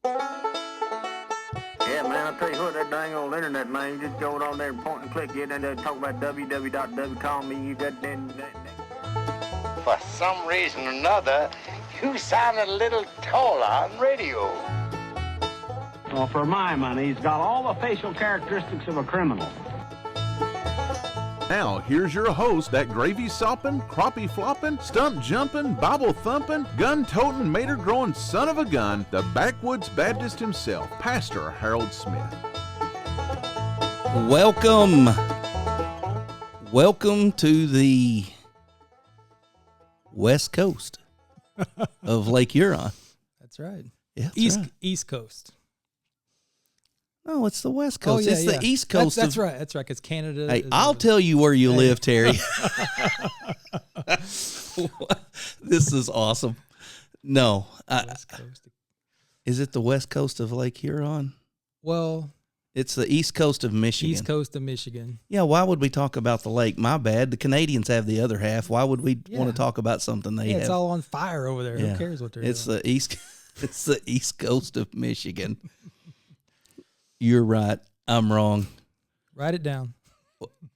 Yeah, man, I'll tell you what, that dang old internet, man, you just go on there and point and click it, and then talk about www. Call me, you got then. For some reason or another, you sound a little taller on radio. Well, for my money, he's got all the facial characteristics of a criminal. Now, here's your host, that gravy-sopping, crappie-flopping, stump-jumping, Bible-thumping, gun-toting, mater-growing son of a gun, the backwoods Baptist himself, Pastor Harold Smith. Welcome to the west coast of Lake Huron. That's right. Yeah, East Coast. No, it's the west coast. Oh, yeah, it's yeah. the east coast. That's right. That's right. Because Canada. Hey, I'll tell you where you live, Terry. This is awesome. No, West Coast. Is it the west coast of Lake Huron? Well, it's the east coast of Michigan. East Coast of Michigan. Yeah. Why would we talk about the lake? My bad. The Canadians have the other half. Why would we want to talk about something they have? It's all on fire over there. Yeah. Who cares what they're It's doing? the east. It's the east coast of Michigan. You're right. I'm wrong. Write it down.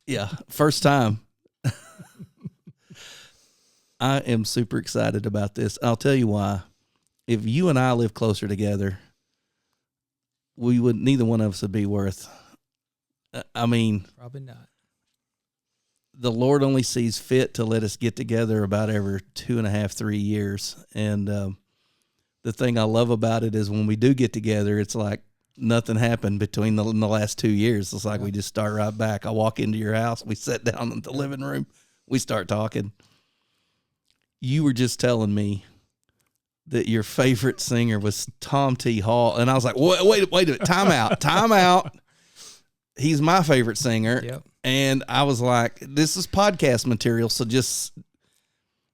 Yeah, first time. I am super excited about this. I'll tell you why. If you and I live closer together, neither one of us would be worth. I mean, Probably not. the Lord only sees fit to let us get together about every 2.5, 3 years. And the thing I love about it is when we do get together, it's like nothing happened between in the last 2 years. It's like we just start right back. I walk into your house, we sit down in the living room, we start talking. You were just telling me that your favorite singer was Tom T. Hall, and I was like, wait a minute, time out. He's my favorite singer. Yep. And I was like, this is podcast material, so just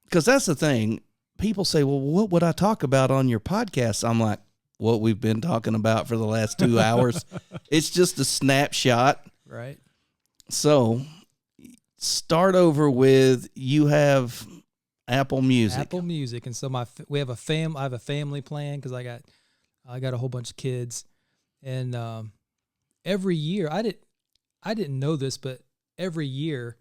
because that's the thing. People say, well, what would I talk about on your podcast? I'm like, what we've been talking about for the last 2 hours. It's just a snapshot. Right. So start over with, you have Apple Music. Apple Music. And so I have a family plan because I got a whole bunch of kids. And every year, I didn't know this, but every year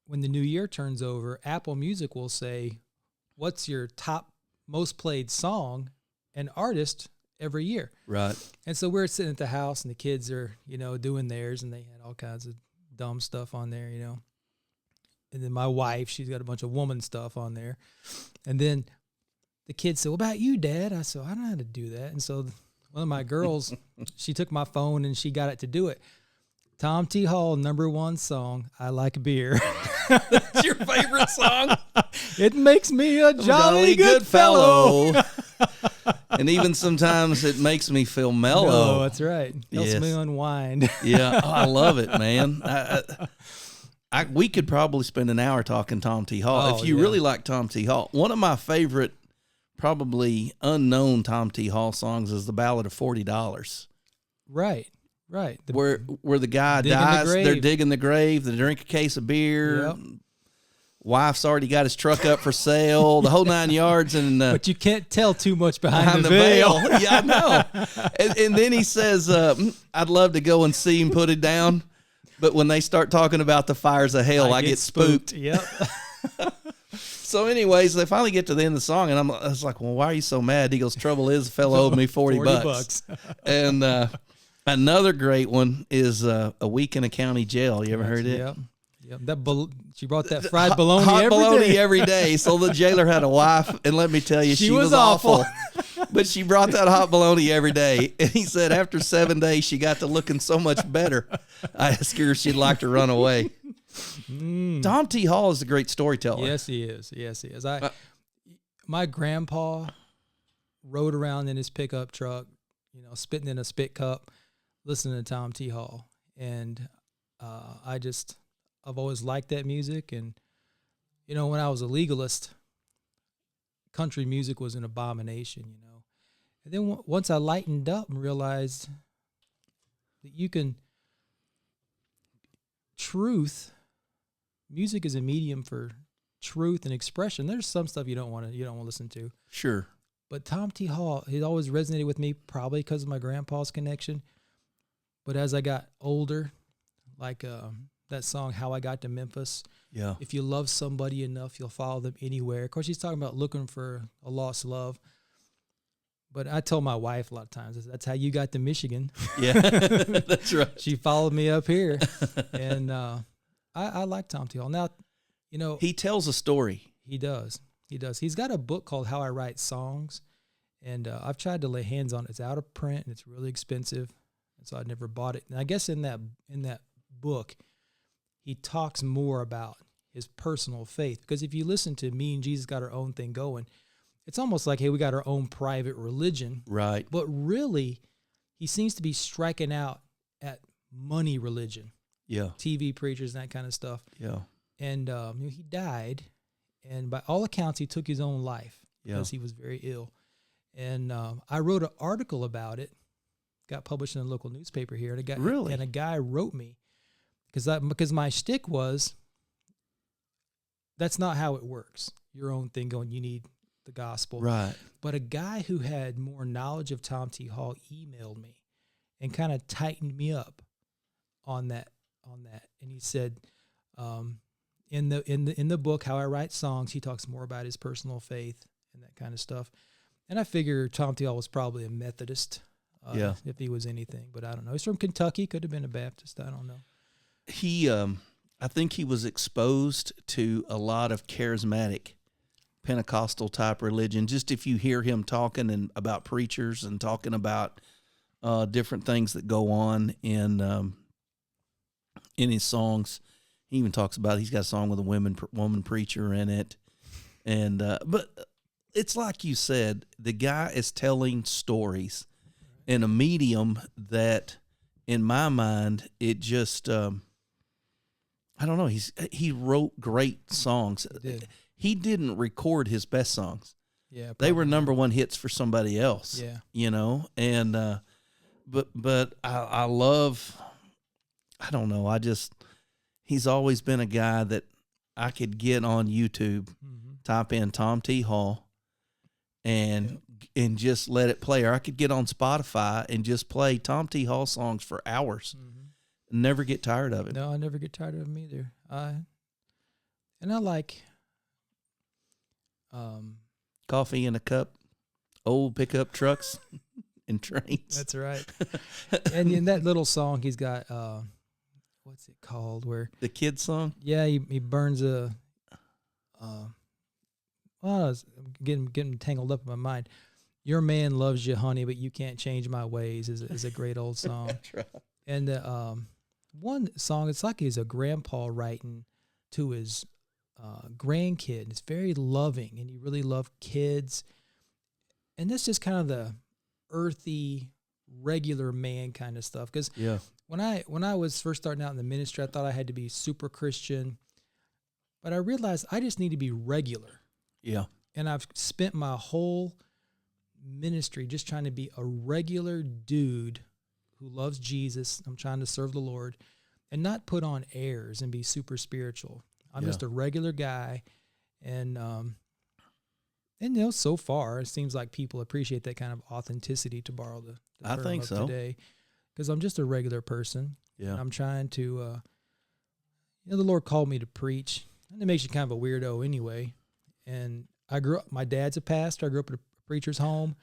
when the new year turns over, Apple Music will say, what's your top most played song and artist every year. Right. And so we're sitting at the house and the kids are, doing theirs, and they had all kinds of dumb stuff on there, And then my wife, she's got a bunch of woman stuff on there. And then the kids said, what about you, Dad? I said, I don't know how to do that. And so one of my girls, she took my phone and she got it to do it. Tom T. Hall, #1 song, I Like Beer. That's your favorite song? It makes me a jolly good fellow. And even sometimes it makes me feel mellow. Oh, that's right. Helps me unwind. Yeah. Oh, I love it, man. We could probably spend an hour talking Tom T. Hall. If you really like Tom T. Hall. One of my favorite, probably unknown Tom T. Hall songs is the Ballad of $40. Right. Where the guy dies, they're digging the grave, they drink a case of beer. Yep. Wife's already got his truck up for sale, the whole 9 yards. But you can't tell too much behind the veil. Yeah, I know. And then he says, I'd love to go and see him put it down. But when they start talking about the fires of hell, I get spooked. Yep. So anyways, they finally get to the end of the song, and I was like, well, why are you so mad? He goes, trouble is, the fellow owed me 40 bucks. And another great one is A Week in a County Jail. You ever heard it? Yep. She brought that fried bologna hot bologna every day. every day. So the jailer had a wife, and let me tell you, she was awful. But she brought that hot bologna every day. And he said after 7 days, she got to looking so much better. I asked her if she'd like to run away. Tom T. Hall is a great storyteller. Yes, he is. My grandpa rode around in his pickup truck, spitting in a spit cup, listening to Tom T. Hall. And I've always liked that music. And, when I was a legalist, country music was an abomination, And then once I lightened up and realized that music is a medium for truth and expression. There's some stuff you don't want to listen to. Sure. But Tom T. Hall, he always resonated with me, probably because of my grandpa's connection. But as I got older, like that song, How I Got to Memphis. Yeah. If you love somebody enough, you'll follow them anywhere. Of course, he's talking about looking for a lost love. But I told my wife a lot of times, that's how you got to Michigan. Yeah, that's right. She followed me up here. And I like Tom T. Hall. Now, you know. He tells a story. He does. He does. He's got a book called How I Write Songs. And I've tried to lay hands on it. It's out of print, and it's really expensive. And so I never bought it. And I guess in that book, he talks more about his personal faith. Because if you listen to Me and Jesus Got Our Own Thing Going, it's almost like, hey, we got our own private religion. Right. But really, he seems to be striking out at money religion. Yeah. TV preachers and that kind of stuff. Yeah. And he died, and by all accounts, he took his own life because he was very ill. And I wrote an article about it, got published in a local newspaper here. And a guy wrote me because my shtick was, that's not how it works. Your own thing going, you need the gospel. Right. But a guy who had more knowledge of Tom T. Hall emailed me and kind of tightened me up on that. And he said, in the book, How I Write Songs, he talks more about his personal faith and that kind of stuff. And I figure Tom T. Hall was probably a Methodist, if he was anything, but I don't know. He's from Kentucky, could have been a Baptist. I don't know. He, I think he was exposed to a lot of charismatic Pentecostal type religion. Just if you hear him talking about preachers and talking about different things that go on in his songs, he even talks about, he's got a song with a woman preacher in it, and but it's like you said, the guy is telling stories in a medium that, in my mind, it just I don't know. He wrote great songs. He did. He didn't record his best songs. Yeah, they were number one hits for somebody else. Yeah, you know. And but I love. I don't know. He's always been a guy that I could get on YouTube, type in Tom T. Hall, and just let it play. Or I could get on Spotify and just play Tom T. Hall songs for hours. Never get tired of it. No, I never get tired of him either. And I like Coffee in a Cup, old pickup trucks and trains. That's right. And in that little song, he's got what's it called? Where the kid song? Yeah, he burns a. Well, I was getting tangled up in my mind. Your man loves you, honey, but you can't change my ways is a great old song. That's right. And one song, it's like he's a grandpa writing to his grandkid. It's very loving, and he really loved kids. And that's just kind of the earthy, regular man kind of stuff. Because when I was first starting out in the ministry, I thought I had to be super Christian. But I realized I just need to be regular. Yeah. And I've spent my whole ministry just trying to be a regular dude who loves Jesus. I'm trying to serve the Lord and not put on airs and be super spiritual. I'm just a regular guy. And so far it seems like people appreciate that kind of authenticity, to borrow the term I think of so today, because I'm just a regular person. Yeah. And I'm trying to, the Lord called me to preach, and it makes you kind of a weirdo anyway. And I grew up, my dad's a pastor. I grew up in a preacher's home.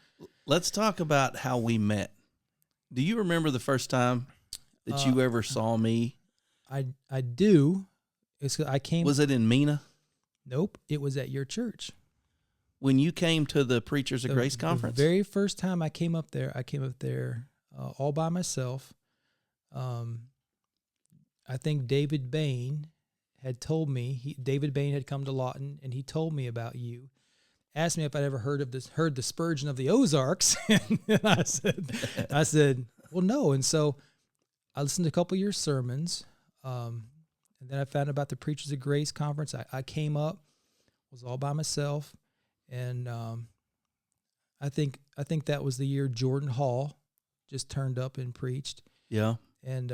Let's talk about how we met. Do you remember the first time that you ever saw me? I do. I came. Was it in Mena? Nope. It was at your church. When you came to the Preachers of Grace conference? The very first time I came up there all by myself. I think David Bain had told me, David Bain had come to Lawton, and he told me about you. Asked me if I'd ever heard the Spurgeon of the Ozarks. And I said, well, no. And so I listened to a couple of your sermons. And then I found out about the Preachers of Grace conference. I came up, was all by myself. And I think that was the year Jordan Hall just turned up and preached. Yeah. And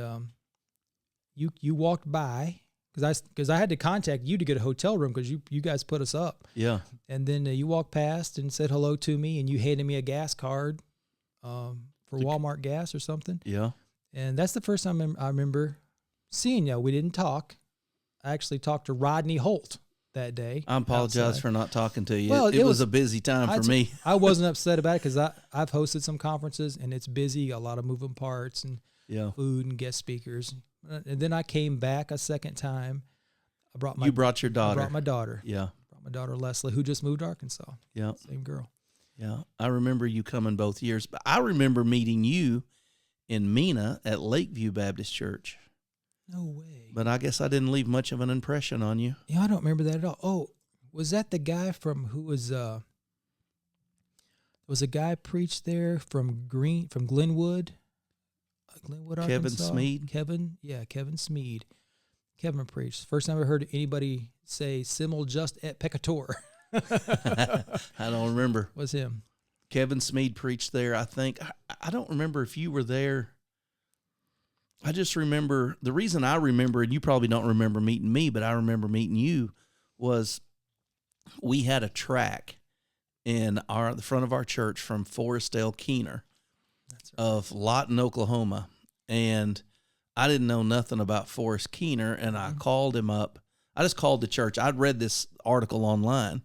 you walked by, because I had to contact you to get a hotel room because you guys put us up. Yeah. And then you walked past and said hello to me, and you handed me a gas card for Walmart gas or something. Yeah. And that's the first time I remember seeing you. We didn't talk. I actually talked to Rodney Holt that day. I apologize outside. for not talking to you. Well, it was a busy time for me. I wasn't upset about it because I've hosted some conferences, and it's busy, a lot of moving parts and food and guest speakers. And then I came back a second time. You brought your daughter. I brought my daughter. Yeah. Brought my daughter Leslie, who just moved to Arkansas. Yeah. Same girl. Yeah. I remember you coming both years, but I remember meeting you in Mena at Lakeview Baptist Church. No way. But I guess I didn't leave much of an impression on you. Yeah, I don't remember that at all. Oh, was that the guy was a guy preached there from Glenwood? Glenwood, Kevin Arkansas? Smead? Kevin Smead. Kevin preached. First time I heard anybody say simul just et peccator. I don't remember. Was him. Kevin Smead preached there, I think. I don't remember if you were there. I just remember, the reason I remember, and you probably don't remember meeting me, but I remember meeting you, was we had a track in the front of our church from Forestdale Keener of Lawton, Oklahoma. And I didn't know nothing about Forrest Keener, and I called him up. I just called the church. I'd read this article online,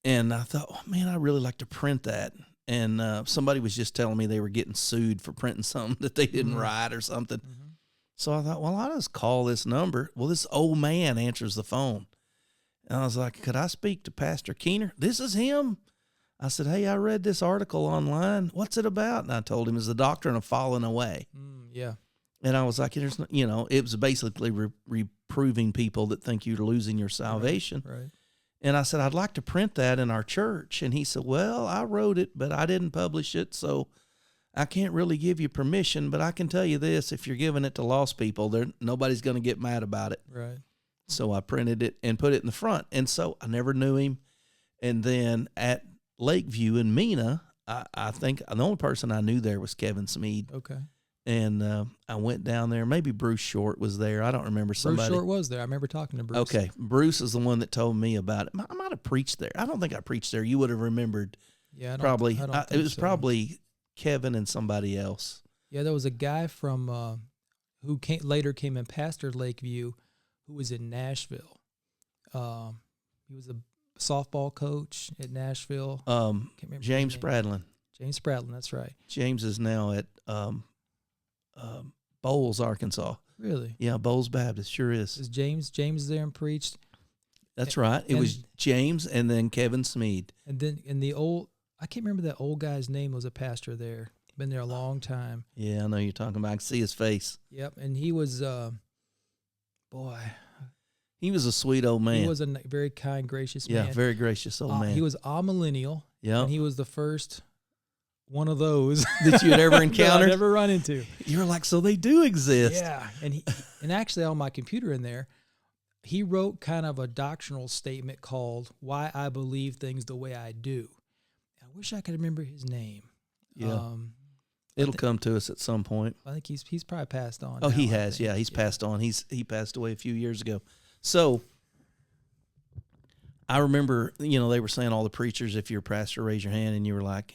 and I thought, oh, man, I'd really like to print that. And somebody was just telling me they were getting sued for printing something that they didn't write or something. Mm-hmm. So I thought, well, I'll just call this number. Well, this old man answers the phone. And I was like, could I speak to Pastor Keener? This is him. I said, hey, I read this article online. What's it about? And I told him it's the doctrine of falling away. Yeah. And I was like, there's no, it was basically reproving people that think you're losing your salvation. Right. And I said, I'd like to print that in our church. And he said, well, I wrote it, but I didn't publish it, so I can't really give you permission. But I can tell you this, if you're giving it to lost people, nobody's going to get mad about it. Right. So I printed it and put it in the front. And so I never knew him. And then at Lakeview in Mena, I think the only person I knew there was Kevin Smead. Okay. And I went down there. Maybe Bruce Short was there. I don't remember somebody. Bruce Short was there. I remember talking to Bruce. Okay. Bruce is the one that told me about it. I might have preached there. I don't think I preached there. You would have remembered. Yeah, probably. It was so. Probably Kevin and somebody else. Yeah, there was a guy from who later came and pastored Lakeview who was in Nashville. He was a softball coach at Nashville. James Spradlin. James Spradlin, that's right. James is now at Bowles, Arkansas. Really? Yeah, Bowles Baptist, sure is. Is James there and preached? That's right. It was James and then Kevin Smead. And then I can't remember that old guy's name, was a pastor there. Been there a long time. Yeah, I know you're talking about. I can see his face. Yep, and he was, he was a sweet old man. He was a very kind, gracious man. Yeah, very gracious old man. He was amillennial. Yeah. And he was the first one of those that you had ever encountered? I'd ever run into. You were like, so they do exist. Yeah. And actually on my computer in there, he wrote kind of a doctrinal statement called Why I Believe Things the Way I Do. I wish I could remember his name. Yeah. It'll come to us at some point. I think he's probably passed on. Oh, he has. Yeah, he's passed on. He passed away a few years ago. So I remember, they were saying all the preachers, if you're a pastor, raise your hand, and you were like,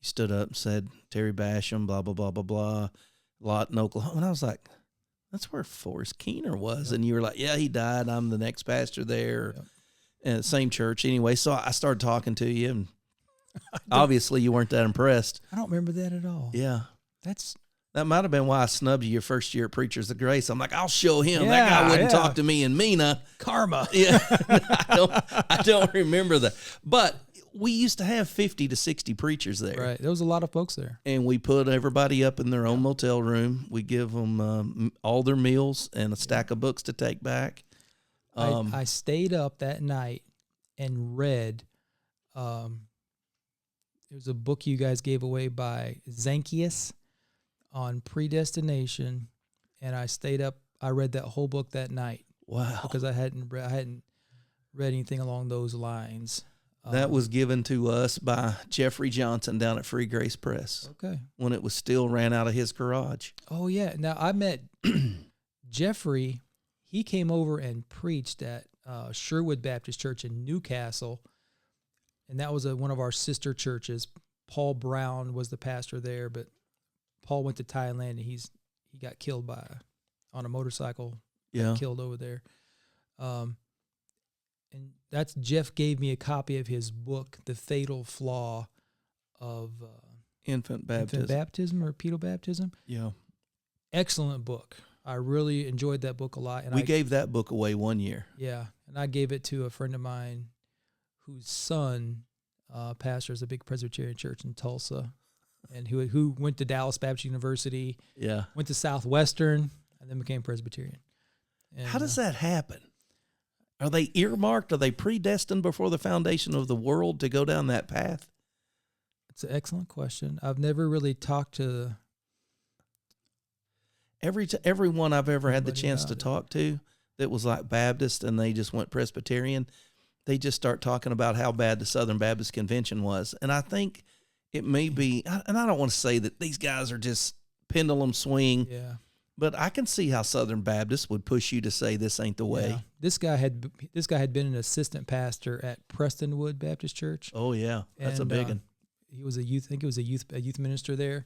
you stood up and said, Terry Basham, blah, blah, blah, blah, blah, Lawton, Oklahoma. And I was like, that's where Forrest Keener was. Yep. And you were like, yeah, he died. I'm the next pastor there. Yep. And same church anyway. So I started talking to you, and obviously you weren't that impressed. I don't remember that at all. Yeah. That might have been why I snubbed you your first year at Preachers of Grace. I'm like, I'll show him. That guy wouldn't talk to me in Mena. Karma. Yeah. I don't remember that. But we used to have 50 to 60 preachers there. Right. There was a lot of folks there. And we put everybody up in their own motel room. We give them all their meals and a stack of books to take back. I stayed up that night and read. There was a book you guys gave away by Zanchius on predestination, and I stayed up. I read that whole book that night. Wow! Because I hadn't read anything along those lines. That was given to us by Jeffrey Johnson down at Free Grace Press. Okay. When it was still ran out of his garage. Oh yeah. Now I met Jeffrey. he came over and preached at Sherwood Baptist Church in Newcastle, and that was one of our sister churches. Paul Brown was the pastor there, but Paul went to Thailand and he got killed on a motorcycle. Yeah. Killed over there. And that's Jeff gave me a copy of his book, The Fatal Flaw of Infant baptism or pedal baptism. Yeah. Excellent book. I really enjoyed that book a lot. And we gave that book away one year. Yeah, and I gave it to a friend of mine whose son pastors a big Presbyterian church in Tulsa, and who went to Dallas Baptist University. Yeah. Went to Southwestern, and then became Presbyterian. And, how does that happen? Are they earmarked? Are they predestined before the foundation of the world to go down that path? It's an excellent question. I've never really talked to everyone I've ever had the chance to it. talk to that was like Baptist and they just went Presbyterian. They just start talking about how bad the Southern Baptist Convention was. And I think it may be, and I don't want to say that these guys are just pendulum swing. Yeah. But I can see how Southern Baptists would push you to say this ain't the way. Yeah. This guy had been an assistant pastor at Prestonwood Baptist Church. Oh yeah, that's a big one. He was a youth minister there.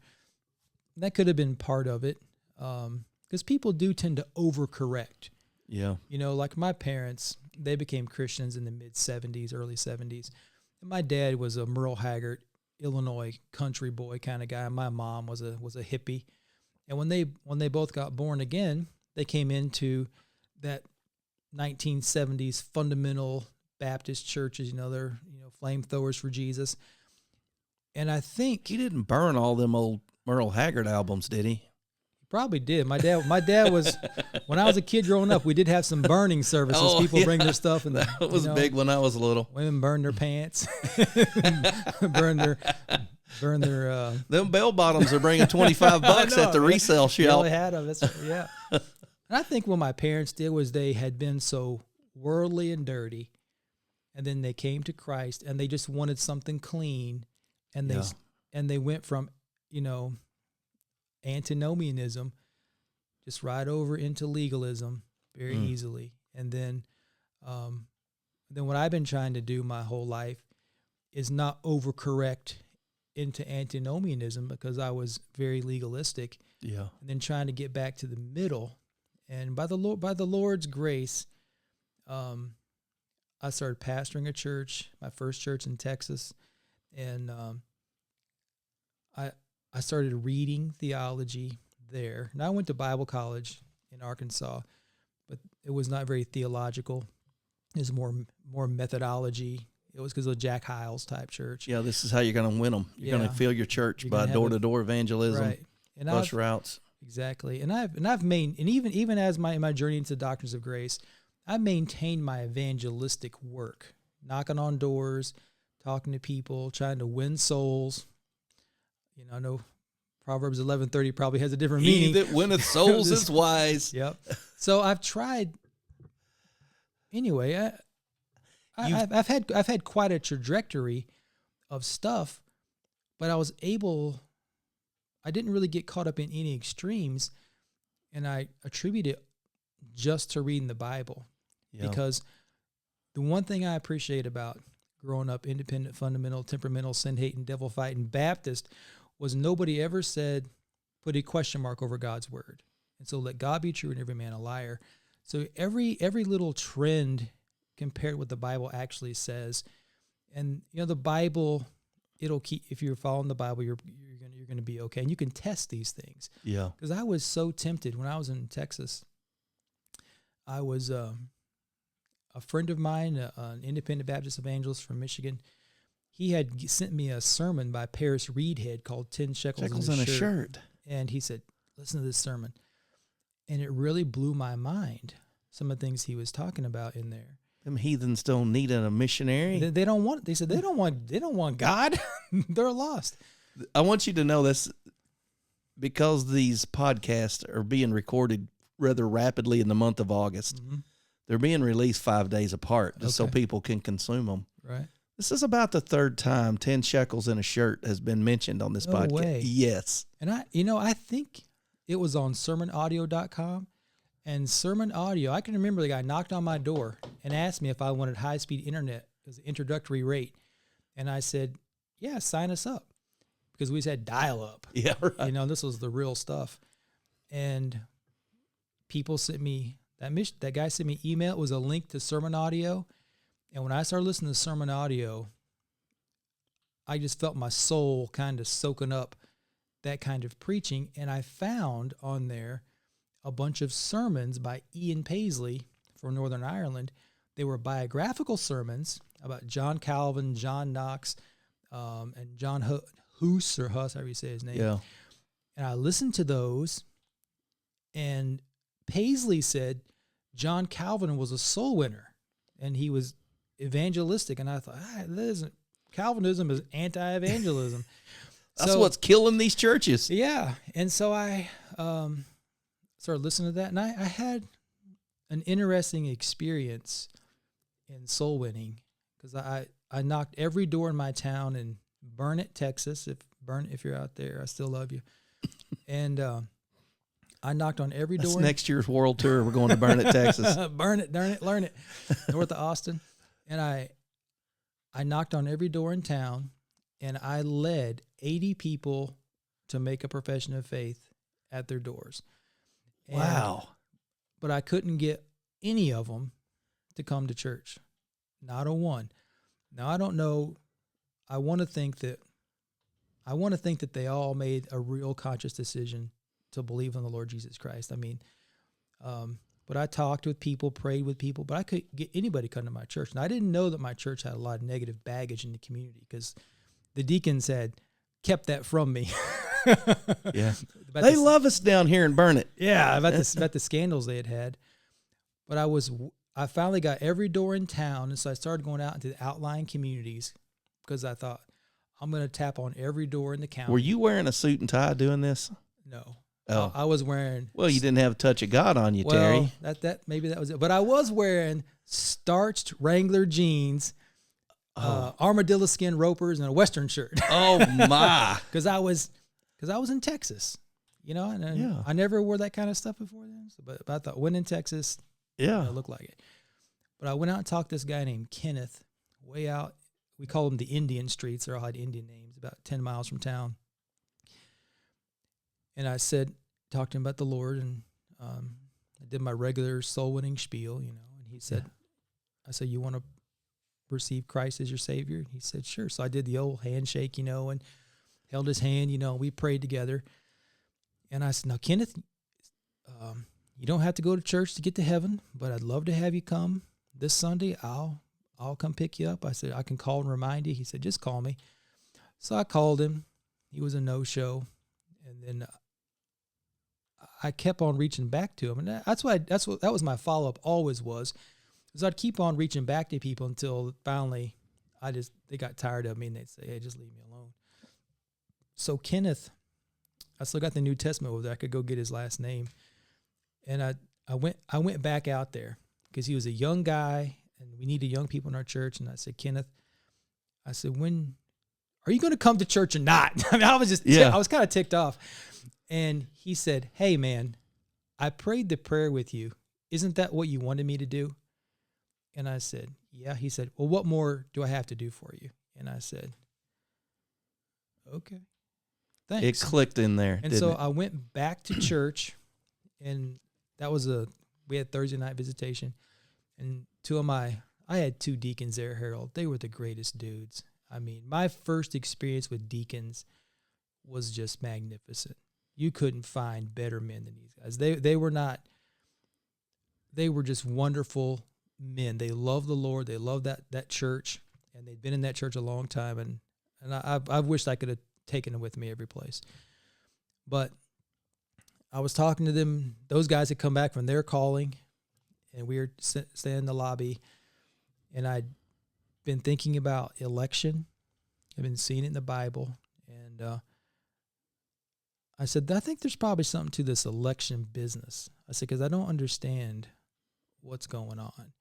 That could have been part of it, because people do tend to overcorrect. Yeah, you know, like my parents, they became Christians in the mid '70s, early '70s. And my dad was a Merle Haggard, Illinois country boy kind of guy. My mom was a hippie. And when they both got born again, they came into that 1970s fundamental Baptist churches. You know, they're flamethrowers for Jesus. And I think he didn't burn all them old Merle Haggard albums, did he? He probably did. My dad was when I was a kid growing up. We did have some burning services. People bring their stuff, and that was big when I was little. Women burn their pants, burn their. Them bell bottoms are bringing $25 at the resale shelf. They had them. Yeah. And I think what my parents did was they had been so worldly and dirty, and then they came to Christ and they just wanted something clean, and they went from antinomianism just right over into legalism very easily, and then what I've been trying to do my whole life is not overcorrect into antinomianism, because I was very legalistic. Yeah. And then trying to get back to the middle. And by the Lord's grace, I started pastoring a church, my first church in Texas. And I started reading theology there. Now I went to Bible college in Arkansas, but it was not very theological. It was more methodology. It was because of Jack Hyles type church. Yeah, this is how you're going to win them. You're going to fill your church by door-to-door evangelism, right? And bus routes. Exactly. And even as my journey into Doctrines of Grace, I maintained my evangelistic work, knocking on doors, talking to people, trying to win souls. I know Proverbs 11:30 probably has a different meaning. He that winneth souls is wise. Yep. So I've tried. Anyway, I've had quite a trajectory of stuff, but I didn't really get caught up in any extremes, and I attribute it just to reading the Bible. Yeah. Because the one thing I appreciate about growing up independent, fundamental, temperamental, sin-hating, devil-fighting Baptist was nobody ever said, put a question mark over God's word. And so let God be true and every man a liar. So every little trend compared to what the Bible actually says. And the Bible, it'll keep, if you're following the Bible, you're going to be okay. And you can test these things. Yeah. Because I was so tempted when I was in Texas. I was a friend of mine, an independent Baptist evangelist from Michigan. He had sent me a sermon by Paris Reedhead called 10 Shekels in a Shirt. And he said, listen to this sermon. And it really blew my mind, some of the things he was talking about in there. Them heathens don't need a missionary. They don't want. They said they don't want God. They're lost. I want you to know this, because these podcasts are being recorded rather rapidly in the month of August. Mm-hmm. They're being released 5 days apart just so people can consume them. Right. This is about the third time 10 shekels in a shirt has been mentioned on this podcast. Way. Yes. And I think it was on sermonaudio.com. And sermon audio, I can remember the guy knocked on my door and asked me if I wanted high-speed internet as an introductory rate. And I said, yeah, sign us up. Because we had dial-up. Yeah, right. You know, this was the real stuff. And people sent me, that guy sent me email. It was a link to sermon audio. And when I started listening to sermon audio, I just felt my soul kind of soaking up that kind of preaching. And I found on there a bunch of sermons by Ian Paisley from Northern Ireland. They were biographical sermons about John Calvin, John Knox, and John Huss, however you say his name. Yeah. And I listened to those, and Paisley said John Calvin was a soul winner, and he was evangelistic. And I thought, Calvinism is anti-evangelism. That's what's killing these churches. Yeah. And so I started listening to that, and I had an interesting experience in soul winning, because I knocked every door in my town in Burnet, Texas. If you're out there, I still love you. And I knocked on every door. That's next year's world tour. We're going to Burnet, Texas. Burn it, darn it, learn it. North of Austin. And I knocked on every door in town, and I led 80 people to make a profession of faith at their doors. Wow. But I couldn't get any of them to come to church. Not a one. Now, I don't know. I want to think that they all made a real conscious decision to believe in the Lord Jesus Christ. I mean, but I talked with people, prayed with people, but I couldn't get anybody to come to my church. And I didn't know that my church had a lot of negative baggage in the community, because the deacons had kept that from me. Yeah. They love us down here in Burnet. Yeah, about the scandals they had. But I finally got every door in town, and so I started going out into the outlying communities, because I thought, I'm going to tap on every door in the county. Were you wearing a suit and tie doing this? No. Oh. I was wearing... Well, you didn't have a touch of God on you, Terry. Maybe that was it. But I was wearing starched Wrangler jeans, armadillo skin ropers, and a Western shirt. Oh, my. Because I was in Texas, you know, and Yeah. I never wore that kind of stuff before then. So, but I thought, when in Texas, Yeah. it looked like it. But I went out and talked to this guy named Kenneth, way out. We called them the Indian streets. They all had Indian names, about 10 miles from town. And I talked to him about the Lord, and I did my regular soul winning spiel, you know. And he said, I said, you want to receive Christ as your Savior? And he said, sure. So I did the old handshake, you know, and held his hand, you know. We prayed together. And I said, now, Kenneth, you don't have to go to church to get to heaven, but I'd love to have you come this Sunday. I'll come pick you up. I said, I can call and remind you. He said, just call me. So I called him. He was a no-show. And then I kept on reaching back to him. And that was my follow-up, always was. Is I'd keep on reaching back to people until finally they got tired of me, and they'd say, hey, just leave me alone. So Kenneth, I still got the New Testament over there. I could go get his last name. And I went back out there, because he was a young guy, and we needed young people in our church. And I said, Kenneth, when are you going to come to church or not? I mean, I was I was kind of ticked off. And he said, hey, man, I prayed the prayer with you. Isn't that what you wanted me to do? And I said, yeah. He said, well, what more do I have to do for you? And I said, okay, thanks. It clicked in there. And so I went back to church, and that was we had Thursday night visitation. And I had two deacons there, Harold. They were the greatest dudes. I mean, my first experience with deacons was just magnificent. You couldn't find better men than these guys. They were just wonderful men. They loved the Lord. They loved that church, and they'd been in that church a long time. And I wished I could have taken them with me every place. But I was talking to them. Those guys had come back from their calling, and we were standing in the lobby, and I'd been thinking about election. I've been seeing it in the Bible, and I said, I think there's probably something to this election business. I said, because I don't understand what's going on.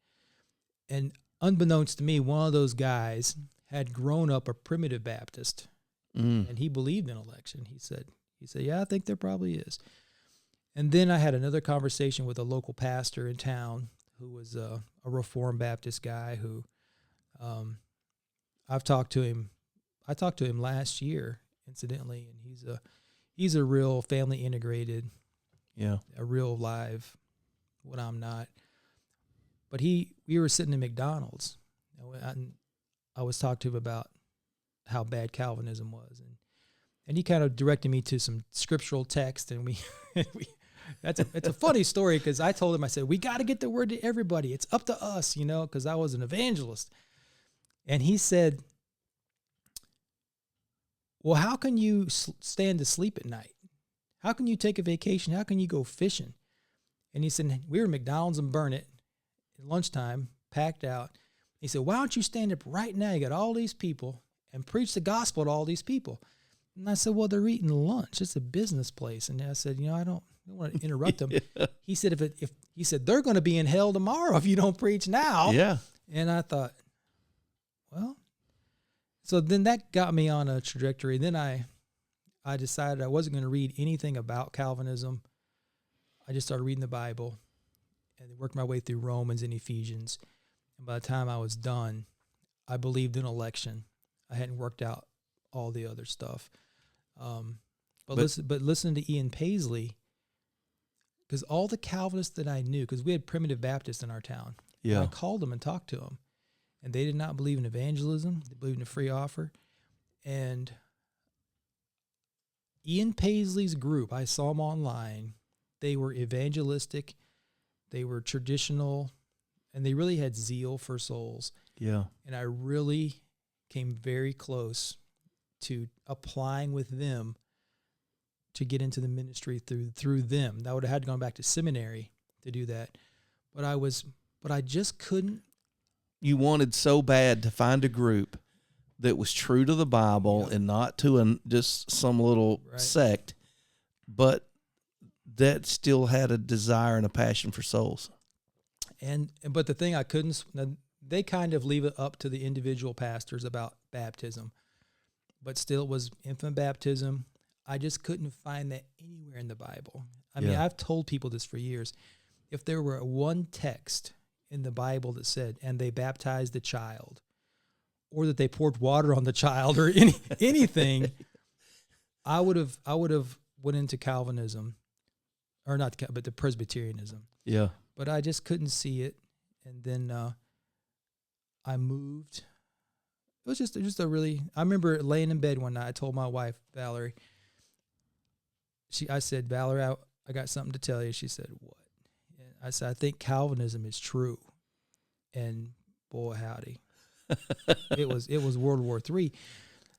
And unbeknownst to me, one of those guys had grown up a primitive Baptist, and he believed in election. He said, yeah, I think there probably is. And then I had another conversation with a local pastor in town who was a Reformed Baptist guy who I talked to him last year, incidentally, and he's a real family integrated, a real live, what I'm not. But we were sitting in McDonald's, and I was talking to him about how bad Calvinism was, and he kind of directed me to some scriptural text, and we it's a funny story because I told him, I said, we got to get the word to everybody. It's up to us, because I was an evangelist. And he said, well, how can you stand to sleep at night? How can you take a vacation? How can you go fishing? And he said, we were at McDonald's in Burnett at lunchtime, packed out. He said, why don't you stand up right now? You got all these people and preach the gospel to all these people. And I said, well, they're eating lunch. It's a business place. And I said, I don't want to interrupt them. He said, if he said, they're going to be in hell tomorrow if you don't preach now. Yeah. And I thought, well, so then that got me on a trajectory. Then I decided I wasn't going to read anything about Calvinism. I just started reading the Bible and worked my way through Romans and Ephesians. And by the time I was done, I believed in election. I hadn't worked out all the other stuff. But listen to Ian Paisley, because all the Calvinists that I knew, because we had primitive Baptists in our town. Yeah. I called them and talked to them, and they did not believe in evangelism. They believed in a free offer. And Ian Paisley's group, I saw them online. They were evangelistic. They were traditional, and they really had zeal for souls. Yeah. And I really came very close to applying with them to get into the ministry through them. I would have had to go back to seminary to do that. But I just couldn't. You wanted so bad to find a group that was true to the Bible and not to just some little sect, but that still had a desire and a passion for souls. But the thing I couldn't, they kind of leave it up to the individual pastors about baptism, but still it was infant baptism. I just couldn't find that anywhere in the Bible. I mean, I've told people this for years. If there were one text in the Bible that said, and they baptized the child, or that they poured water on the child, or anything, I would have went into Calvinism, or not, but the Presbyterianism. Yeah. But I just couldn't see it, and then I moved. It was just a really. I remember laying in bed one night. I told my wife, Valerie. I said, Valerie, I got something to tell you. She said, what? And I said, I think Calvinism is true. And boy, howdy. It was World War III.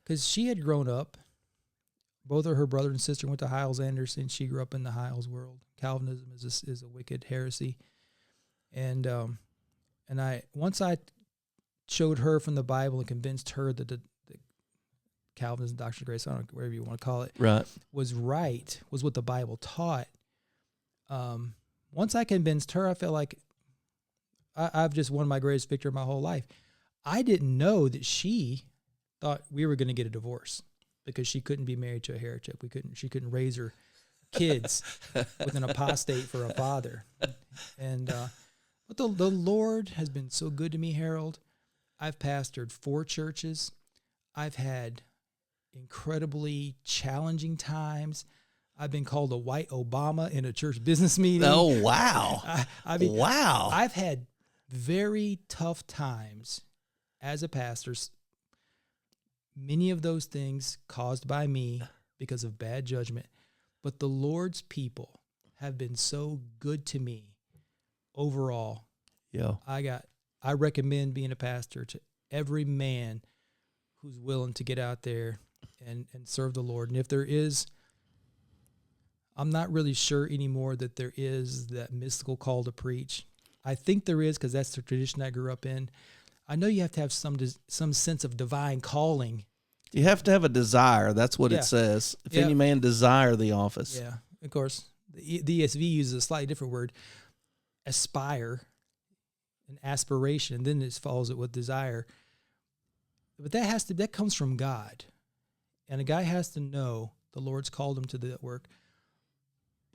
Because she had grown up. Both of her brother and sister went to Hyles Anderson. She grew up in the Hyles world. Calvinism is a wicked heresy. And once I showed her from the Bible and convinced her that the Calvinism, Doctrine of Grace, I don't know, whatever you want to call it, was what the Bible taught. Once I convinced her, I felt like I've just won my greatest victory of my whole life. I didn't know that she thought we were going to get a divorce because she couldn't be married to a heretic. She couldn't raise her kids with an apostate for a father. And but the Lord has been so good to me, Harold. I've pastored 4 churches. I've had incredibly challenging times. I've been called a white Obama in a church business meeting. Oh, wow. Wow. I've had very tough times as a pastor. Many of those things caused by me because of bad judgment. But the Lord's people have been so good to me overall. Yeah. I recommend being a pastor to every man who's willing to get out there and serve the Lord. And if there is, I'm not really sure anymore that there is that mystical call to preach. I think there is because that's the tradition I grew up in. I know you have to have some sense of divine calling. You have to have a desire. That's what it says. If any man desire the office. Yeah, of course. The ESV uses a slightly different word, aspire, an aspiration, and then it follows it with desire. But that comes from God. And a guy has to know the Lord's called him to that work.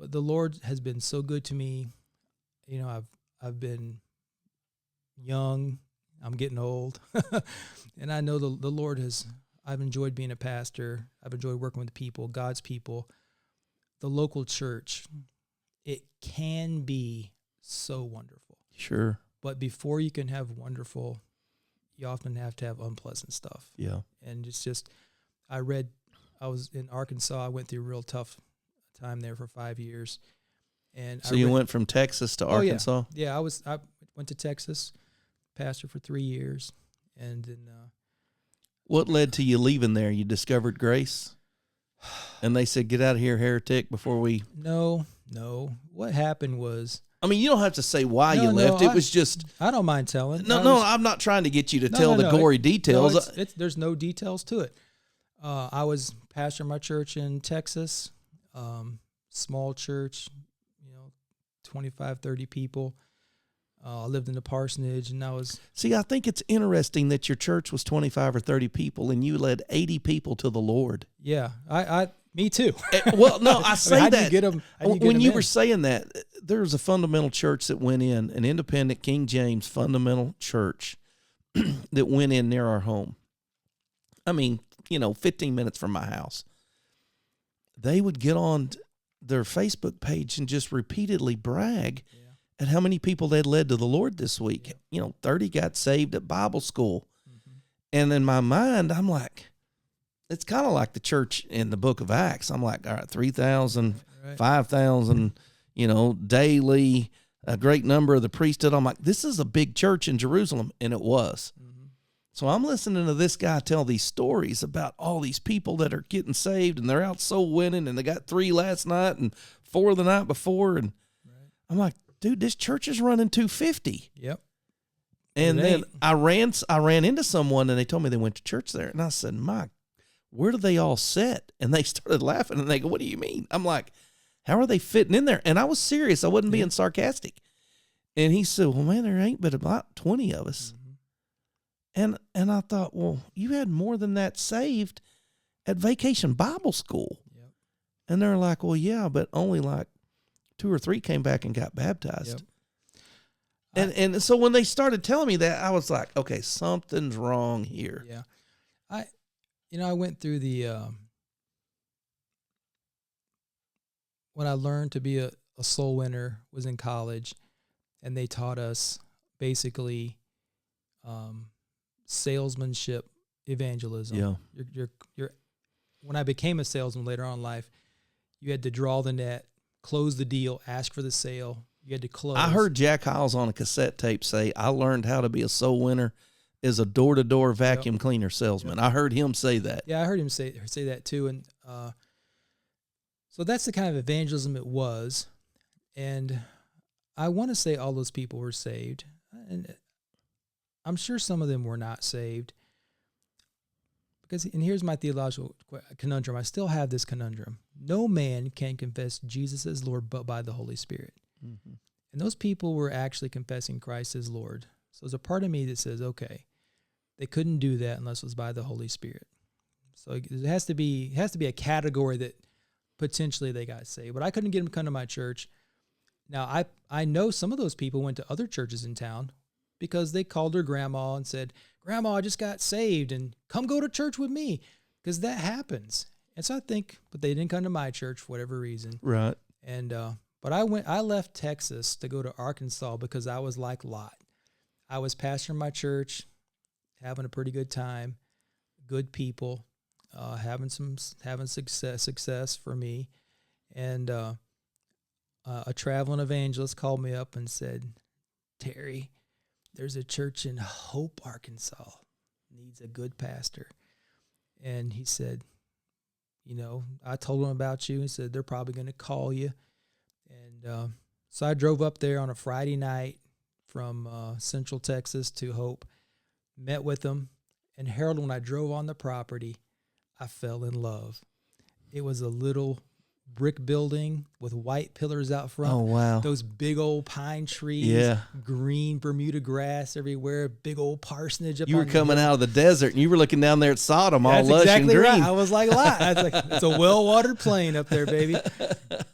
But the Lord has been so good to me. I've been young. I'm getting old. And I know the Lord I've enjoyed being a pastor. I've enjoyed working with people, God's people. The local church, it can be so wonderful. Sure. But before you can have wonderful, you often have to have unpleasant stuff. Yeah. And it's just, I was in Arkansas. I went through a real tough time there for 5 years. And so you went from Texas to Arkansas? Yeah, I went to Texas, pastor for 3 years. And then what led to you leaving there? You discovered grace? And they said, get out of here, heretic, before we... No. What happened was... I mean, you don't have to say why you left. It was just... I don't mind telling. I'm not trying to get you to tell the gory details. No, there's no details to it. I was pastoring my church in Texas, small church, 25, 30 people. I lived in the parsonage, and I was... See, I think it's interesting that your church was 25 or 30 people, and you led 80 people to the Lord. Yeah, me too. Well, no, I say how'd that. You get them, when you were saying that, there was a fundamental church that went in, an independent King James fundamental church that went in near our home. I mean, 15 minutes from my house. They would get on their Facebook page and just repeatedly brag at how many people they'd led to the Lord this week. 30 got saved at Bible school. Mm-hmm. And in my mind, I'm like, it's kind of like the church in the book of Acts. I'm like, all right, 3,000, 5,000, daily, a great number of the priesthood. I'm like, this is a big church in Jerusalem. And it was. Mm-hmm. So I'm listening to this guy tell these stories about all these people that are getting saved, and they're out soul winning, and they got 3 last night and 4 the night before. And I'm like, dude, this church is running 250. Yep. And then I ran into someone, and they told me they went to church there. And I said, Mike, where do they all sit? And they started laughing, and they go, what do you mean? I'm like, how are they fitting in there? And I was serious. I wasn't being sarcastic. And he said, well, man, there ain't but about 20 of us. Mm-hmm. And I thought, well, you had more than that saved at Vacation Bible School. Yep. And they're like, well, yeah, but only like 2 or 3 came back and got baptized. Yep. And so when they started telling me that, I was like, okay, something's wrong here. Yeah. I went through the, when I learned to be a soul winner was in college, and they taught us basically salesmanship evangelism. Yeah. You're when I became a salesman later on in life, you had to draw the net, close the deal, ask for the sale. You had to close. I heard Jack Hiles on a cassette tape say, I learned how to be a soul winner as a door-to-door vacuum cleaner salesman. Yep. I heard him say that. Yeah, I heard him say that too. And so that's the kind of evangelism it was. And I want to say all those people were saved. And I'm sure some of them were not saved. And here's my theological conundrum. I still have this conundrum. No man can confess Jesus as Lord but by the Holy Spirit. Mm-hmm. And those people were actually confessing Christ as Lord. So there's a part of me that says, okay, they couldn't do that unless it was by the Holy Spirit. So it has to be a category that potentially they got saved. But I couldn't get them to come to my church. Now, I know some of those people went to other churches in town because they called their grandma and said, Grandma, I just got saved, and come go to church with me, because that happens. And so I think, but they didn't come to my church for whatever reason. Right. And but I left Texas to go to Arkansas because I was like Lot. I was pastoring my church, having a pretty good time, good people, having success for me, and a traveling evangelist called me up and said, Terry, there's a church in Hope, Arkansas, needs a good pastor. And he said, I told him about you. He said, they're probably going to call you. And so I drove up there on a Friday night from Central Texas to Hope, met with them. And Harold, when I drove on the property, I fell in love. It was a little brick building with white pillars out front. Oh, wow. Those big old pine trees. Yeah. Green Bermuda grass everywhere. Big old parsonage up You were coming out of the desert, and you were looking down there at Sodom, all lush exactly and green. Right. I was like, it's a well-watered plain up there, baby.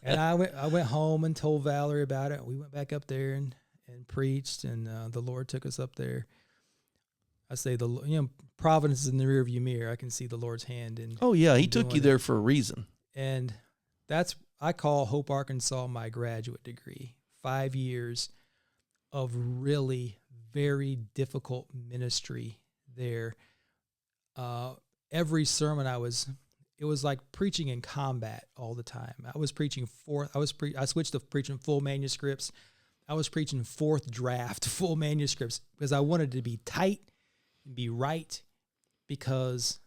And I went home and told Valerie about it. We went back up there and preached, and the Lord took us up there. I say providence is in the rearview mirror. I can see the Lord's hand. Oh yeah, He took you there for a reason. And I call Hope, Arkansas my graduate degree. 5 years of really very difficult ministry there. Every sermon it was like preaching in combat all the time. I was preaching I switched to preaching full manuscripts. I was preaching fourth draft full manuscripts because I wanted to be tight and be right because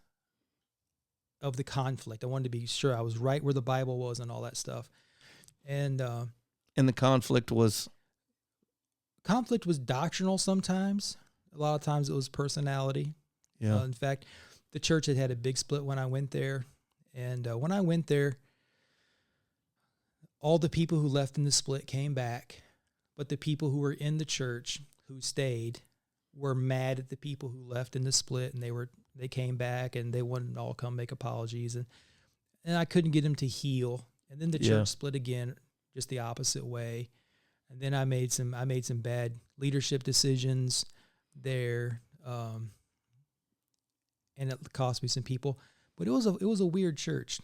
of the conflict. I wanted to be sure I was right where the Bible was and all that stuff. And the conflict was doctrinal sometimes. A lot of times it was personality. Yeah. In fact, the church had a big split when I went there. And when I went there, all the people who left in the split came back, but the people who were in the church who stayed were mad at the people who left in the split, and they came back and they wanted to all come make apologies, and I couldn't get them to heal. And then the church split again, just the opposite way. And then I made some bad leadership decisions there, and it cost me some people. But it was a weird church.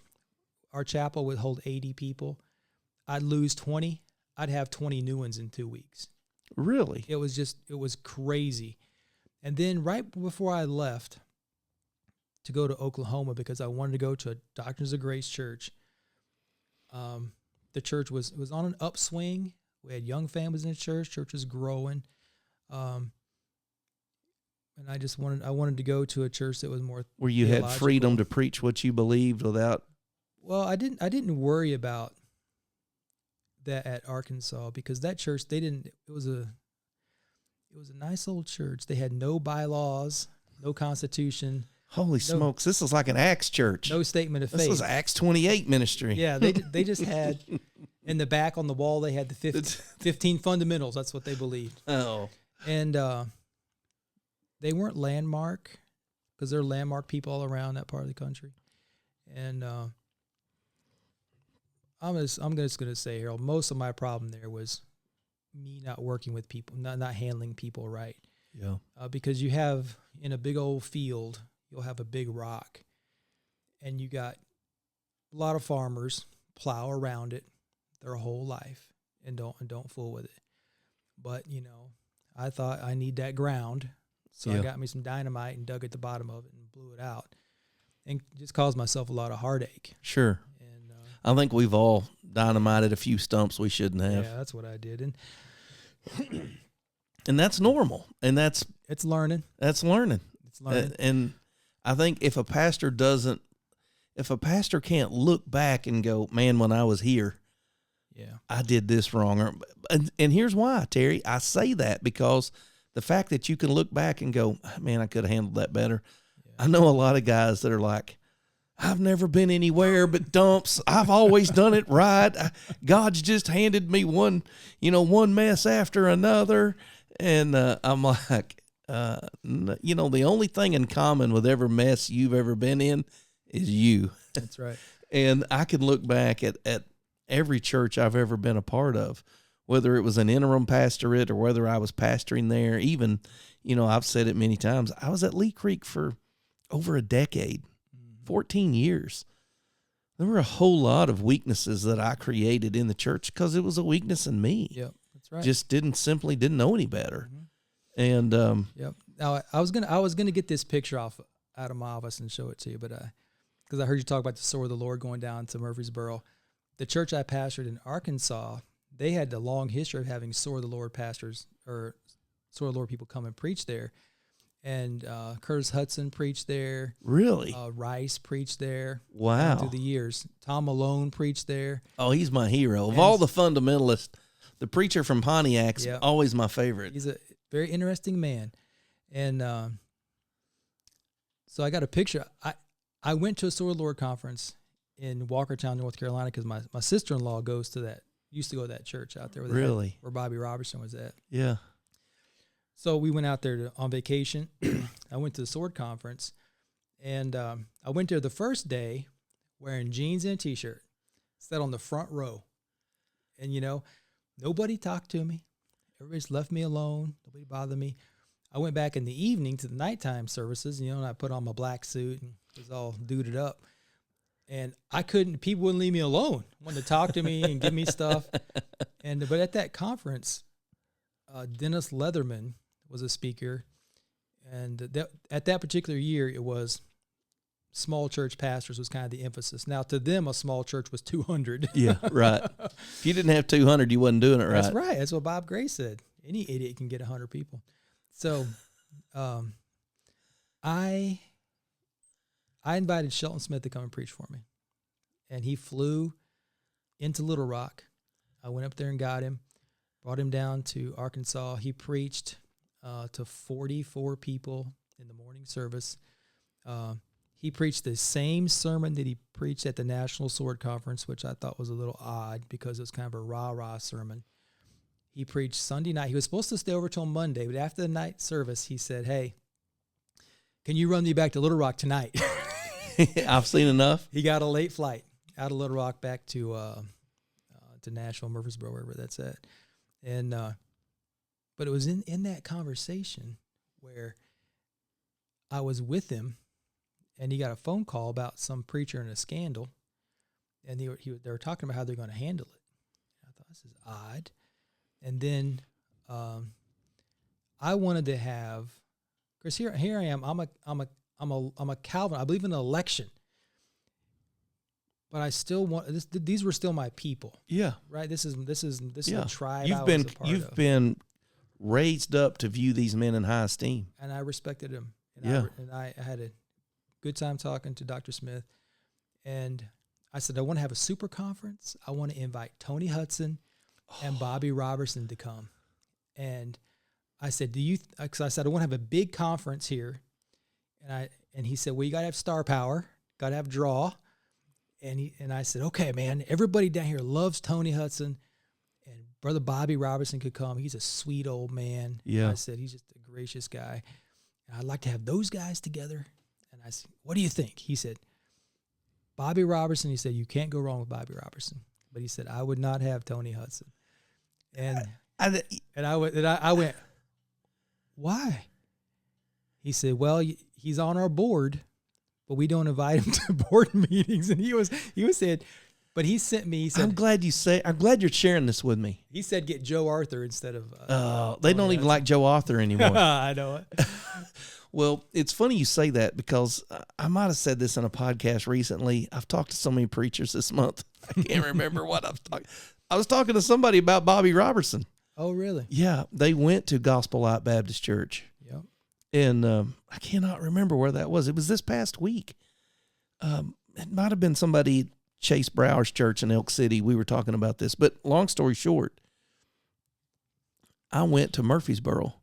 Our chapel would hold 80 people. I'd lose 20. I'd have 20 new ones in 2 weeks. Really? It was crazy. And then right before I left to go to Oklahoma, because I wanted to go to a Doctrines of Grace church, the church was on an upswing. We had young families in the church. Church was growing. And I wanted to go to a church that was more where you had freedom to preach what you believed without. Well, I didn't worry about that at Arkansas, because that church, it was a nice old church. They had no bylaws, no constitution. Holy smokes, this is like an Acts church. No statement of faith. This is Acts 28 ministry. Yeah, they just had, in the back on the wall, they had the 15 fundamentals. That's what they believed. Oh. And they weren't landmark, because there are landmark people all around that part of the country. And I'm just going to say, Harold, most of my problem there was me not working with people, not handling people right. Yeah. Because you have, in a big old field, you'll have a big rock, and you got a lot of farmers plow around it their whole life and don't fool with it. But, I thought I need that ground. So I got me some dynamite and dug at the bottom of it and blew it out, and just caused myself a lot of heartache. Sure. And I think we've all dynamited a few stumps we shouldn't have. Yeah, that's what I did. And and that's normal. And it's learning. That's learning. It's learning. And I think if a pastor can't look back and go, man, when I was here, I did this wrong. And here's why, Terry. I say that because the fact that you can look back and go, man, I could have handled that better. Yeah. I know a lot of guys that are like, I've never been anywhere but dumps. I've always done it right. God's just handed me one mess after another. And I'm like, the only thing in common with every mess you've ever been in is you. That's right. And I can look back at every church I've ever been a part of, whether it was an interim pastorate or whether I was pastoring there. Even, I've said it many times, I was at Lee Creek for over a decade, 14 years. There were a whole lot of weaknesses that I created in the church because it was a weakness in me. Yep, that's right. Just didn't know any better. Mm-hmm. And yep. Now I was gonna get this picture out of my office and show it to you, but because I heard you talk about the sword of the Lord going down to Murfreesboro. The church I pastored in Arkansas, they had a long history of having sword of the Lord pastors or sword of the Lord people come and preach there. And Curtis Hudson preached there. Really? Rice preached there. Wow. Through the years. Tom Malone preached there. Oh, he's my hero. Of all the fundamentalists, the preacher from Pontiac's always my favorite. He's a very interesting man. And so I got a picture. I went to a Sword of the Lord conference in Walkertown, North Carolina, because my sister-in-law used to go to that church out there where Bobby Robertson was at. Yeah. So we went out there on vacation. I went to the Sword Conference, and I went there the first day wearing jeans and a T-shirt, sat on the front row. And, nobody talked to me. Everybody's left me alone. Nobody bothered me. I went back in the evening to the nighttime services, and I put on my black suit and was all duded up. And people wouldn't leave me alone, wanted to talk to me and give me stuff. But at that conference, Dennis Leatherman was a speaker. And at that particular year, it was small church pastors was kind of the emphasis. Now, to them, a small church was 200. Yeah, right. If you didn't have 200, you wasn't doing it right. That's right. That's what Bob Gray said. Any idiot can get 100 people. So I invited Shelton Smith to come and preach for me. And he flew into Little Rock. I went up there and got him, brought him down to Arkansas. He preached to 44 people in the morning service. He preached the same sermon that he preached at the National Sword Conference, which I thought was a little odd because it was kind of a rah-rah sermon. He preached Sunday night. He was supposed to stay over till Monday, but after the night service, he said, "Hey, can you run me back to Little Rock tonight?" I've seen enough. He got a late flight out of Little Rock back to Nashville, Murfreesboro, wherever that's at. And but it was in that conversation where I was with him, and he got a phone call about some preacher and a scandal, and they were talking about how they're going to handle it. I thought, this is odd. And then I wanted to have, because here I am. I'm a Calvin. I believe in election, but I still want this. These were still my people. Yeah, right. This is a tribe. You've been raised up to view these men in high esteem, and I respected them. And I had a good time talking to Dr. Smith, and I said I want to have a super conference. I want to invite Tony Hudson and Bobby Robertson to come, and I said, because I said I want to have a big conference here. And he said, well, you got to have star power, got to have draw. And I said, okay, man, everybody down here loves Tony Hudson, and Brother Bobby Robertson could come. He's a sweet old man. Yeah. And I said, he's just a gracious guy. And I'd like to have those guys together. And I said, what do you think? He said, Bobby Robertson. He said, you can't go wrong with Bobby Robertson. But he said, I would not have Tony Hudson. And I went, why? He said, well, he's on our board, but we don't invite him to board meetings. And he was said, but he sent me, he said, I'm glad you're sharing this with me. He said, get Joe Arthur instead of, they don't even like Joe Arthur anymore. I know it. Well, it's funny you say that, because I might have said this in a podcast recently. I've talked to so many preachers this month. I can't remember what I was talking. I was talking to somebody about Bobby Robertson. Oh, really? Yeah. They went to Gospel Light Baptist Church. Yep. And I cannot remember where that was. It was this past week. It might have been somebody, Chase Brower's church in Elk City. We were talking about this. But long story short, I went to Murfreesboro,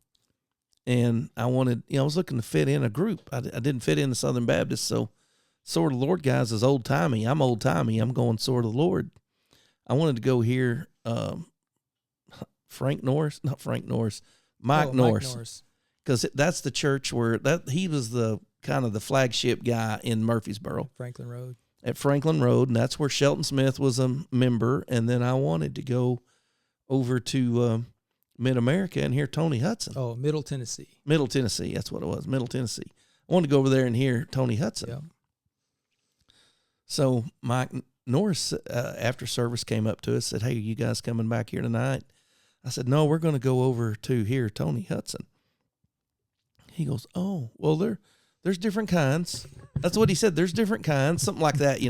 and I wanted, I was looking to fit in a group. I didn't fit in the Southern Baptist, so Sword of the Lord guys is old-timey. I'm old-timey. I'm going Sword of the Lord. I wanted to go hear Mike Norris. Mike Norris. Because that's the church where he was the kind of the flagship guy in Murfreesboro. Franklin Road. At Franklin Road, and that's where Shelton Smith was a member. And then I wanted to go over to Mid-America and hear Tony Hudson. Oh, Middle Tennessee. Middle Tennessee, that's what it was, Middle Tennessee. I wanted to go over there and hear Tony Hudson. Yep. So Mike Norris, after service, came up to us, said, hey, are you guys coming back here tonight? I said, no, we're going to go over to hear Tony Hudson. He goes, oh, well, there's different kinds. That's what he said. There's different kinds, something like that,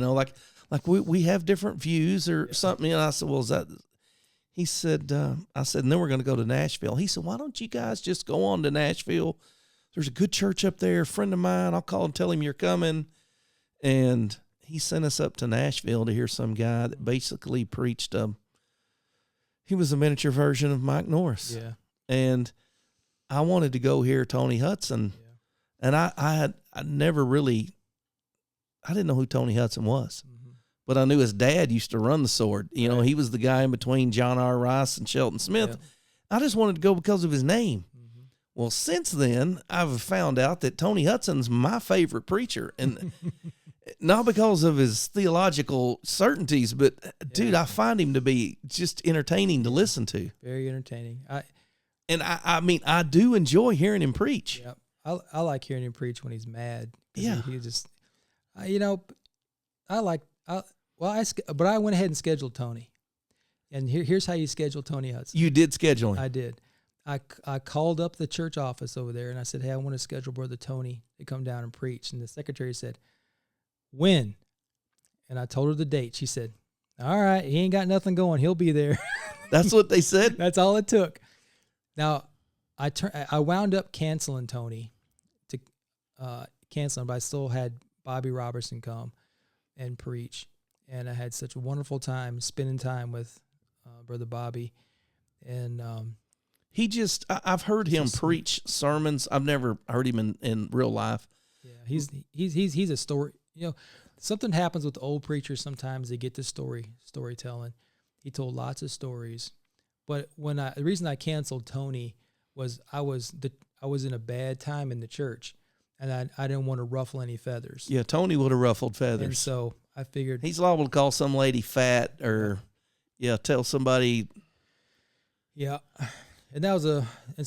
like we have different views or something. And I said, well, is that? He said, I said, and then we're going to go to Nashville. He said, why don't you guys just go on to Nashville? There's a good church up there, a friend of mine. I'll call and tell him you're coming. And he sent us up to Nashville to hear some guy that basically preached. He was a miniature version of Mike Norris. Yeah. And I wanted to go hear Tony Hudson. Yeah. And I never really, I didn't know who Tony Hudson was. Mm-hmm. But I knew his dad used to run the Sword. He was the guy in between John R. Rice and Shelton Smith. Yeah. I just wanted to go because of his name. Mm-hmm. Well, since then, I've found out that Tony Hudson's my favorite preacher. And Not because of his theological certainties, but dude, I find him to be just entertaining to listen to. Very entertaining. I mean, I do enjoy hearing him preach. Yep. I like hearing him preach when he's mad. Yeah. He just, but I went ahead and scheduled Tony. And here's how you schedule Tony Hudson. You did schedule him. I did. I called up the church office over there and I said, hey, I want to schedule Brother Tony to come down and preach. And the secretary said, when? And I told her the date. She said, all right, he ain't got nothing going. He'll be there. That's what they said? That's all it took. Now, I wound up canceling Tony to cancel him, but I still had Bobby Robertson come and preach. And I had such a wonderful time spending time with Brother Bobby. And I've heard him preach sermons. I've never heard him in real life. Yeah, he's a story. Something happens with old preachers. Sometimes they get to storytelling. He told lots of stories. But the reason I canceled Tony was I was in a bad time in the church, and I didn't want to ruffle any feathers. Yeah, Tony would have ruffled feathers. And so I figured he's liable to call some lady fat or tell somebody. Yeah. And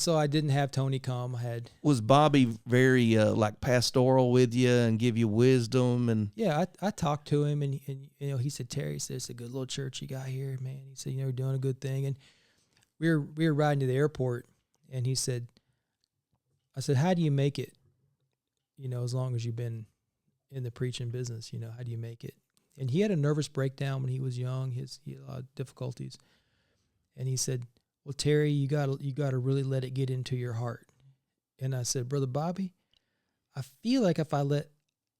so I didn't have Tony come. Was Bobby very like pastoral with you and give you wisdom and? Yeah, I talked to him and he said, Terry, he said, it's a good little church you got here, man. He said, we're doing a good thing. And we were riding to the airport and he said, I said, how do you make it? As long as you've been in the preaching business, how do you make it? And he had a nervous breakdown when he was young. He had a lot of difficulties. And he said, well, Terry, you gotta really let it get into your heart. And I said, Brother Bobby, I feel like if I let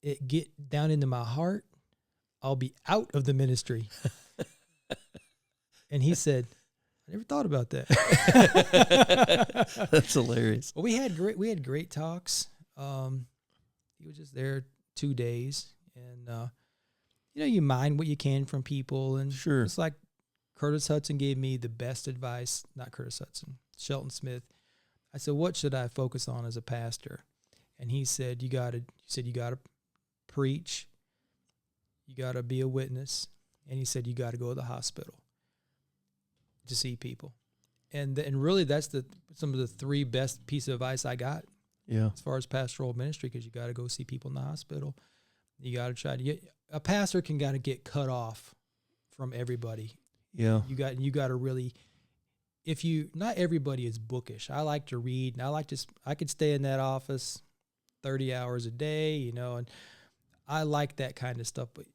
it get down into my heart, I'll be out of the ministry. And he said, I never thought about that. That's hilarious. Well, we had great talks. He was just there 2 days, and you mine what you can from people, and sure, it's like Curtis Hudson gave me the best advice. Not Curtis Hudson, Shelton Smith. I said, what should I focus on as a pastor? And he said, you gotta preach, you gotta be a witness, and he said you gotta go to the hospital to see people. And really that's some of the three best pieces of advice I got. Yeah. As far as pastoral ministry, because you got to go see people in the hospital. You got to try to get a pastor can got to get cut off from everybody. Yeah. You got to really, not everybody is bookish. I like to read, and I could stay in that office 30 hours a day, and I like that kind of stuff. But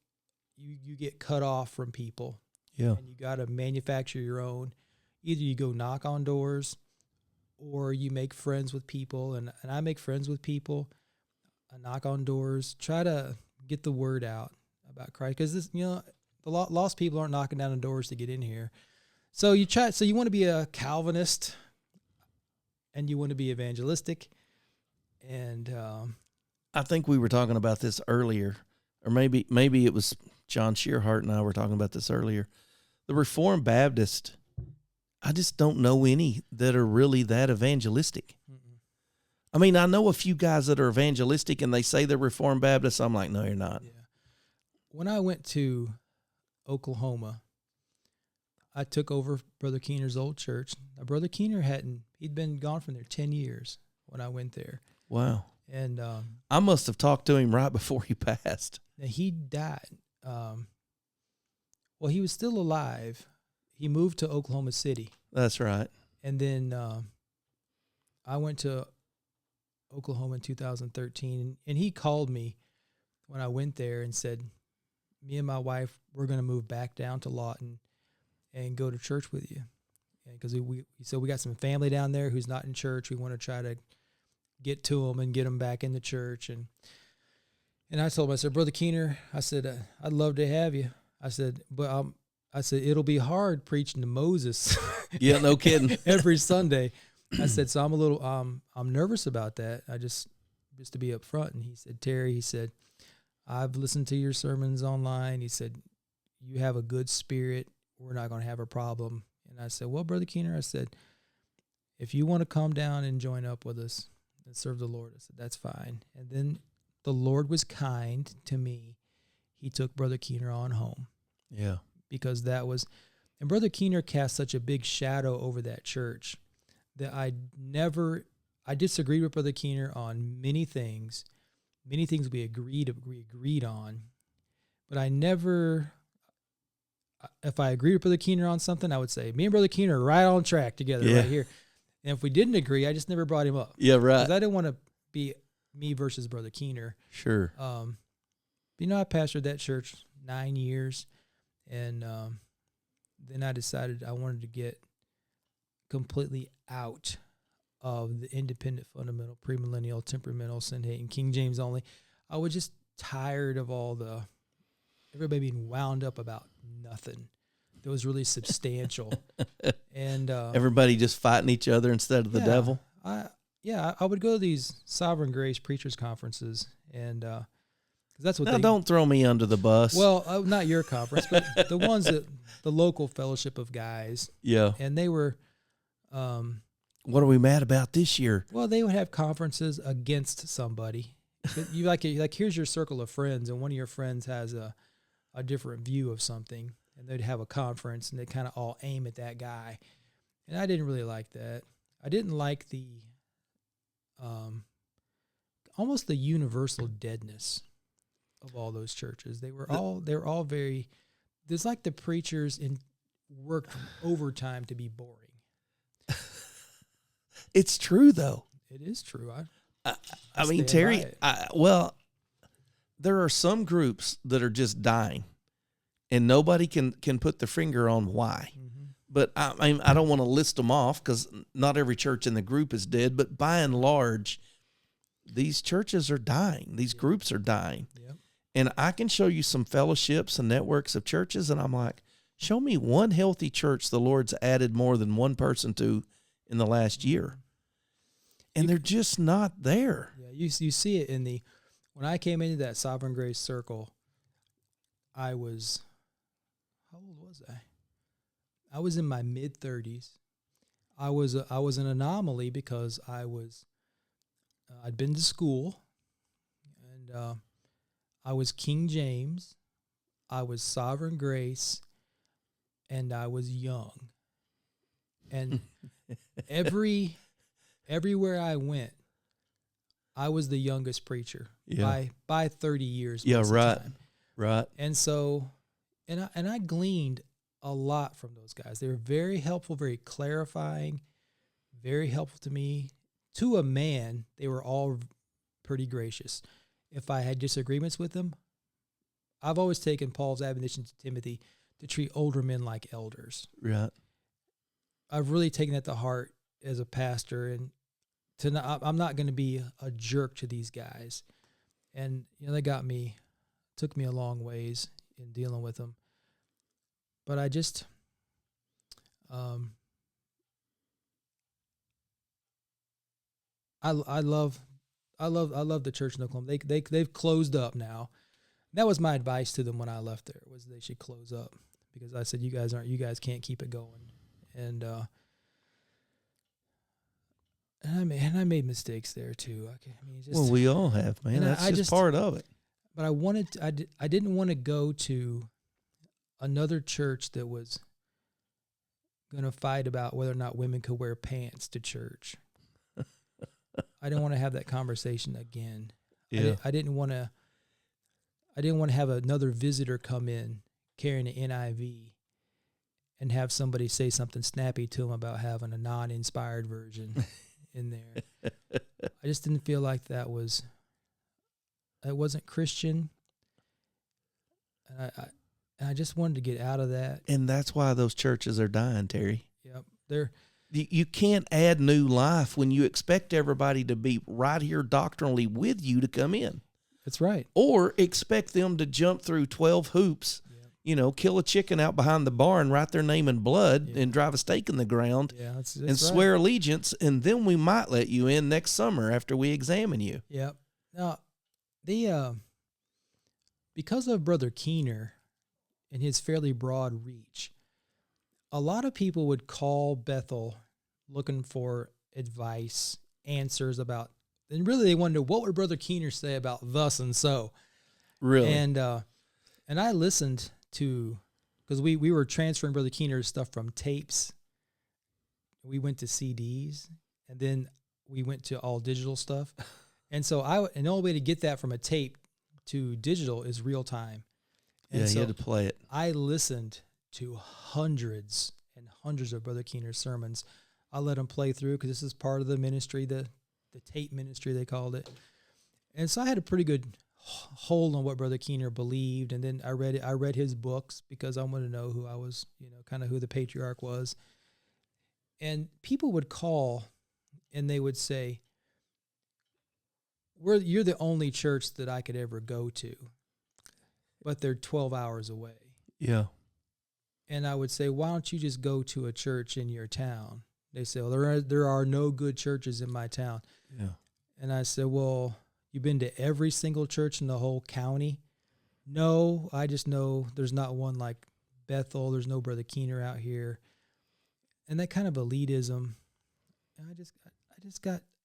you get cut off from people. Yeah. And you got to manufacture your own. Either you go knock on doors, or you make friends with people, and I make friends with people. I knock on doors, try to get the word out about Christ, because this, the lost people aren't knocking down the doors to get in here. So you want to be a Calvinist, and you want to be evangelistic, and I think we were talking about this earlier, or maybe it was John Shearhart and I were talking about this earlier. The Reformed Baptist, I just don't know any that are really that evangelistic. Mm-mm. I mean, I know a few guys that are evangelistic and they say they're Reformed Baptists. I'm like, no, you're not. Yeah. When I went to Oklahoma, I took over Brother Keener's old church. Now, Brother Keener he'd been gone from there 10 years when I went there. Wow. And I must have talked to him right before he passed. He died. Well, he was still alive. He moved to Oklahoma City. That's right. And then I went to Oklahoma in 2013, and he called me when I went there and said, me and my wife, we're going to move back down to Lawton and go to church with you. Because we got some family down there who's not in church. We want to try to get to them and get them back in the church. And I told him, I said, Brother Keener, I said, I'd love to have you. I said, but it'll be hard preaching to Moses. Yeah, no kidding. Every Sunday. I said, so I'm nervous about that. I just to be up front. And he said, Terry, I've listened to your sermons online. He said, you have a good spirit. We're not going to have a problem. And I said, well, Brother Keener, I said, if you want to come down and join up with us and serve the Lord, I said, that's fine. And then the Lord was kind to me, he took Brother Keener on home. Yeah. Because that was, and Brother Keener cast such a big shadow over that church that I disagreed with Brother Keener on many things we agreed on, but I never, if I agreed with Brother Keener on something, I would say, me and Brother Keener are right on track together right here. And if we didn't agree, I just never brought him up. Yeah, right. Because I didn't want to be me versus Brother Keener. Sure. You know, I pastored that church 9 years, and then I decided I wanted to get completely out of the independent, fundamental, premillennial, temperamental, sin-hating, King James only. I was just tired of everybody being wound up about nothing that was really substantial. And everybody just fighting each other instead of the devil. I would go to these Sovereign Grace preachers conferences, and because that's what don't throw me under the bus. Well, not your conference, but the ones that the local fellowship of guys. Yeah. And they were, what are we mad about this year? well, they would have conferences against somebody. You like here's your circle of friends, and one of your friends has a different view of something, and they'd have a conference, and they kind of all aim at that guy. And I didn't really like that. I didn't like the almost the universal deadness of all those churches. They were all very, there's like the preachers worked overtime to be boring. It's true though. It is true. I mean, Terry, there are some groups that are just dying, and nobody can put their finger on why. Mm-hmm. But I don't want to list them off because not every church in the group is dead. But by and large, these churches are dying. These groups are dying. Yep. And I can show you some fellowships and networks of churches, and I'm like, show me one healthy church the Lord's added more than one person to in the last year. And they're just not there. Yeah, you see it when I came into that Sovereign Grace circle, how old was I? I was in my mid-30s. I was an anomaly because I'd been to school, and I was King James, I was Sovereign Grace, and I was young. And everywhere I went, I was the youngest preacher by 30 years. Yeah, right, time. Right. And so, and I gleaned a lot from those guys. They were very helpful, very clarifying, very helpful to me. To a man, they were all pretty gracious. If I had disagreements with them, I've always taken Paul's admonition to Timothy to treat older men like elders. Right. I've really taken that to heart as a pastor, and I'm not going to be a jerk to these guys. And they took me a long ways in dealing with them. But I just, I love the church in Oklahoma. They've closed up now. That was my advice to them when I left there, was they should close up, because I said, you guys can't keep it going. And I made mistakes there too. Well, we all have, man. That's just part of it. But I didn't want to go to another church that was going to fight about whether or not women could wear pants to church. I didn't want to have that conversation again. Yeah. I didn't want to have another visitor come in carrying an NIV and have somebody say something snappy to them about having a non-inspired version in there. I just didn't feel like it wasn't Christian. And I just wanted to get out of that. And that's why those churches are dying, Terry. Yep. You can't add new life when you expect everybody to be right here doctrinally with you to come in. That's right. Or expect them to jump through 12 hoops, kill a chicken out behind the barn, write their name in blood, and drive a stake in the ground, that's and swear allegiance, and then we might let you in next summer after we examine you. Yep. Now, because of Brother Keener and his fairly broad reach, a lot of people would call Bethel looking for advice, answers about, and really they wondered, what would Brother Keener say about thus and so? Really? And And I listened to, because we were transferring Brother Keener's stuff from tapes. We went to CDs, and then we went to all digital stuff. And so and the only way to get that from a tape to digital is real time. And Yeah, so you had to play it. I listened to hundreds and hundreds of Brother Keener's sermons. I let him play through because this is part of the ministry, the tape ministry, they called it. And so I had a pretty good hold on what Brother Keener believed. And then I read his books because I wanted to know who I was, kind of who the patriarch was. And people would call and they would say, you're the only church that I could ever go to, but they're 12 hours away. Yeah. And I would say, why don't you just go to a church in your town? They say, well, there are no good churches in my town. Yeah. And I said, well, you've been to every single church in the whole county? No, I just know there's not one like Bethel. There's no Brother Keener out here. And that kind of elitism,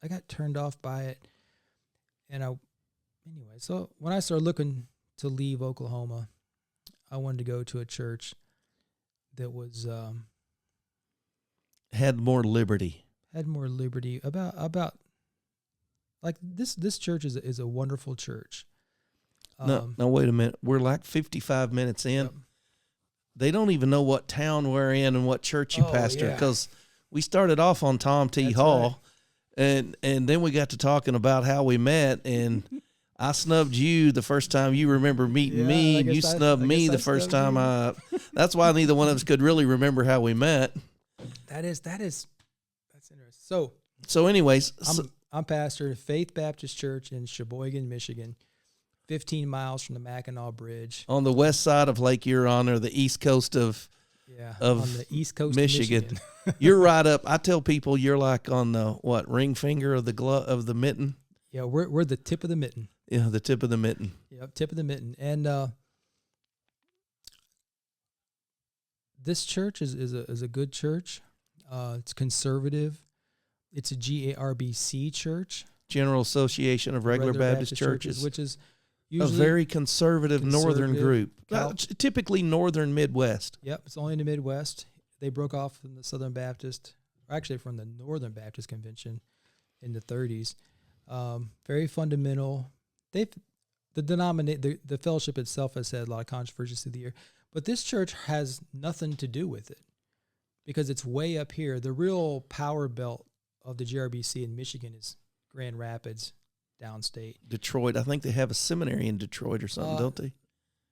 I got turned off by it. And anyway, so when I started looking to leave Oklahoma, I wanted to go to a church that was Had more liberty. about like this church is a wonderful church. No, wait a minute. We're like 55 minutes in. Yep. They don't even know what town we're in and what church you pastor, because we started off on Tom T. That's Hall, and then we got to talking about how we met, and I snubbed you the first time you remember meeting me, and you snubbed me the first time that's why neither one of us could really remember how we met. That's interesting. So anyways, I'm pastor of Faith Baptist Church in Cheboygan, Michigan, 15 miles from the Mackinac Bridge. on the west side of Lake Huron, or the east coast of on the east coast Michigan. of Michigan. You're right up. I tell people you're like on the ring finger of the glove of the mitten. Yeah, we're the tip of the mitten. Yeah, the tip of the mitten. Yep, tip of the mitten. And this church is a good church. It's conservative. It's a GARBC church, General Association of Regular Baptist Churches, which is a usually very conservative northern group. Cal- Typically northern Midwest. Yep, it's only in the Midwest. They broke off from the Southern Baptist, or actually from the Northern Baptist Convention in the 30s. Very fundamental. The fellowship itself has had a lot of controversies through the year, but this church has nothing to do with it because it's way up here. The real power belt of the GRBC in Michigan is Grand Rapids, downstate. Detroit. I think they have a seminary in Detroit or something, don't they?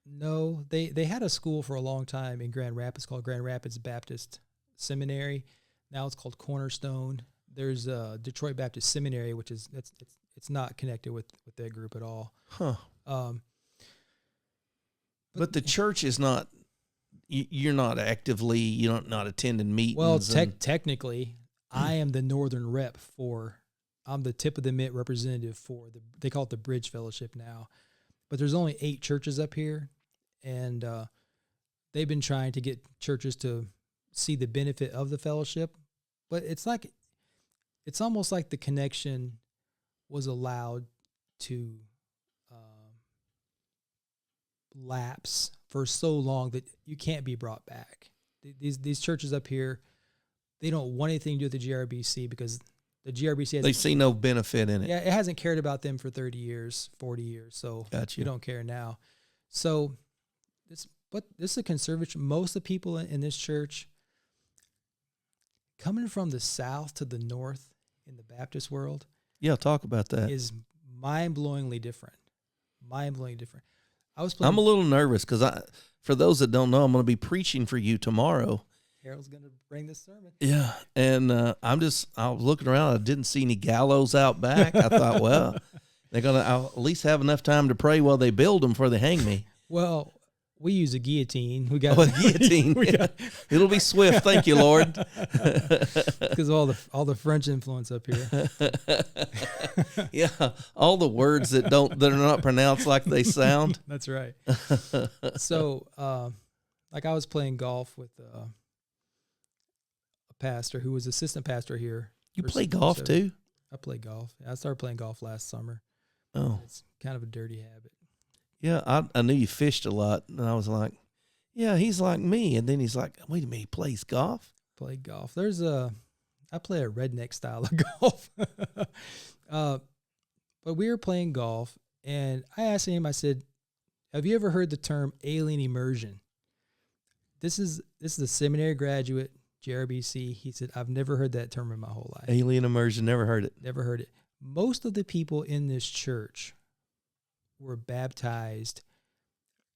No, they had a school for a long time in Grand Rapids called Grand Rapids Baptist Seminary. Now it's called Cornerstone. There's a Detroit Baptist Seminary, which is it's not connected with that group at all. Huh. But the church is not. You're not actively. You're not attending meetings. Well, technically, I am the northern rep I'm the tip of the mitt representative for they call it the Bridge Fellowship now, but there's only 8 churches up here, and they've been trying to get churches to see the benefit of the fellowship, but it's almost like the connection was allowed to lapse for so long that you can't be brought back. These churches up here, they don't want anything to do with the GRBC because the GRBC they see no benefit in it. Yeah, it hasn't cared about them for 30 years, 40 years. So Gotcha. You don't care now. So this is a conservative. Most of the people in this church coming from the south to the north in the Baptist world. Yeah, talk about that. Is mind-blowingly different. Mind-blowingly different. I'm a little nervous because for those that don't know, I'm going to be preaching for you tomorrow. Harold's going to bring this sermon. Yeah, and I was looking around. I didn't see any gallows out back. I thought, well, I'll at least have enough time to pray while they build them before they hang me. Well, we use a guillotine. We got a guillotine. It'll be swift. Thank you, Lord. Because of all the French influence up here. Yeah, all the words that are not pronounced like they sound. That's right. So, like I was playing golf with a pastor who was assistant pastor here. You play golf too? I play golf. I started playing golf last summer. Oh, it's kind of a dirty habit. Yeah, I knew you fished a lot, and I was like, yeah, he's like me. And then he's like, wait a minute, he plays golf? Play golf. I play a redneck style of golf. But we were playing golf, and I asked him, I said, have you ever heard the term alien immersion? This is a seminary graduate, JRBC. He said, I've never heard that term in my whole life. Alien immersion, never heard it. Never heard it. Most of the people in this church were baptized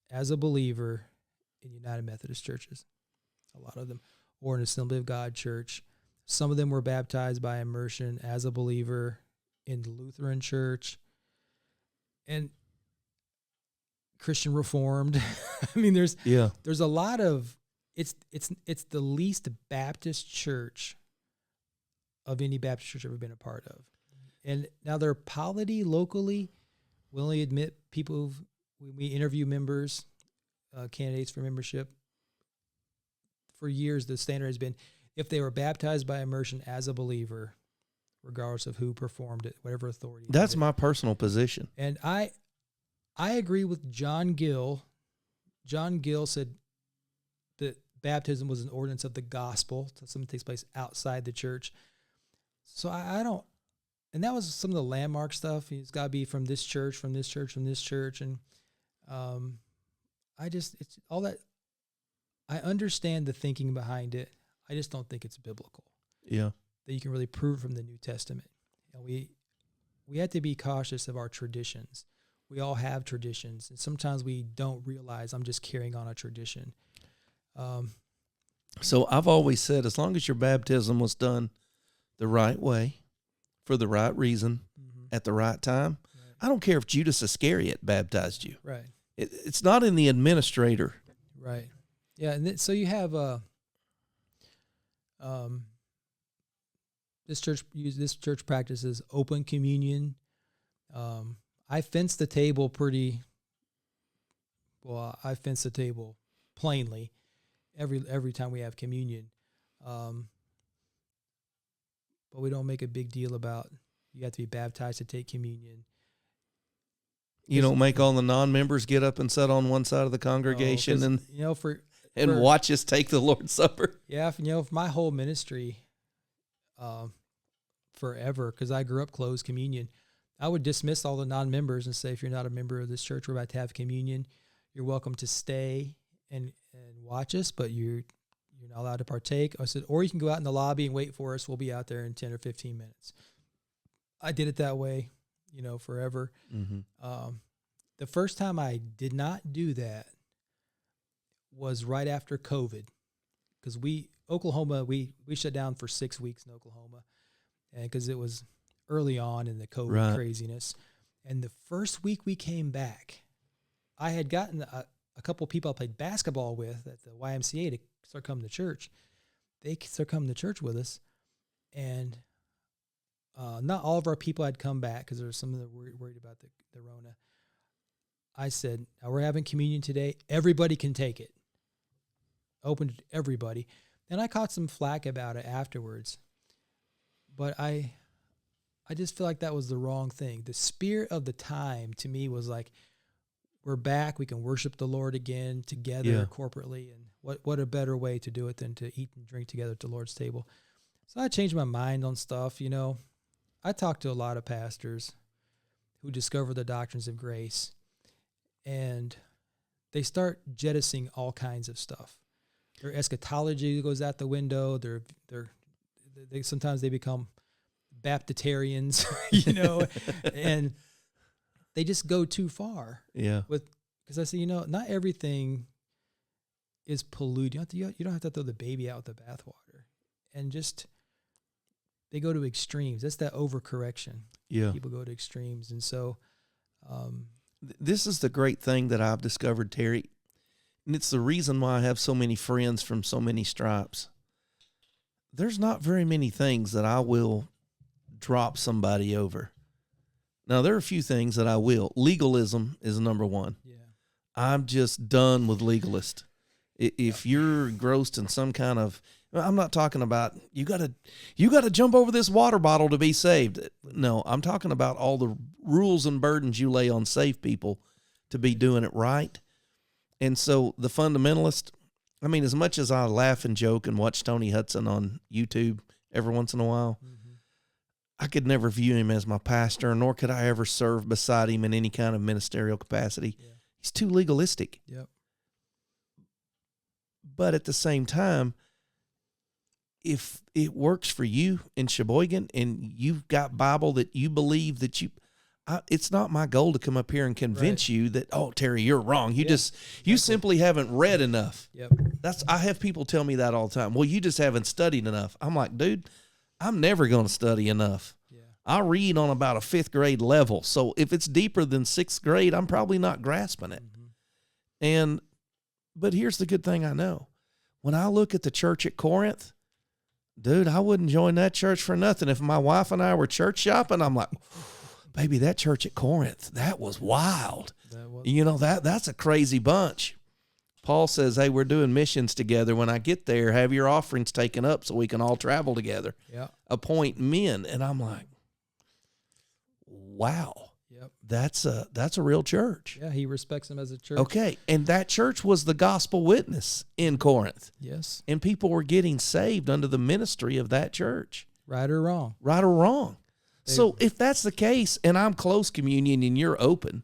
as a believer in United Methodist churches. A lot of them. Or an Assembly of God church. Some of them were baptized by immersion as a believer in the Lutheran church. And Christian Reformed. I mean, there's a lot of it's the least Baptist church of any Baptist church I've ever been a part of. And now their polity locally, we only admit people we interview members, candidates for membership. For years, the standard has been if they were baptized by immersion as a believer, regardless of who performed it, whatever authority. That's my personal position. And I agree with John Gill. John Gill said that baptism was an ordinance of the gospel. So something takes place outside the church. So I don't, and that was some of the landmark stuff. It's got to be from this church, from this church, from this church. And it's all that. I understand the thinking behind it. I just don't think it's biblical. Yeah. That you can really prove from the New Testament. And we have to be cautious of our traditions. We all have traditions, and sometimes we don't realize I'm just carrying on a tradition. So I've always said, as long as your baptism was done the right way, for the right reason, at the right time, right. I don't care if Judas Iscariot baptized you. Right. It's not in the administrator. Right. Yeah, and so you have this church practices open communion. I fence the table I fence the table plainly every time we have communion. But we don't make a big deal about you have to be baptized to take communion. You don't make all the non-members get up and sit on one side of the congregation and watch us take the Lord's Supper. Yeah, for my whole ministry, forever, because I grew up closed communion, I would dismiss all the non-members and say, if you're not a member of this church, we're about to have communion. You're welcome to stay and watch us, but you're not allowed to partake. I said, or you can go out in the lobby and wait for us. We'll be out there in 10 or 15 minutes. I did it that way, forever. Mm-hmm. The first time I did not do that was right after COVID, because Oklahoma, we shut down for 6 weeks in Oklahoma, and because it was early on in the COVID craziness. And the first week we came back, I had gotten a couple of people I played basketball with at the YMCA to start coming to church. They started coming to church with us, and not all of our people had come back because there were some that were worried about the Rona. I said, we're having communion today. Everybody can take it. Open to everybody. And I caught some flack about it afterwards. But I just feel like that was the wrong thing. The spirit of the time to me was like, we're back. We can worship the Lord again together corporately. And what a better way to do it than to eat and drink together at the Lord's table. So I changed my mind on stuff. I talked to a lot of pastors who discover the doctrines of grace, and they start jettisoning all kinds of stuff. Their eschatology goes out the window. They sometimes they become Baptitarians, and they just go too far. Yeah. Because I say, not everything is polluted. You don't have to throw the baby out with the bathwater, and just they go to extremes. That's that overcorrection. Yeah. People go to extremes, and so. This is the great thing that I've discovered, Terry, and it's the reason why I have so many friends from so many stripes. There's not very many things that I will drop somebody over. Now, there are a few things that I will. Legalism is number one. Yeah. I'm just done with legalist. If you're engrossed in some kind of, I'm not talking about you got to jump over this water bottle to be saved. No, I'm talking about all the rules and burdens you lay on saved people to be doing it right. And so the fundamentalist, I mean, as much as I laugh and joke and watch Tony Hudson on YouTube every once in a while, I could never view him as my pastor, nor could I ever serve beside him in any kind of ministerial capacity. Yeah. He's too legalistic. Yep. But at the same time, if it works for you in Cheboygan and you've got Bible that you believe that it's not my goal to come up here and convince you that, oh, Terry, you're wrong. You simply haven't read enough. Yep. I have people tell me that all the time. Well, you just haven't studied enough. I'm like, dude, I'm never going to study enough. Yeah. I read on about a 5th grade level. So if it's deeper than 6th grade, I'm probably not grasping it. But here's the good thing I know. When I look at the church at Corinth, dude, I wouldn't join that church for nothing. If my wife and I were church shopping, I'm like, baby, that church at Corinth, that was wild. That's a crazy bunch. Paul says, hey, we're doing missions together. When I get there, have your offerings taken up so we can all travel together. Yeah. Appoint men. And I'm like, wow. Yep. That's a real church. Yeah, he respects them as a church. Okay, and that church was the gospel witness in Corinth. Yes. And people were getting saved under the ministry of that church. Right or wrong. Right or wrong. So if that's the case, and I'm close communion and you're open,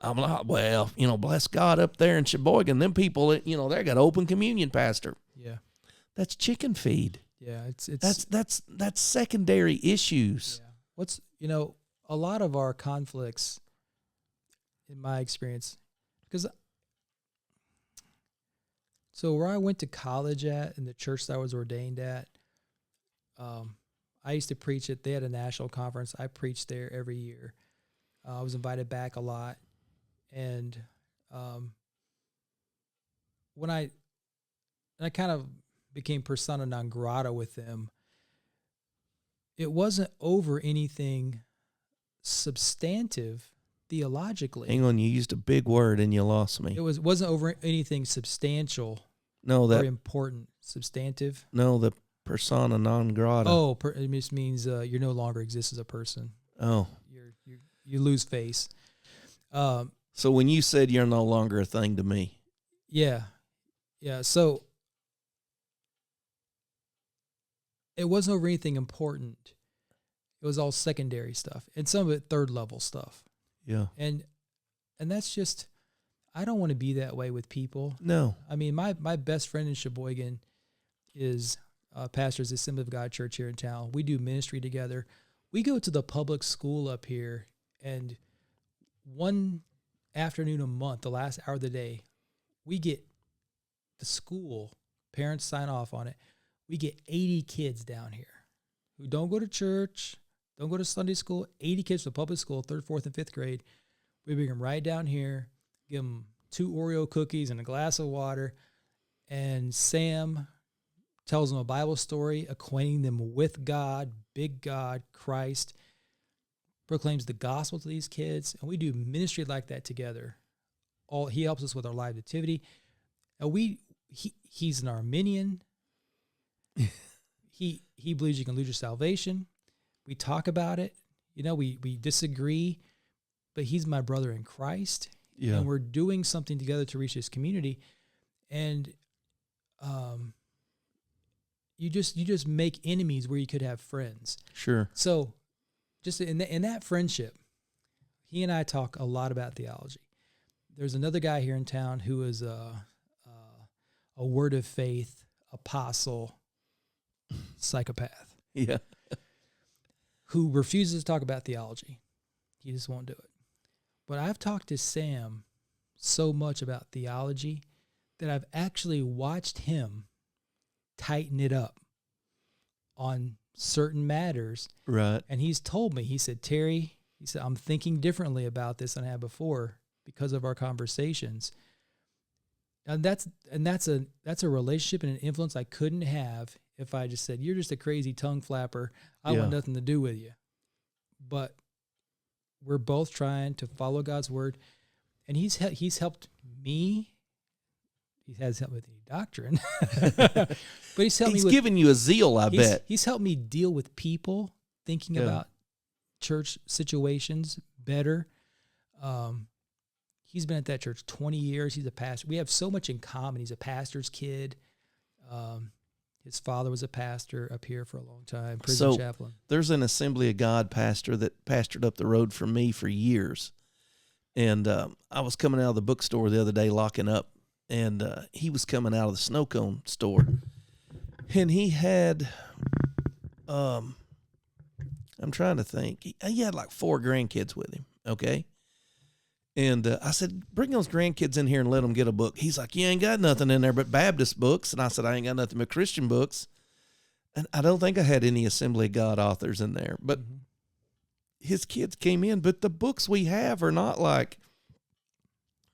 I'm like, well, bless God up there in Cheboygan, them people, they got open communion, Pastor. Yeah. That's chicken feed. Yeah, it's that's secondary issues. Yeah. What's a lot of our conflicts, in my experience, because so where I went to college at and the church that I was ordained at, I used to preach they had a national conference. I preached there every year. I was invited back a lot. And when I kind of became persona non grata with them, it wasn't over anything substantive theologically. Hang on, you used a big word and you lost me. It wasn't over anything substantial. No, or important. Substantive. No, the persona non grata. Oh, it just means you no longer exist as a person. Oh, you lose face. So when you said you're no longer a thing to me, yeah. So it wasn't over anything important. It was all secondary stuff, and some of it third level stuff. Yeah. And that's just, I don't want to be that way with people. No. I mean, my best friend in Cheboygan is pastors the Assembly of God Church here in town. We do ministry together. We go to the public school up here, and one afternoon a month, the last hour of the day, we get the school, parents sign off on it. We get 80 kids down here who don't go to church, don't go to Sunday school, 80 kids from public school, 3rd, 4th, and 5th grade. We bring them right down here, give them 2 Oreo cookies and a glass of water, and Sam tells them a Bible story, acquainting them with God, big God, Christ, proclaims the gospel to these kids, and we do ministry like that together. He helps us with our live nativity. And he's an Arminian. He believes you can lose your salvation. We talk about it. We disagree, but he's my brother in Christ. Yeah. And we're doing something together to reach this community. And you just make enemies where you could have friends. Sure. So just in that friendship, he and I talk a lot about theology. There's another guy here in town who is a word of faith apostle psychopath. Yeah. Who refuses to talk about theology. He just won't do it. But I've talked to Sam so much about theology that I've actually watched him tighten it up on certain matters. Right. And he's told me, he said, Terry, I'm thinking differently about this than I have before because of our conversations. And that's a relationship and an influence I couldn't have if I just said, you're just a crazy tongue flapper. I want nothing to do with you. But we're both trying to follow God's word. And he's helped me. He has helped with any doctrine. But he's helped me with, given you a zeal, I bet. He's helped me deal with people, thinking about church situations better. He's been at that church 20 years. He's a pastor. We have so much in common. He's a pastor's kid. His father was a pastor up here for a long time, prison chaplain. There's an Assembly of God pastor that pastored up the road from me for years. And I was coming out of the bookstore the other day locking up, and he was coming out of the snow cone store. And he had, I'm trying to think, he had like 4 grandkids with him, okay? And I said, bring those grandkids in here and let them get a book. He's like, you ain't got nothing in there but Baptist books. And I said, I ain't got nothing but Christian books. And I don't think I had any Assembly of God authors in there. But his kids came in. But the books we have are not like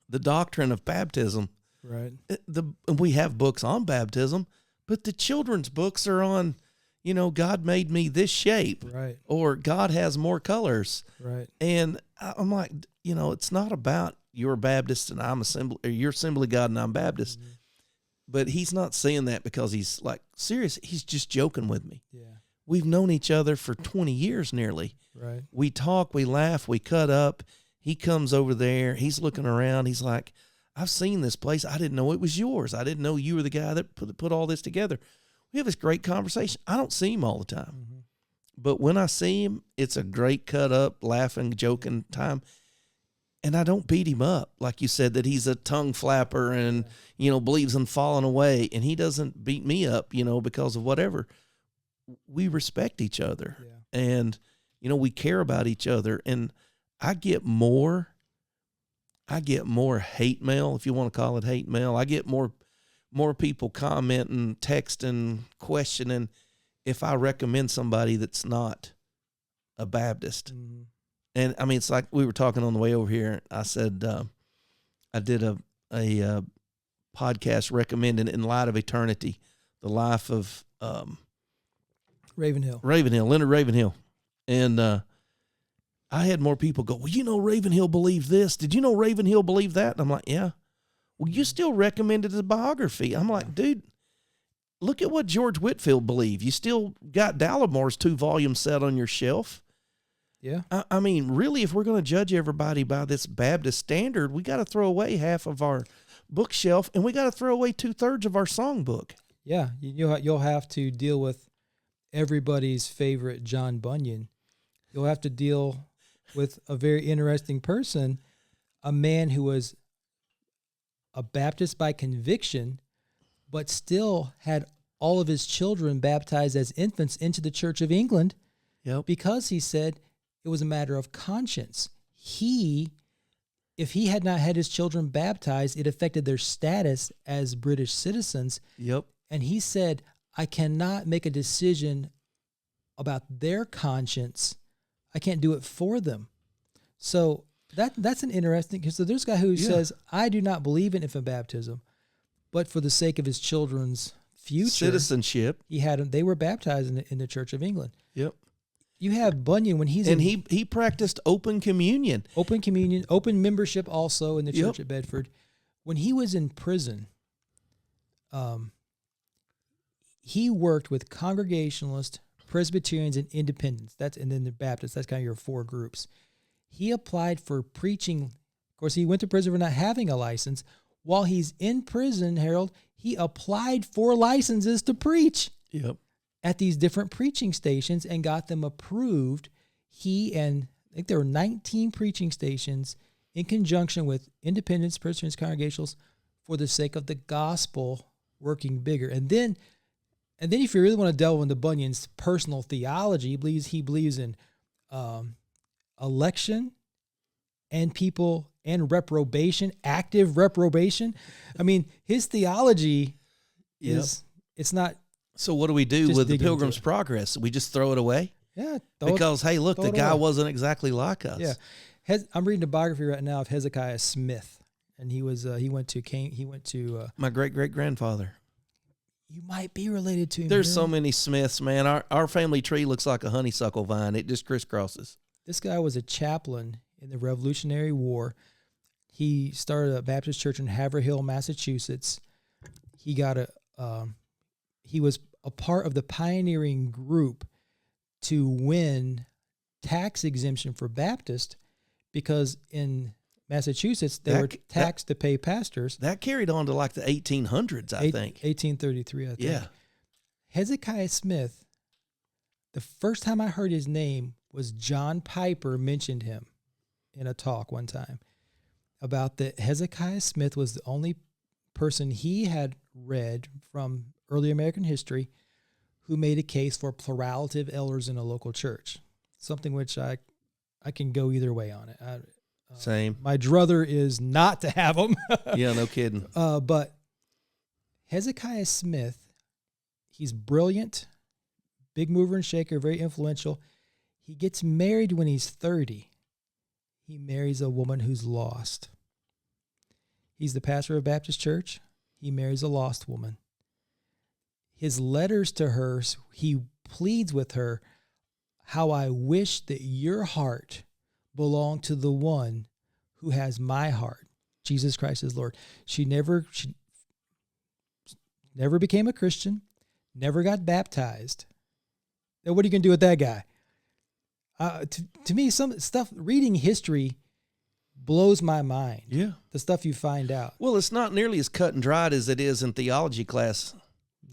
the doctrine of baptism. Right. We have books on baptism, but the children's books are on, God made me this shape. Right. Or God has more colors. Right. And I'm like, it's not about you're a Baptist and I'm you're Assembly of God and I'm Baptist. Mm-hmm. But he's not saying that because he's like serious. He's just joking with me. Yeah. We've known each other for 20 years nearly. Right. We talk, we laugh, we cut up. He comes over there. He's looking around. He's like, I've seen this place. I didn't know it was yours. I didn't know you were the guy that put all this together. We have this great conversation. I don't see him all the time. Mm-hmm. But when I see him, it's a great cut up, laughing, joking time. And I don't beat him up, like you said, that he's a tongue flapper and, believes in falling away. And he doesn't beat me up, because of whatever. We respect each other. Yeah. And, we care about each other. And I get more hate mail, if you want to call it hate mail. I get more people commenting, texting, questioning if I recommend somebody that's not a Baptist. Mm-hmm. And I mean, it's like we were talking on the way over here. I said, I did a podcast recommending In Light of Eternity, the life of Ravenhill, Leonard Ravenhill. And I had more people go, well, Ravenhill believed this. Did you know Ravenhill believed that? And I'm like, yeah. Well, you still recommended his biography. I'm like, dude, look at what George Whitefield believed. You still got Dallamore's 2 volumes set on your shelf. Yeah. I mean, really, if we're going to judge everybody by this Baptist standard, we got to throw away half of our bookshelf, and we got to throw away 2/3 of our songbook. Yeah. You'll have to deal with everybody's favorite John Bunyan. You'll have to deal with a very interesting person, a man who was a Baptist by conviction, but still had all of his children baptized as infants into the Church of England. Yep. Because he said it was a matter of conscience. If he had not had his children baptized, it affected their status as British citizens. Yep. And he said, I cannot make a decision about their conscience. I can't do it for them. So that's an interesting, because there's a guy who says, I do not believe in infant baptism, but for the sake of his children's future citizenship, they were baptized in the Church of England. Yep. You have Bunyan when he's he practiced open communion, open membership also in the church at Bedford. When he was in prison, he worked with Congregationalists, Presbyterians, and Independents. And then the Baptists. That's kind of your 4 groups. He applied for preaching. Of course, he went to prison for not having a license. While he's in prison, Harold, he applied for licenses to preach. Yep. At these different preaching stations and got them approved. He and I think there were 19 preaching stations in conjunction with Independents, Presbyterians, Congregationalists for the sake of the gospel working bigger. And then if you really want to delve into Bunyan's personal theology, he believes in election and people and reprobation, active reprobation. I mean, his theology is it's not. So what do we do with the Pilgrim's Progress? We just throw it away? Yeah. Because, hey, look, the guy wasn't exactly like us. Yeah. I'm reading a biography right now of Hezekiah Smith, and he went to my great-great-grandfather. You might be related to him. There's so many Smiths, man. Our family tree looks like a honeysuckle vine. It just crisscrosses. This guy was a chaplain in the Revolutionary War. He started a Baptist church in Haverhill, Massachusetts. He was a part of the pioneering group to win tax exemption for Baptist, because in Massachusetts, they were taxed to pay pastors. That carried on to like the 1800s, I think. 1833, I think. Yeah. Hezekiah Smith, the first time I heard his name was John Piper mentioned him in a talk one time about that Hezekiah Smith was the only person he had read from early American history who made a case for plurality of elders in a local church, something which I can go either way on it. Same. My druther is not to have them. Yeah, no kidding. But Hezekiah Smith, he's brilliant, big mover and shaker, very influential. He gets married when he's 30. He marries a woman who's lost. He's the pastor of a Baptist church. He marries a lost woman. His letters to her, he pleads with her, how I wish that your heart belonged to the one who has my heart, Jesus Christ as Lord. She never became a Christian, never got baptized. Now, what are you going to do with that guy? To me, some stuff, reading history blows my mind. Yeah. The stuff you find out. Well, it's not nearly as cut and dried as it is in theology class.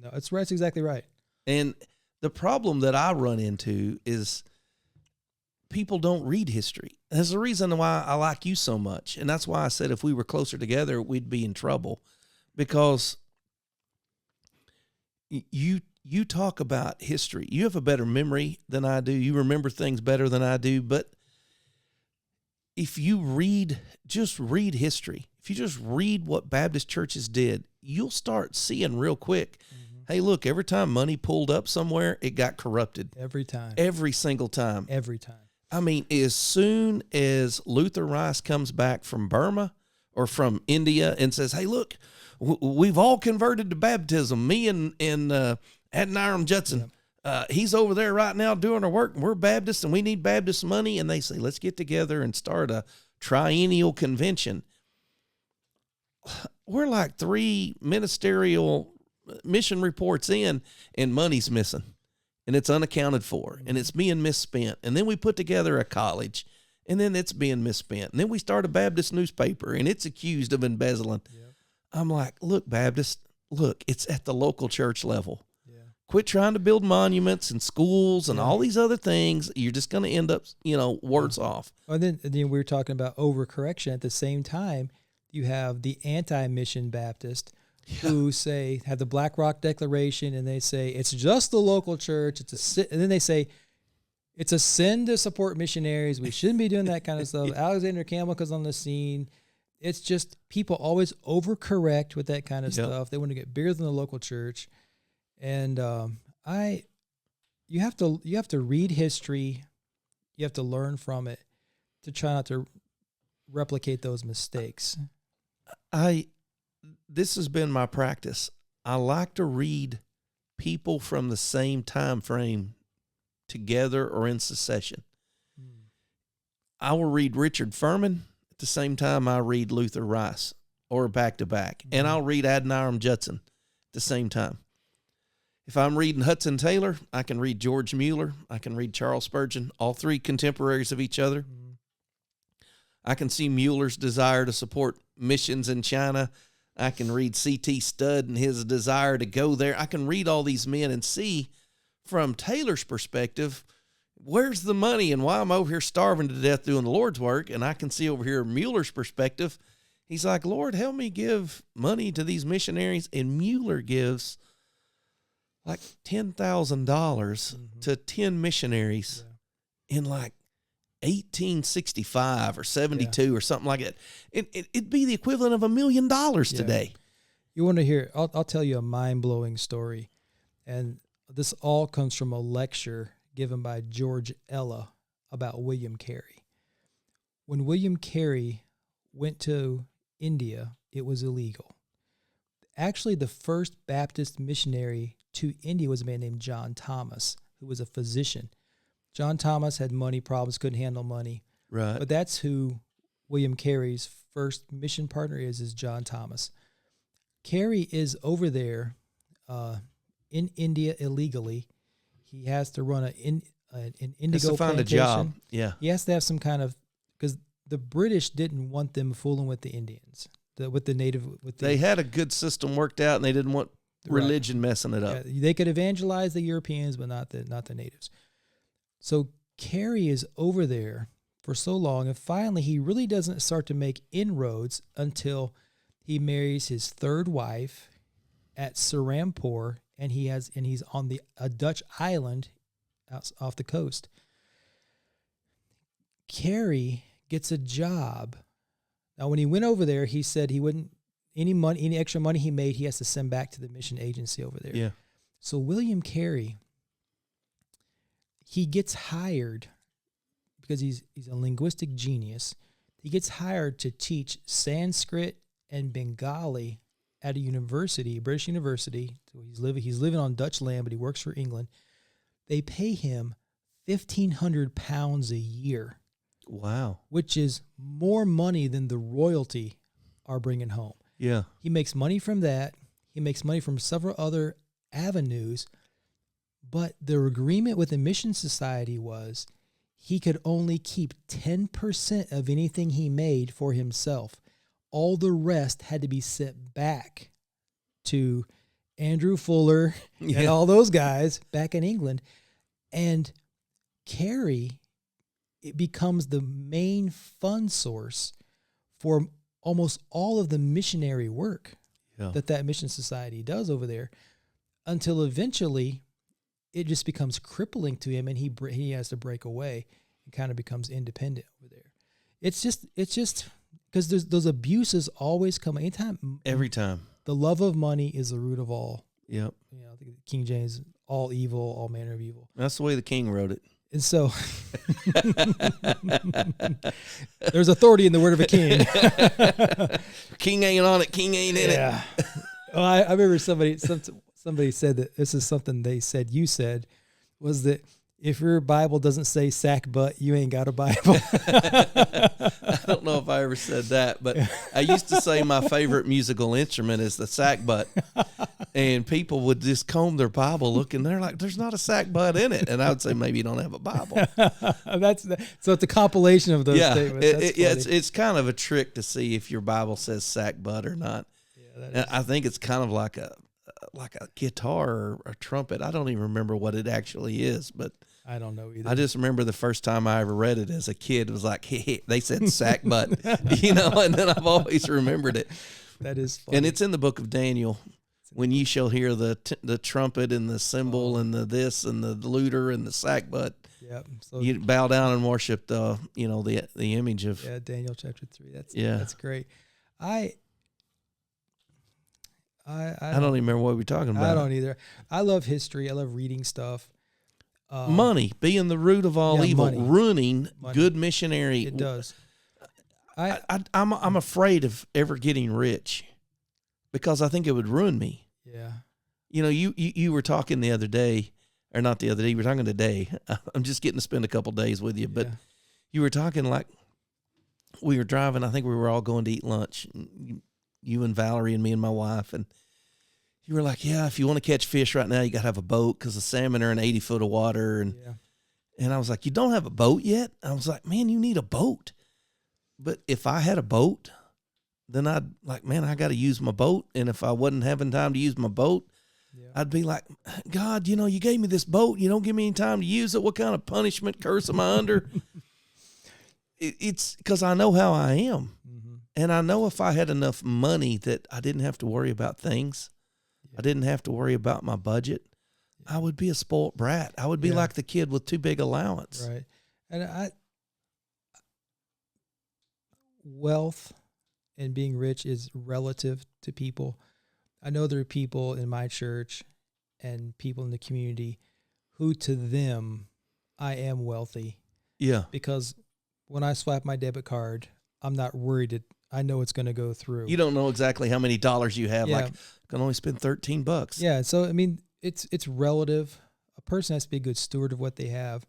No, that's exactly right. And the problem that I run into is people don't read history. That's the reason why I like you so much. And that's why I said if we were closer together, we'd be in trouble. Because you talk about history. You have a better memory than I do. You remember things better than I do. But if you just read history, if you just read what Baptist churches did, you'll start seeing real quick, hey, look, every time money pulled up somewhere, it got corrupted. Every time. Every single time. Every time. I mean, as soon as Luther Rice comes back from Burma or from India and says, hey, look, we've all converted to baptism, me and Adoniram Judson. Yep. He's over there right now doing our work, and we're Baptists, and we need Baptist money. And they say, let's get together and start a triennial convention. We're like 3 ministerial mission reports in, and money's missing, and it's unaccounted for, and it's being misspent. And then we put together a college, and then it's being misspent. And then we start a Baptist newspaper, and it's accused of embezzling. Yep. I'm like, look, Baptist, look, it's at the local church level. Quit trying to build monuments and schools and all these other things. You're just going to end up, worse off. And then we were talking about overcorrection. At the same time, you have the anti-mission Baptist who have the Black Rock Declaration, and they say it's just the local church. And then they say it's a sin to support missionaries. We shouldn't be doing that kind of stuff. Alexander Campbell comes on the scene. It's just people always overcorrect with that kind of stuff. They want to get bigger than the local church. And you have to read history, you have to learn from it to try not to replicate those mistakes. This has been my practice. I like to read people from the same time frame together or in succession. I will read Richard Furman at the same time I read Luther Rice, or back to back, and I'll read Adoniram Judson at the same time. If I'm reading Hudson Taylor, I can read George Mueller. I can read Charles Spurgeon, all 3 contemporaries of each other. I can see Mueller's desire to support missions in China. I can read C.T. Studd and his desire to go there. I can read all these men and see from Taylor's perspective, where's the money and why I'm over here starving to death doing the Lord's work. And I can see over here Mueller's perspective. He's like, Lord, help me give money to these missionaries. And Mueller gives like $10,000 to 10 missionaries in like 1865 or 72 or something like that. It'd be the equivalent of $1 million today. You want to hear, I'll tell you a mind-blowing story. And this all comes from a lecture given by George Ella about William Carey. When William Carey went to India, it was illegal. Actually, the first Baptist missionary to India was a man named John Thomas, who was a physician. John Thomas had money problems, couldn't handle money. Right. But that's who William Carey's first mission partner is John Thomas. Carey is over there in India illegally. He has to run an indigo has to find plantation. a job. Yeah. He has to have some kind of, because the British didn't want them fooling with the Indians, with the native. They had a good system worked out, and they didn't want religion messing it up. Yeah, they could evangelize the Europeans, but not the natives. So Carey is over there for so long, and finally he really doesn't start to make inroads until he marries his third wife at Serampore, and he's on a Dutch island off the coast. Carey gets a job. Now, when he went over there, he said he wouldn't any extra money he made, he has to send back to the mission agency over there. Yeah. So William Carey, he gets hired because he's a linguistic genius. He gets hired to teach Sanskrit and Bengali at a university, a British university. So he's living on Dutch land, but he works for England. They pay him £1,500 a year. Wow. Which is more money than the royalty are bringing home. Yeah. He makes money from that. He makes money from several other avenues. But the agreement with the Mission Society was he could only keep 10% of anything he made for himself. All the rest had to be sent back to Andrew Fuller and all those guys back in England. And Carey, it becomes the main fund source for almost all of the missionary work that Mission Society does over there, until eventually it just becomes crippling to him, and he has to break away and kind of becomes independent over there. It's just because those abuses always come every time. The love of money is the root of all. Yep. I think King James, all evil, all manner of evil. That's the way the king wrote it. And so there's authority in the word of a king. King ain't on it. King ain't in it. Well, I remember somebody said that this is something they said you said, was that if your Bible doesn't say sack butt, you ain't got a Bible. I don't know if I ever said that, but I used to say my favorite musical instrument is the sack butt. And people would just comb their Bible looking, they're like, there's not a sack butt in it. And I would say, maybe you don't have a Bible. So it's a compilation of those statements. It's kind of a trick to see if your Bible says sack butt or not. And I think it's kind of like a guitar or a trumpet. I don't even remember what it actually is, but I don't know either. I just remember the first time I ever read it as a kid, it was like, hey, they said sack butt, and then I've always remembered it. That is funny. And it's in the book of Daniel. When you shall hear the trumpet and the cymbal and the this and the luter and the sack butt, so you bow down and worship the image of Daniel chapter 3. That's great. I don't even remember what we're talking about. I don't either. I love history. I love reading stuff. Money being the root of all evil, ruining good missionary. It does. I'm afraid of ever getting rich because I think it would ruin me. Yeah. You were talking the other day, or not the other day, you were talking today. I'm just getting to spend a couple days with you, but you were talking like we were driving. I think we were all going to eat lunch. You and Valerie and me and my wife, and you were like, yeah, if you want to catch fish right now, you got to have a boat because the salmon are in 80 foot of water. And I was like, you don't have a boat yet? I was like, man, you need a boat. But if I had a boat, then I'd like, man, I got to use my boat. And if I wasn't having time to use my boat, I'd be like, God, you gave me this boat. You don't give me any time to use it. What kind of punishment curse am I under? It's because I know how I am. Mm-hmm. And I know if I had enough money that I didn't have to worry about things, I didn't have to worry about my budget, I would be a spoiled brat. I would be like the kid with too big allowance. Right. And wealth and being rich is relative to people. I know there are people in my church and people in the community who, to them, I am wealthy. Yeah. Because when I swipe my debit card, I'm not worried. I know it's going to go through. You don't know exactly how many dollars you have. Like, I can only spend $13. Yeah. So, I mean, it's relative. A person has to be a good steward of what they have.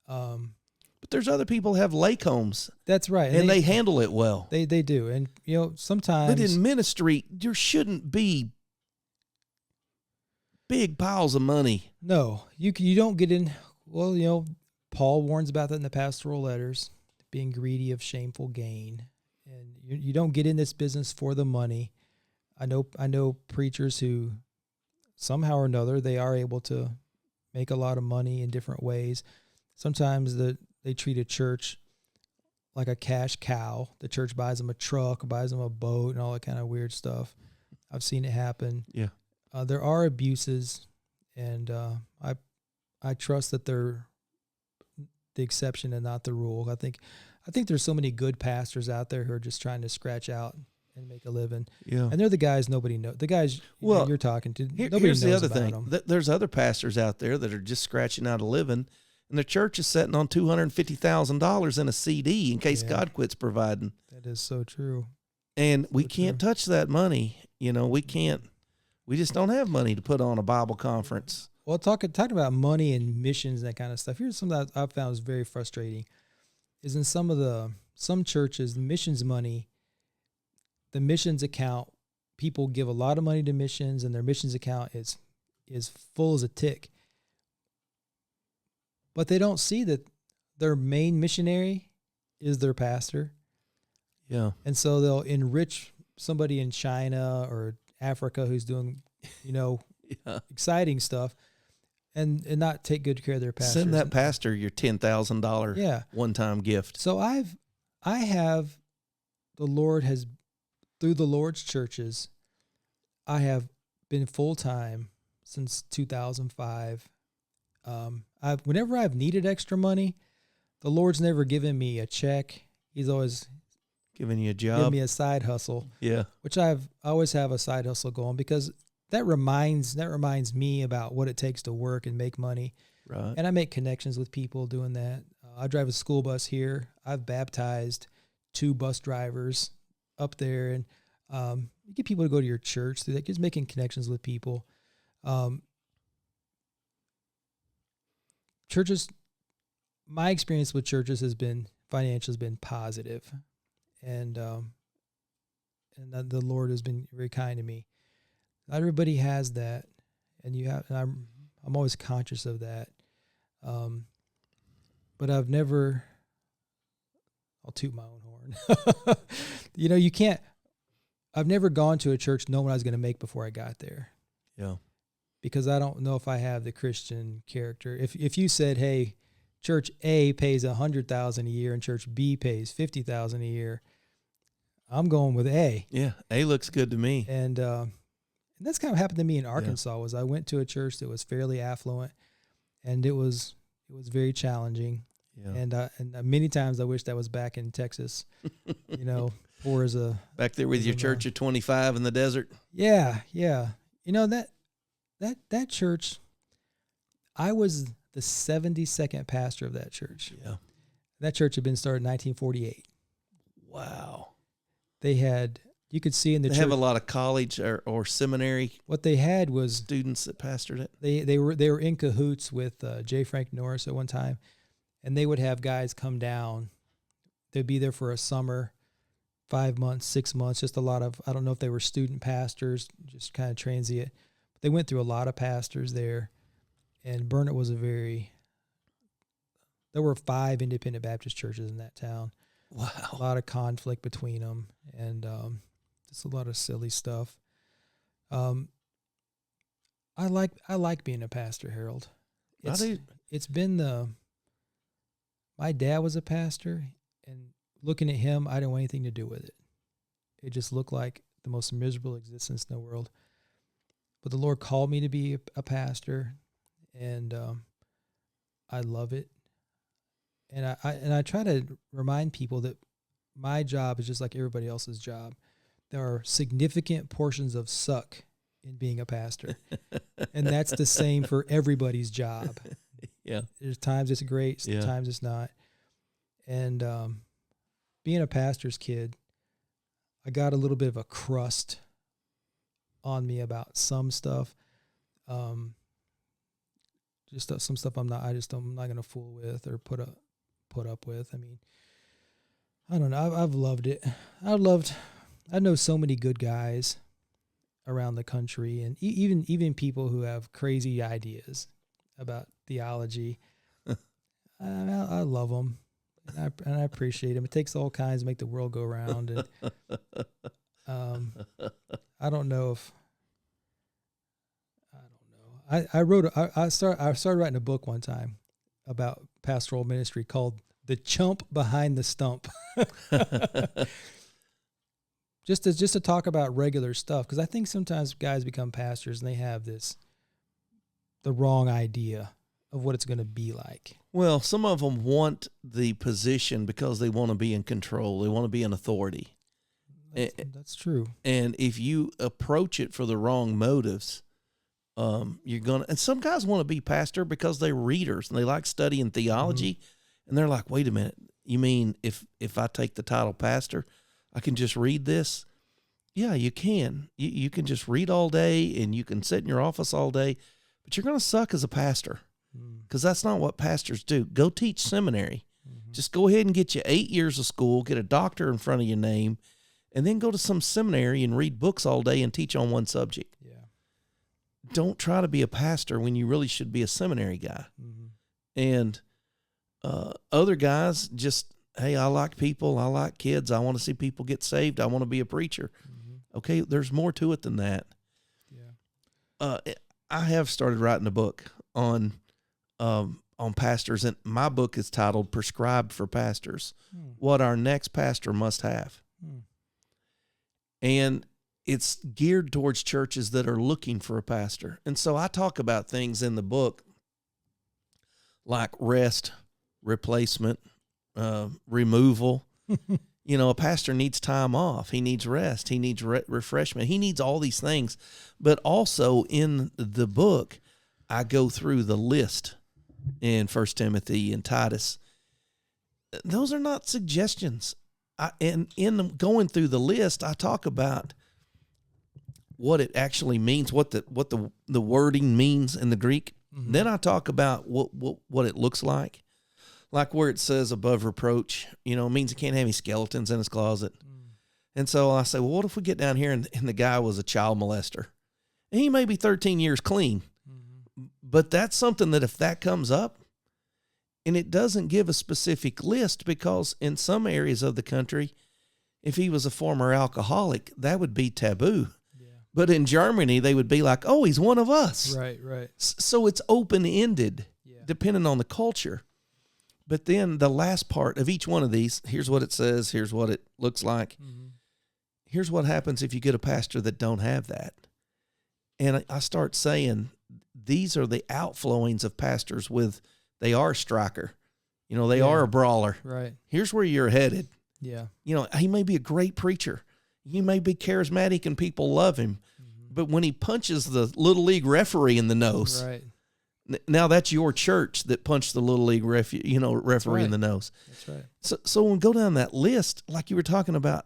But there's other people who have lake homes. That's right. And they handle it well. They do. And, sometimes. But in ministry, there shouldn't be big piles of money. No, you don't get in. Well, Paul warns about that in the pastoral letters. being greedy of shameful gain. And you don't get in this business for the money. I know preachers who somehow or another they are able to make a lot of money in different ways. Sometimes they treat a church like a cash cow. The church buys them a truck, buys them a boat, and all that kind of weird stuff. I've seen it happen. Yeah. There are abuses, and I trust that they're the exception and not the rule. I think there's so many good pastors out there who are just trying to scratch out and make a living. Yeah. And they're the guys nobody knows. The guys you're talking to, nobody here's knows the other about thing. them. There's other pastors out there that are just scratching out a living, and their church is sitting on $250,000 in a CD in case God quits providing. That is so true. And we can't touch that money. We can't. We just don't have money to put on a Bible conference. Well, talking about money and missions and that kind of stuff. Here's something that I've found is very frustrating. Is in some churches, the missions money, the missions account, people give a lot of money to missions, and their missions account is full as a tick. But they don't see that their main missionary is their pastor. Yeah. And so they'll enrich somebody in China or Africa who's doing, exciting stuff and not take good care of their pastors. Send that pastor your $10,000 one-time gift. So I have, the Lord has, through the Lord's churches, I have been full-time since 2005. Whenever I've needed extra money, the Lord's never given me a check. He's always giving you a job, giving me a side hustle. Yeah. Which I always have a side hustle going because that reminds me about what it takes to work and make money. Right. And I make connections with people doing that. I drive a school bus here. I've baptized 2 bus drivers up there, and you get people to go to your church through that. Just making connections with people. Churches, my experience with churches has been positive, and the Lord has been very kind to me. Not everybody has that, and I'm always conscious of that. But I've never. I'll toot my own horn. You can't. I've never gone to a church knowing what I was going to make before I got there. Yeah. Because I don't know if I have the Christian character. If you said, "Hey, church A pays $100,000 a year and church B pays $50,000 a year," I'm going with A. Yeah, A looks good to me. And that's kind of happened to me in Arkansas. Was I went to a church that was fairly affluent, and it was very challenging. Yeah. And many times I wish that was back in Texas. Poor as a back there with your church of 25 in the desert. Yeah. That church, I was the 72nd pastor of that church. Yeah. That church had been started in 1948. Wow. They had, you could see in the church. They have a lot of college or seminary. What they had was students that pastored it. They were in cahoots with J. Frank Norris at one time, and they would have guys come down. They'd be there for a summer, 5 months, 6 months, just a lot of, I don't know if they were student pastors, just kind of transient. But they went through a lot of pastors there, and Burnett was there were 5 independent Baptist churches in that town. Wow. A lot of conflict between them, and just a lot of silly stuff. I like being a pastor, Harold. It's been my dad was a pastor, and looking at him, I didn't want anything to do with it. It just looked like the most miserable existence in the world. But the Lord called me to be a pastor, and I love it. And I try to remind people that my job is just like everybody else's job. There are significant portions of suck in being a pastor, and that's the same for everybody's job. Yeah, there's times it's great, times it's not. And being a pastor's kid, I got a little bit of a crust on me about some stuff. Just some stuff I'm not going to fool with or put up with. I mean, I don't know. I've loved it. I know so many good guys around the country, and even people who have crazy ideas about theology. I love them. And I appreciate him. It takes all kinds to make the world go round. And I don't know. I started writing a book one time about pastoral ministry called "The Chump Behind the Stump." just to talk about regular stuff, because I think sometimes guys become pastors and they have the wrong idea of what it's going to be like. Well, some of them want the position because they want to be in control. They want to be in authority. That's true. And if you approach it for the wrong motives, you're going to, and some guys want to be pastor because they're readers and they like studying theology. Mm-hmm. And they're like, wait a minute, you mean if I take the title pastor, I can just read this? Yeah, you can. You can just read all day and you can sit in your office all day, but you're going to suck as a pastor because that's not what pastors do. Go teach seminary. Mm-hmm. Just go ahead and get you 8 years of school, get a doctor in front of your name, and then go to some seminary and read books all day and teach on one subject. Yeah. Don't try to be a pastor when you really should be a seminary guy. Mm-hmm. And other guys just, hey, I like people. I like kids. I want to see people get saved. I want to be a preacher. Mm-hmm. Okay, there's more to it than that. Yeah. I have started writing a book on pastors, and my book is titled "Prescribed for Pastors: What Our Next Pastor Must Have." And it's geared towards churches that are looking for a pastor. And so I talk about things in the book like rest, replacement, removal. You know, a pastor needs time off. He needs rest. He needs refreshment. He needs all these things. But also in the book, I go through the list in 1 Timothy and Titus. Those are not suggestions. And in going through the list, I talk about what it actually means, what the wording means in the Greek. Mm-hmm. Then I talk about what it looks like where it says above reproach, you know, it means he can't have any skeletons in his closet. And so I say, well, what if we get down here and the guy was a child molester? And he may be 13 years clean, but that's something that if that comes up, and it doesn't give a specific list, because in some areas of the country, if he was a former alcoholic, that would be taboo. Yeah. But in Germany, they would be like, oh, he's one of us. Right. So it's open-ended, depending on the culture. But then the last part of each one of these, here's what it says, here's what it looks like. Mm-hmm. Here's what happens if you get a pastor that don't have that. And I start saying, these are the outflowings of pastors they are a striker. You know, they are a brawler. Right. Here's where you're headed. Yeah. You know, he may be a great preacher. He may be charismatic and people love him. Mm-hmm. But when he punches the Little League referee in the nose, right. Now that's your church that punched the Little League referee in the nose. That's right. So when we go down that list, like you were talking about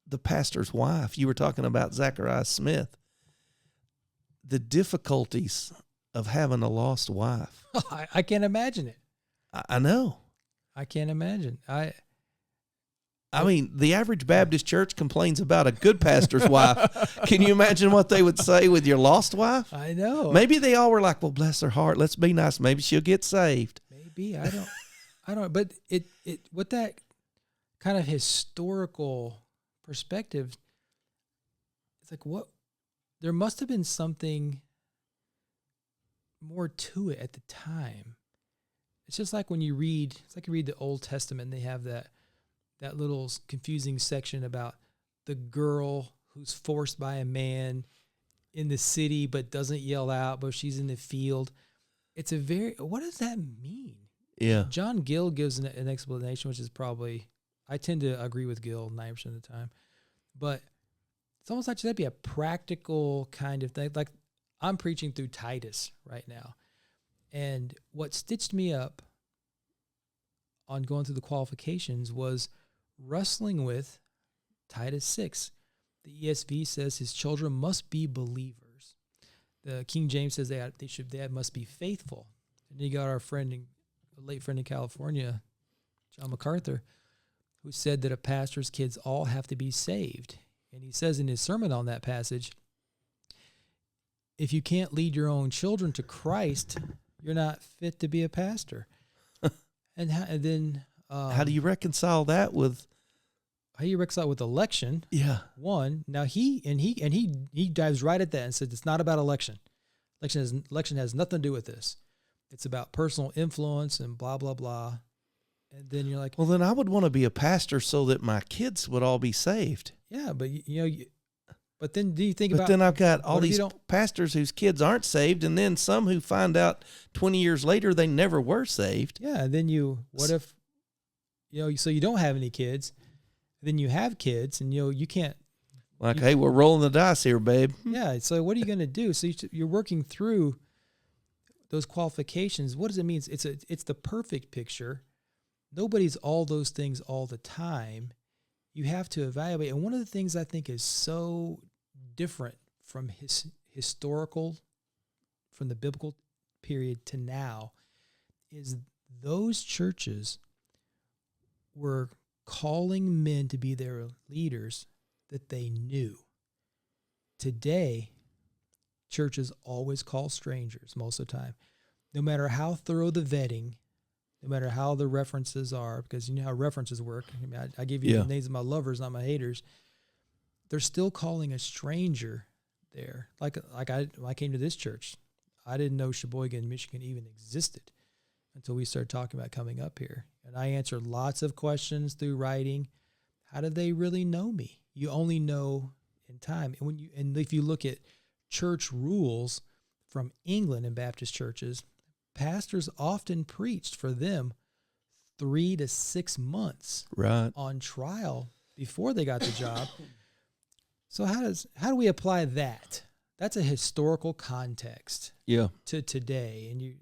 the pastor's wife, you were talking about Zachariah Smith, the difficulties of having a lost wife. I can't imagine it. I know. I can't imagine. I mean, the average Baptist church complains about a good pastor's wife. Can you imagine what they would say with your lost wife? I know. Maybe they all were like, well, bless her heart, let's be nice. Maybe she'll get saved. Maybe. I don't, but it with that kind of historical perspective, it's like, there must have been something more to it at the time. It's just like when you read the Old Testament, they have that little confusing section about the girl who's forced by a man in the city but doesn't yell out, but she's in the field. It's what does that mean? Yeah. John Gill gives an explanation, which is probably, I tend to agree with Gill 90% of the time, but it's almost like that'd be a practical kind of thing. Like I'm preaching through Titus right now. And what stitched me up on going through the qualifications was wrestling with Titus 6. The ESV says his children must be believers. The King James says they must be faithful. And then you got our late friend in California, John MacArthur, who said that a pastor's kids all have to be saved. And he says in his sermon on that passage, if you can't lead your own children to Christ, you're not fit to be a pastor. And then How do you reconcile that with? How do you reconcile with election? Yeah. One. Now he dives right at that and says it's not about election. Election has nothing to do with this. It's about personal influence and blah blah blah. And then you're like, well, then I would want to be a pastor so that my kids would all be saved. yeah, but but then do you think But about? then I've got all what if you these don't- pastors whose kids aren't saved, and then some who find out 20 years later they never were saved. Yeah, and then what if, so you don't have any kids, then you have kids, and you can't. Like, hey, we're rolling the dice here, babe. Yeah, so what are you going to do? So you're working through those qualifications. What does it mean? It's the perfect picture. Nobody's all those things all the time. You have to evaluate. And one of the things I think is so different from from the biblical period to now, is those churches were calling men to be their leaders that they knew. Today, churches always call strangers most of the time. No matter how thorough the vetting, no matter how the references are, because you know how references work. I mean, I give you the names of my lovers, not my haters. They're still calling a stranger there. Like when I came to this church, I didn't know Cheboygan, Michigan even existed until we started talking about coming up here. And I answered lots of questions through writing. How did they really know me? You only know in time. And if you look at church rules from England in Baptist churches, pastors often preached for them 3 to 6 months on trial before they got the job. So how do we apply that? That's a historical context to today, and you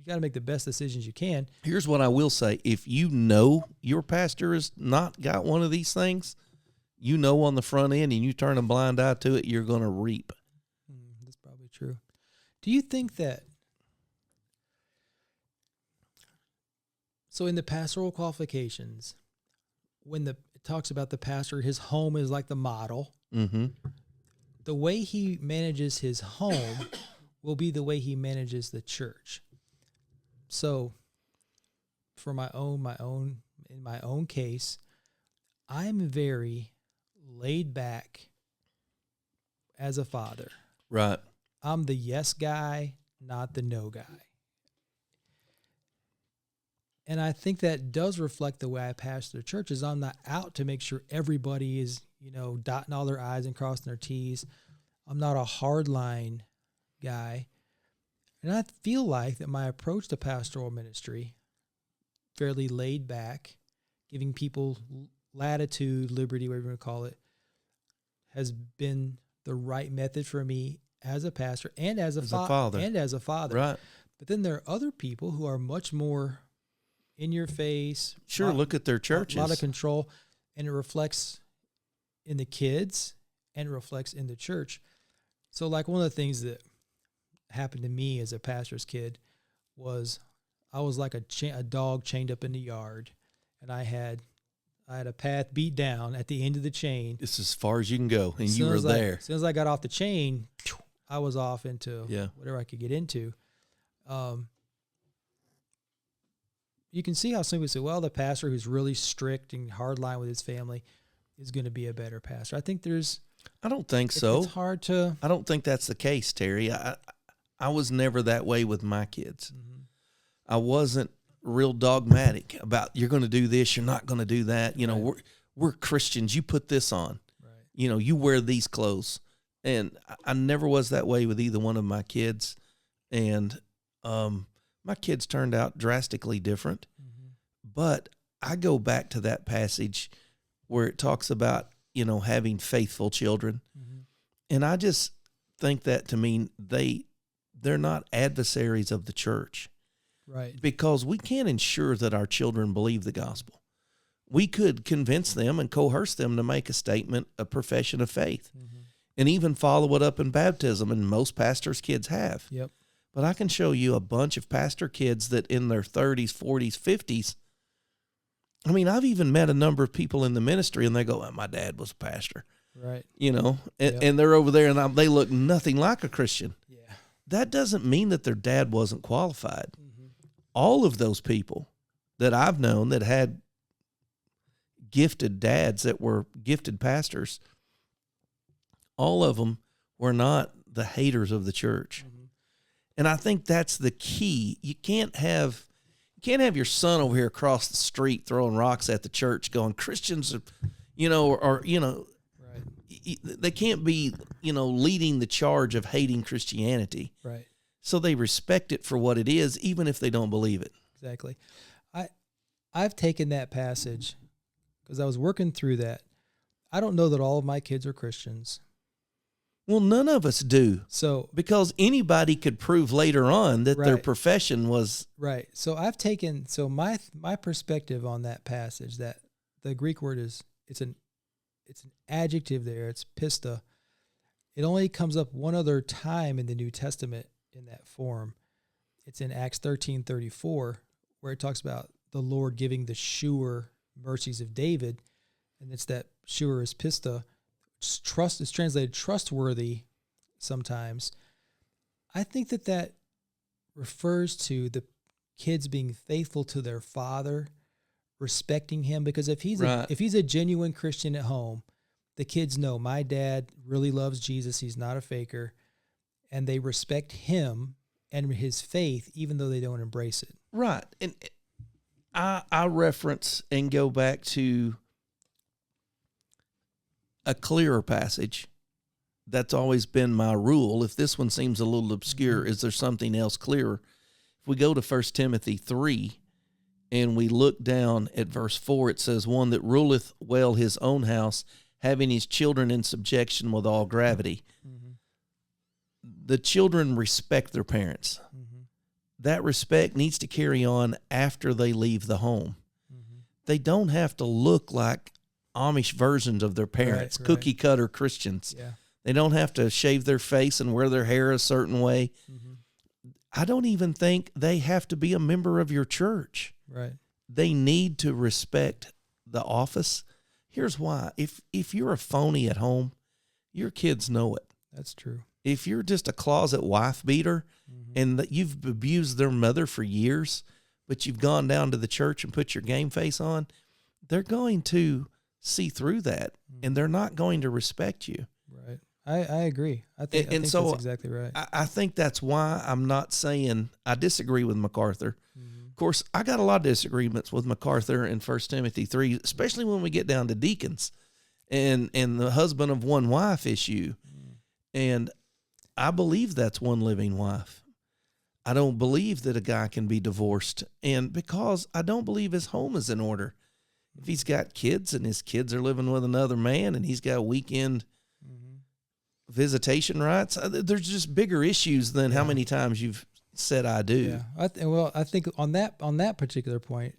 got to make the best decisions you can. Here's what I will say. If you know your pastor has not got one of these things, on the front end, and you turn a blind eye to it, you're going to reap. That's probably true. Do you think that, so in the pastoral qualifications, when it talks about the pastor, his home is like the model. Mm-hmm. The way he manages his home will be the way he manages the church. So for in my own case, I'm very laid back as a father. Right. I'm the yes guy, not the no guy. And I think that does reflect the way I pastor churches. I'm not out to make sure everybody is, dotting all their I's and crossing their T's. I'm not a hardline guy. And I feel like that my approach to pastoral ministry, fairly laid back, giving people latitude, liberty, whatever you want to call it, has been the right method for me as a pastor and as a father. Right. But then there are other people who are much more in your face. Sure, look at their churches. A lot of control, and it reflects in the kids and it reflects in the church. So like one of the things that happened to me as a pastor's kid was I was like a dog chained up in the yard, and I had a path beat down at the end of the chain. It's as far as you can go, and you were there. As soon as I got off the chain, I was off into whatever I could get into. You can see how some people say, well, the pastor who's really strict and hardline with his family is going to be a better pastor. I think I don't think so. It's hard to. I don't think that's the case, Terry. I was never that way with my kids. Mm-hmm. I wasn't real dogmatic about you're going to do this, you're not going to do that. We're Christians. You put this on. Right. You wear these clothes. And I never was that way with either one of my kids. And my kids turned out drastically different. Mm-hmm. But I go back to that passage where it talks about, having faithful children. Mm-hmm. And I just think that to mean they're not adversaries of the church. Right. Because we can't ensure that our children believe the gospel. We could convince them and coerce them to make a statement, a profession of faith, and even follow it up in baptism, and most pastors' kids have. Yep. But I can show you a bunch of pastor kids that in their 30s, 40s, 50s, I mean, I've even met a number of people in the ministry, and they go, my dad was a pastor. Right. And they're over there, and they look nothing like a Christian. Yeah. That doesn't mean that their dad wasn't qualified. Mm-hmm. All of those people that I've known that had gifted dads that were gifted pastors, all of them were not the haters of the church. Mm-hmm. And I think that's the key. You can't have your son over here across the street throwing rocks at the church going, Christians are, right. They can't be, leading the charge of hating Christianity. Right. So they respect it for what it is, even if they don't believe it. Exactly. I've taken that passage because I was working through that. I don't know that all of my kids are Christians. Well, none of us do. So because anybody could prove later on that their profession was right. So I've taken my perspective on that passage, that the Greek word is it's an adjective there. It's pista. It only comes up one other time in the New Testament in that form. It's in Acts 13:34, where it talks about the Lord giving the sure mercies of David, and it's that sure is pista. Trust is translated trustworthy sometimes. I think that refers to the kids being faithful to their father, respecting him, because if he's a genuine Christian at home, the kids know my dad really loves Jesus. He's not a faker, and they respect him and his faith, even though they don't embrace it. Right. And I reference and go back to a clearer passage. That's always been my rule. If this one seems a little obscure, is there something else clearer? If we go to 1 Timothy 3 and we look down at verse 4, it says, one that ruleth well his own house, having his children in subjection with all gravity. Mm-hmm. The children respect their parents. Mm-hmm. That respect needs to carry on after they leave the home. Mm-hmm. They don't have to look like Amish versions of their parents, cookie cutter Christians. Yeah. They don't have to shave their face and wear their hair a certain way. Mm-hmm. I don't even think they have to be a member of your church. Right. They need to respect the office. Here's why. If you're a phony at home, your kids know it. That's true. If you're just a closet wife beater and that you've abused their mother for years, but you've gone down to the church and put your game face on, they're going to see through that, and they're not going to respect you. Right. I agree. I think so, that's exactly right. I think that's why I'm not saying I disagree with MacArthur. Mm-hmm. Of course, I got a lot of disagreements with MacArthur in 1 Timothy 3, especially when we get down to deacons and the husband of one wife issue. And I believe that's one living wife. I don't believe that a guy can be divorced, and because I don't believe his home is in order. If he's got kids and his kids are living with another man and he's got weekend visitation rights, there's just bigger issues than how many times you've said I do. Yeah. I think on that particular point,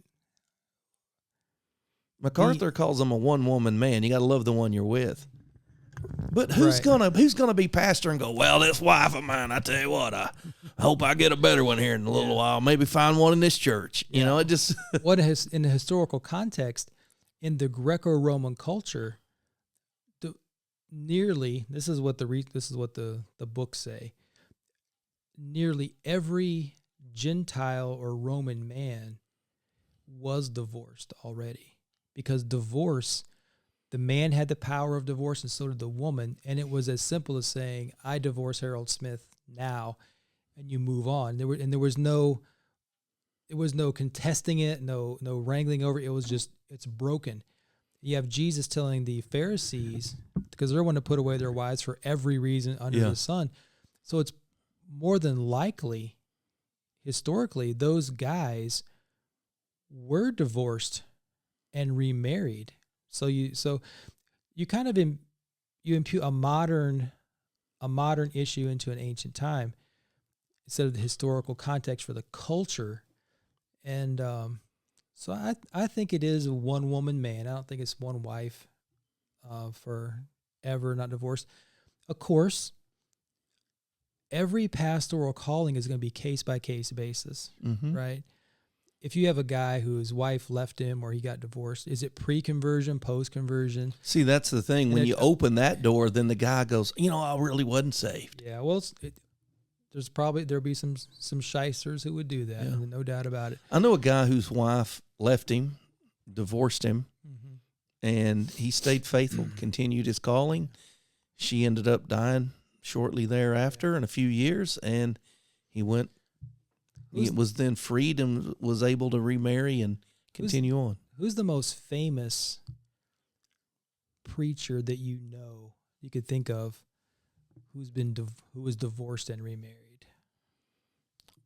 MacArthur calls him a one-woman man. You got to love the one you're with. But who's gonna be pastor and go, well, this wife of mine, I tell you what, I hope I get a better one here in a little while. Maybe find one in this church. You know, it just what is in the historical context in the Greco-Roman culture. This is what the books say. Nearly every Gentile or Roman man was divorced already, because divorce. The man had the power of divorce, and so did the woman. And it was as simple as saying, I divorce Harold Smith now, and you move on. There was no contesting it, no wrangling over it. It was just, it's broken. You have Jesus telling the Pharisees, because they're going to put away their wives for every reason under the sun. So it's more than likely, historically, those guys were divorced and remarried. So you kind of you impute a modern issue into an ancient time instead of the historical context for the culture, and so I think it is a one woman man. I don't think it's one wife forever, not divorced. Of course, every pastoral calling is going to be case by case basis, right? If you have a guy whose wife left him or he got divorced, is it pre-conversion, post-conversion? See, that's the thing. When you open that door, then the guy goes, I really wasn't saved. Yeah, well, there'll be some shysters who would do that, Yeah. no doubt about it. I know a guy whose wife left him, divorced him, and he stayed faithful, continued his calling. She ended up dying shortly thereafter in a few years, and he was then freed and was able to remarry and continue on. Who's the most famous preacher that you could think of who was divorced and remarried?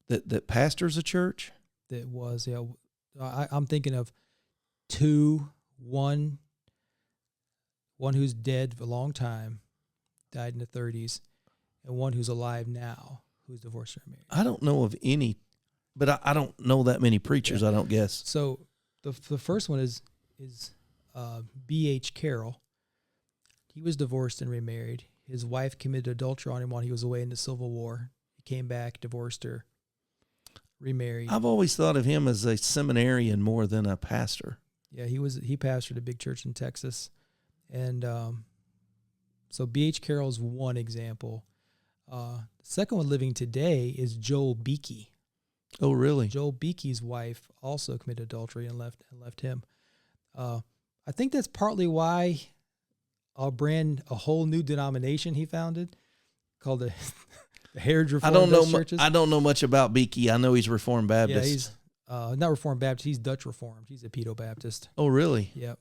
That pastors a church? That was, I'm thinking of two. One who's dead for a long time, died in the 30s, and one who's alive now, who's divorced or married. I don't know of any, but I don't know that many preachers, I don't guess. So the first one is B.H. Carroll. He was divorced and remarried. His wife committed adultery on him while he was away in the Civil War. He came back, divorced her, remarried. I've always thought of him as a seminarian more than a pastor. Yeah, he pastored a big church in Texas. And so B.H. Carroll's one example. The second one living today is Joel Beakey. Oh, really? Joel Beakey's wife also committed adultery and left him. I think that's partly why a whole new denomination he founded called the Heritage Reformed Churches. I don't know much about Beakey. I know he's Reformed Baptist. Yeah, he's not Reformed Baptist. He's Dutch Reformed. He's a Pedo Baptist. Oh, really? Yep.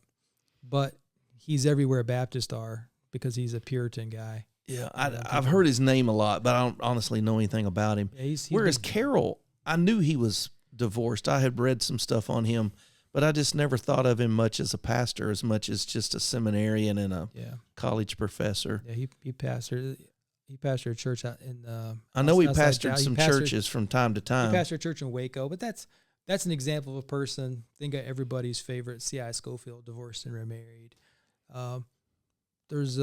But he's everywhere Baptists are because he's a Puritan guy. Yeah, I've heard his name a lot, but I don't honestly know anything about him. Yeah, Whereas Carroll, I knew he was divorced. I had read some stuff on him, but I just never thought of him much as a pastor, as much as just a seminarian and a college professor. Yeah, he pastored a church out in. I know he outside pastored Dallas. some churches from time to time. He pastored a church in Waco, but that's an example of a person. Think of everybody's favorite C.I. Scofield, divorced and remarried. There's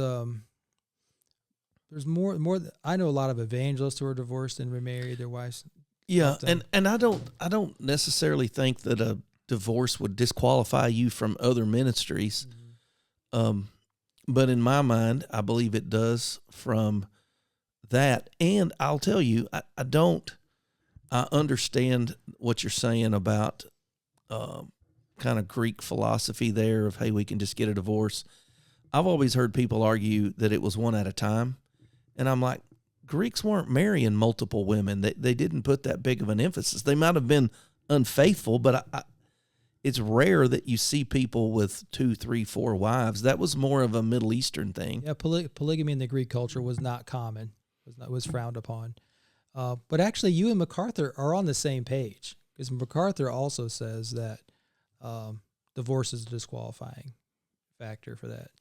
more. I know a lot of evangelists who are divorced and remarried. Their wives. Yeah, and I don't necessarily think that a divorce would disqualify you from other ministries. But in my mind, I believe it does from that. And I'll tell you, I understand what you're saying about kind of Greek philosophy there of, hey, we can just get a divorce. I've always heard people argue that it was one at a time. And I'm like, Greeks weren't marrying multiple women. They didn't put that big of an emphasis. They might have been unfaithful, but it's rare that you see people with 2, 3, 4 wives. That was more of a Middle Eastern thing. Yeah, polygamy in the Greek culture was not common. Was frowned upon. But actually, you and MacArthur are on the same page, because MacArthur also says that divorce is a disqualifying factor for that.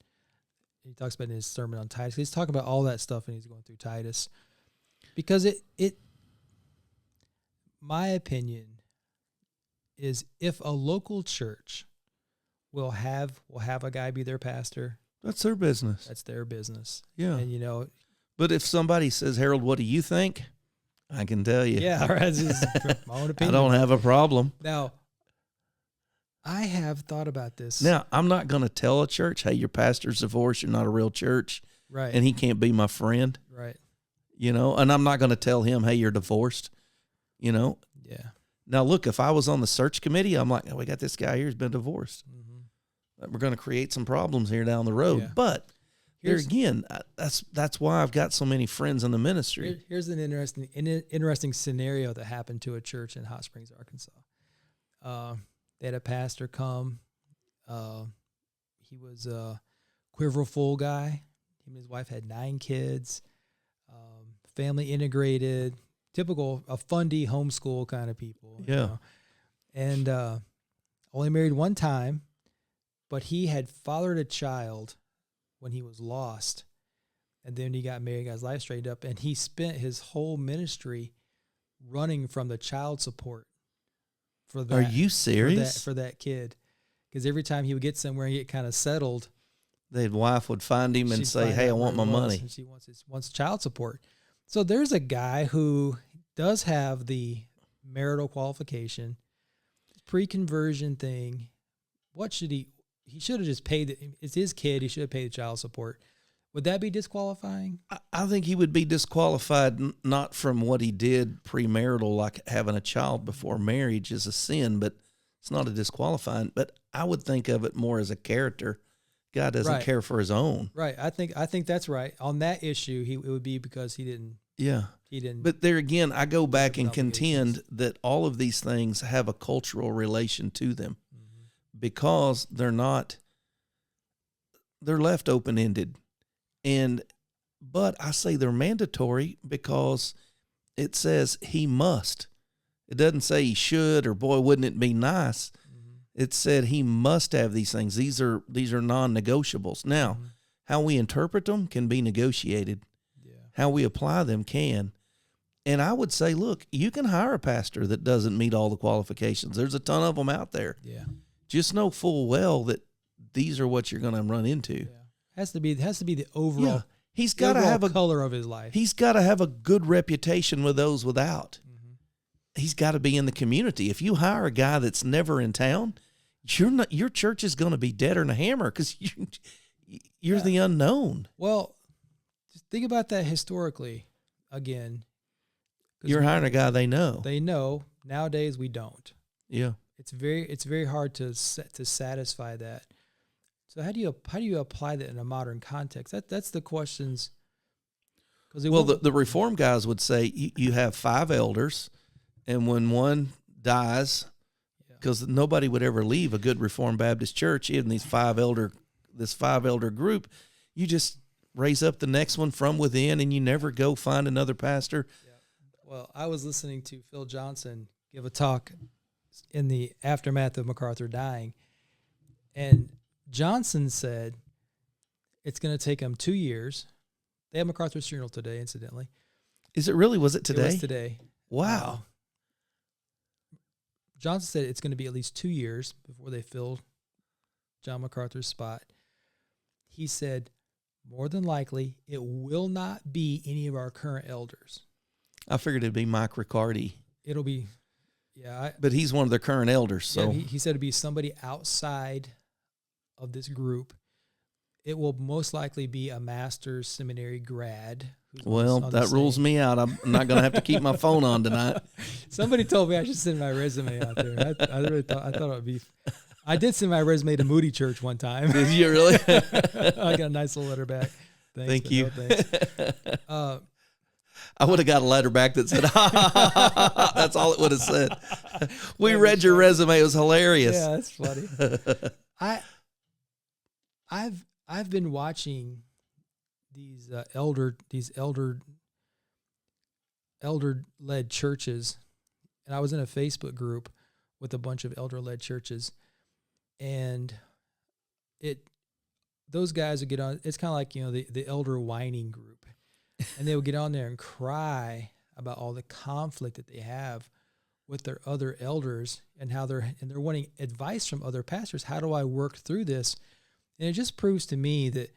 He talks about it in his sermon on Titus. He's talking about all that stuff, and he's going through Titus, because it. My opinion is, if a local church will have a guy be their pastor, that's their business. That's their business. Yeah, and But if somebody says, Harold, what do you think? I can tell you. Yeah, that's just my own opinion. I don't have a problem. Now, I have thought about this. Now, I'm not going to tell a church, hey, your pastor's divorced, you're not a real church, right? And he can't be my friend, right? And I'm not going to tell him, hey, you're divorced, Yeah. Now, look, if I was on the search committee, I'm like, oh, we got this guy here who's been divorced. We're going to create some problems here down the road. Yeah. But here again, that's why I've got so many friends in the ministry. Here's an interesting scenario that happened to a church in Hot Springs, Arkansas. They had a pastor come. He was a quiverful guy. Him and his wife had 9 kids. Family integrated, typical a fundy homeschool kind of people. Yeah. And only married one time, but he had fathered a child when he was lost. And then he got married, got his life straightened up, and he spent his whole ministry running from the child support for that. Are you serious? For that kid. Because every time he would get somewhere and get kind of settled, the wife would find him and say, hey, I want my money. And she wants child support. So there's a guy who does have the marital qualification, pre-conversion thing. What should he should have just paid it's his kid. He should have paid the child support. Would that be disqualifying? I think he would be disqualified not from what he did premarital, like having a child before marriage is a sin, but it's not a disqualifying. But I would think of it more as a character. God doesn't care for his own. Right. I think that's right. On that issue, it would be because he didn't. Yeah. He didn't. But there again, I go back and contend that all of these things have a cultural relation to them because they're left open-ended. But I say they're mandatory because it says he must. It doesn't say he should or boy, wouldn't it be nice? It said he must have these things. These are non-negotiables. Now, how we interpret them can be negotiated. Yeah. How we apply them can. And I would say, look, you can hire a pastor that doesn't meet all the qualifications. There's a ton of them out there. Yeah. Just know full well that these are what you're going to run into. Yeah. Has to be the overall. Yeah. He's got to have a color of his life. He's got to have a good reputation with those without. He's got to be in the community. If you hire a guy that's never in town, your church is going to be deader than a hammer because you're the unknown. Well, just think about that historically. Again, you're hiring a guy they know. They know. Nowadays, we don't. Yeah, it's very hard to satisfy that. So how do you apply that in a modern context? That's the questions. Well, the Reform guys would say you have 5 elders, and when one dies, because nobody would ever leave a good Reformed Baptist church, even this 5 elder group, you just raise up the next one from within, and you never go find another pastor. Yeah. Well, I was listening to Phil Johnson give a talk in the aftermath of MacArthur dying, and Johnson said it's going to take him 2 years. They have MacArthur's funeral today, incidentally. Is it really? Was it today? It was today. Wow. Johnson said it's going to be at least 2 years before they fill John MacArthur's spot. He said, more than likely, it will not be any of our current elders. I figured it'd be Mike Riccardi. It'll be, but he's one of their current elders. So he said it'd be somebody outside of this group. It will most likely be a master's seminary grad. Well, that rules me out. I'm not going to have to keep my phone on tonight. Somebody told me I should send my resume out there. I really thought it would be. I did send my resume to Moody Church one time. Did you really? I got a nice little letter back. Thanks, Thank you. No, thanks. I would have got a letter back that said, that's all it would have said. We read your resume. It was hilarious. Yeah, that's funny. I've been watching these elder-led churches, and I was in a Facebook group with a bunch of elder-led churches, and those guys would get on. It's kind of like the elder whining group, and they would get on there and cry about all the conflict that they have with their other elders and how they're wanting advice from other pastors. How do I work through this? And it just proves to me that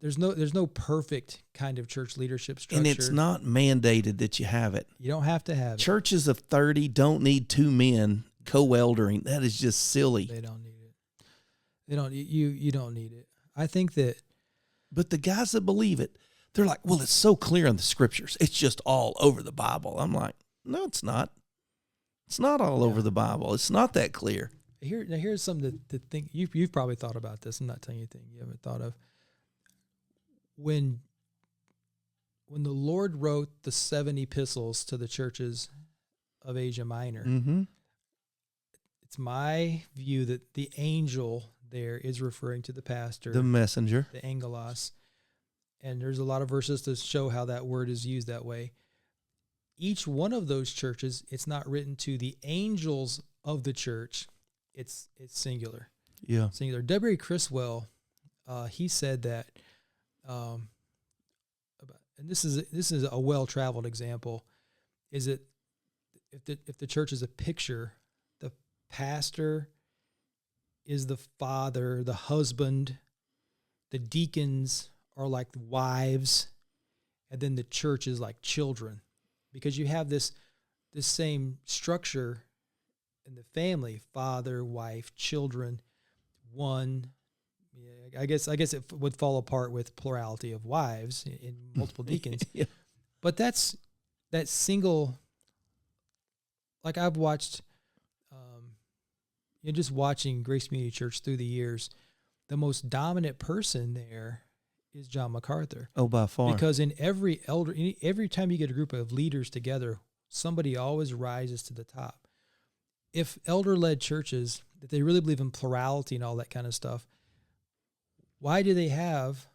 there's no perfect kind of church leadership structure. And it's not mandated that you have it. You don't have to have it. Churches of 30 don't need 2 men co-eldering. That is just silly. They don't need it. You don't need it. I think that. But the guys that believe it, they're like, well, it's so clear in the scriptures. It's just all over the Bible. I'm like, no, it's not. It's not all over the Bible. It's not that clear. Here's something to think. You've probably thought about this. I'm not telling you anything you haven't thought of. When the Lord wrote the 7 epistles to the churches of Asia Minor, it's my view that the angel there is referring to the pastor, the messenger, the angelos, and there's a lot of verses to show how that word is used that way. Each one of those churches, it's not written to the angels of the church. It's singular. Yeah. Singular. W. Criswell, he said that, and this is a well-traveled example, is that if the church is a picture, the pastor is the father, the husband, the deacons are like wives, and then the church is like children, because you have this same structure in the family: father, wife, children, one, Yeah, I guess it would fall apart with plurality of wives in multiple deacons. Yeah. But that's that single. Like I've watched, just watching Grace Community Church through the years, the most dominant person there is John MacArthur. Oh, by far. Because in every time you get a group of leaders together, somebody always rises to the top. If elder-led churches, that they really believe in plurality and all that kind of stuff, why do they have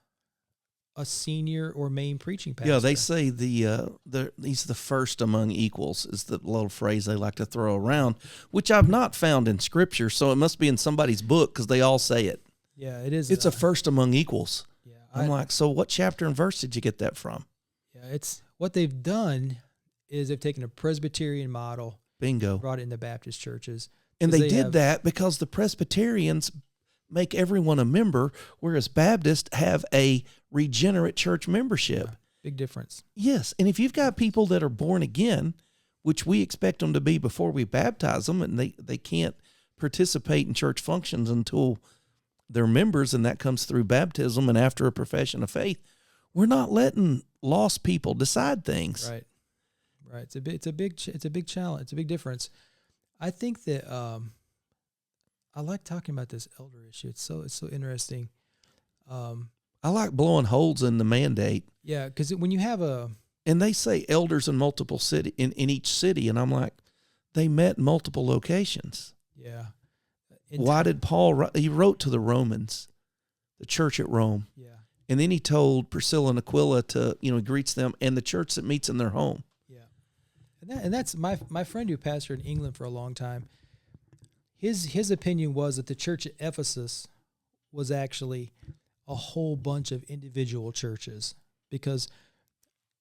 a senior or main preaching pastor? Yeah, they say he's the first among equals is the little phrase they like to throw around, which I've not found in Scripture, so it must be in somebody's book because they all say it. Yeah, it is. It's a first among equals. Yeah, I'm like, so what chapter and verse did you get that from? Yeah, it's what they've done is they've taken a Presbyterian model, Bingo. brought it into Baptist churches. And they did that because the Presbyterians make everyone a member, whereas Baptists have a regenerate church membership. Yeah, big difference. Yes, and if you've got people that are born again, which we expect them to be before we baptize them, and they can't participate in church functions until they're members, and that comes through baptism and after a profession of faith, we're not letting lost people decide things. Right. It's a big challenge. It's a big difference. I think that I like talking about this elder issue. It's so interesting. I like blowing holes in the mandate. Yeah, because when you have and they say elders in multiple city in each city, and I'm like, they met in multiple locations. Yeah. Why did Paul write? He wrote to the Romans, the church at Rome. Yeah. And then he told Priscilla and Aquila to, he greets them and the church that meets in their home. Yeah. And that's my friend who pastored in England for a long time. His opinion was that the church at Ephesus was actually a whole bunch of individual churches because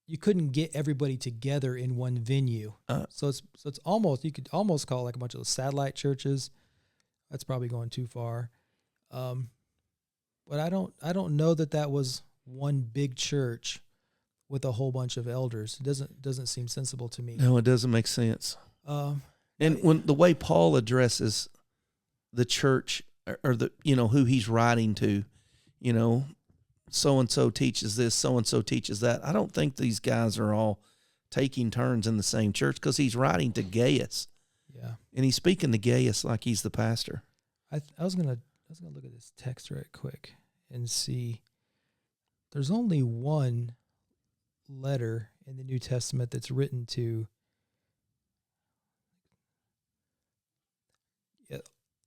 you couldn't get everybody together in one venue. So it's almost, you could almost call it like a bunch of satellite churches. That's probably going too far. But I don't know that was one big church with a whole bunch of elders. It doesn't seem sensible to me. No, it doesn't make sense. And when the way Paul addresses the church or the who he's writing to, so and so teaches this, so and so teaches that. I don't think these guys are all taking turns in the same church because he's writing to Gaius. Yeah, and he's speaking to Gaius like he's the pastor. I was gonna look at this text right quick and see. There's only one letter in the New Testament that's written to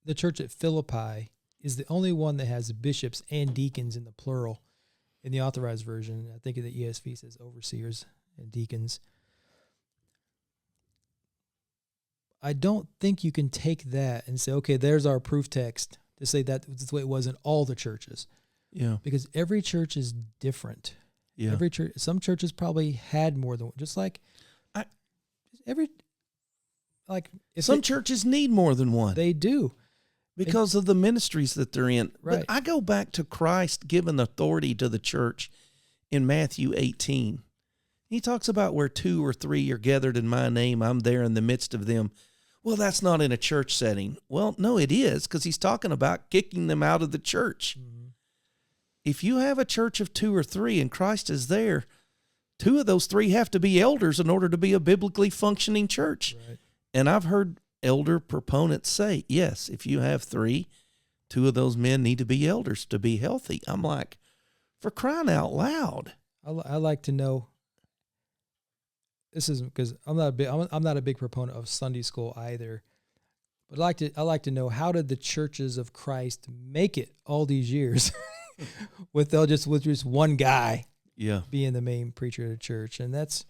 the church at Philippi. Is the only one that has bishops and deacons in the plural. In the Authorized Version, I think in the ESV says overseers and deacons. I don't think you can take that and say, okay, there's our proof text to say that that's the way it was in all the churches. Yeah. Because every church is different. Yeah. Every church, some churches probably had more than one. Just like some churches need more than one. They do. Because of the ministries that they're in. Right. But I go back to Christ giving authority to the church in Matthew 18. He talks about where 2 or 3 are gathered in my name, I'm there in the midst of them. Well, that's not in a church setting. Well, no, it is, because he's talking about kicking them out of the church. Mm-hmm. If you have a church of 2 or 3 and Christ is there, 2 of those 3 have to be elders in order to be a biblically functioning church. Right. And I've heard elder proponents say, yes, if you have 3, 2 of those men need to be elders to be healthy. I'm like, for crying out loud. I like to know. This is because I'm not a big proponent of Sunday school either, but I like to know, how did the churches of Christ make it all these years with just one guy being the main preacher of the church? And that's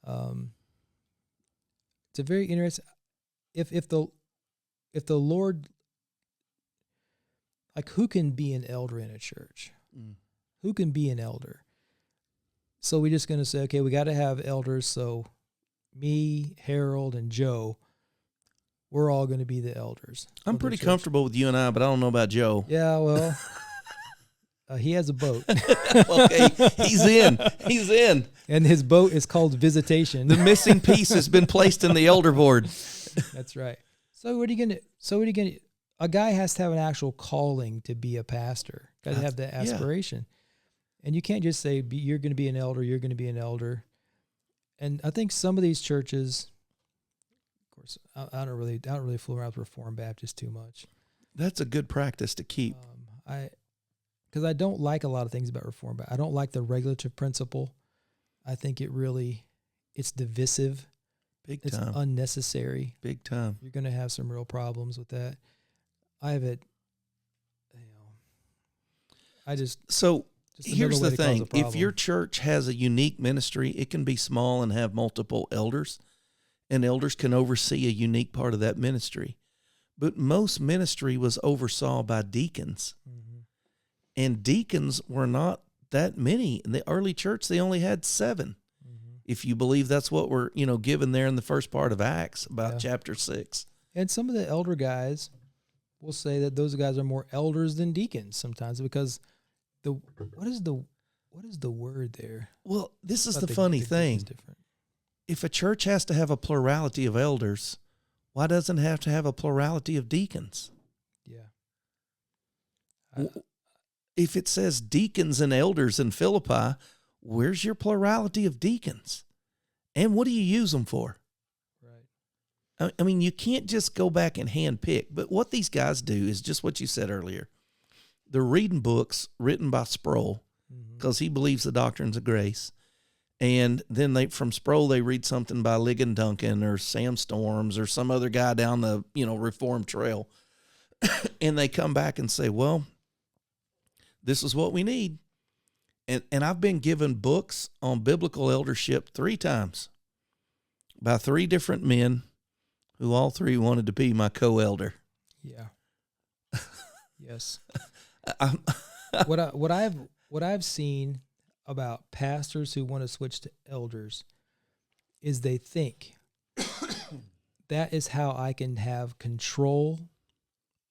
it's a very interesting. If the Lord, like, who can be an elder in a church? Who can be an elder? So we're just going to say, okay, we got to have elders. So me, Harold, and Joe, we're all going to be the elders. I'm pretty comfortable with you and I, but I don't know about Joe. Yeah, well, he has a boat. Okay, he's in. And his boat is called Visitation. The missing piece has been placed in the elder board. That's right. So what are you gonna? a guy has to have an actual calling to be a pastor. Got to have that yeah. aspiration. And you can't just say, you're going to be an elder, you're going to be an elder. And I think some of these churches, of course, I don't really fool around with Reformed Baptist too much. That's a good practice to keep. Because I don't like a lot of things about Reformed Baptist. I don't like the regulative principle. I think it's divisive. Big It's time. unnecessary. Big time. You're going to have some real problems with that. So here's the another way to cause a thing. If problem. your church has a unique ministry, it can be small and have multiple elders, and elders can oversee a unique part of that ministry. But most ministry was oversaw by deacons. Mm-hmm. And deacons were not that many. In the early church, they only had 7. Mm-hmm. If you believe that's what we're, given there in the first part of Acts, about Yeah. chapter 6. And some of the elder guys will say that those guys are more elders than deacons sometimes, because what is the word there? Well, this is But the funny group thing. is different. If a church has to have a plurality of elders, why doesn't it have to have a plurality of deacons? Yeah. If it says deacons and elders in Philippi, where's your plurality of deacons? And what do you use them for? Right. I mean, you can't just go back and handpick. But what these guys do is just what you said earlier. They're reading books written by Sproul because he believes the doctrines of grace. And then from Sproul, they read something by Ligon Duncan or Sam Storms or some other guy down the, Reformed trail. And they come back and say, well, this is what we need. And I've been given books on biblical eldership 3 times by 3 different men who all 3 wanted to be my co-elder. Yeah. Yes. What I've seen about pastors who want to switch to elders is they think that is how I can have control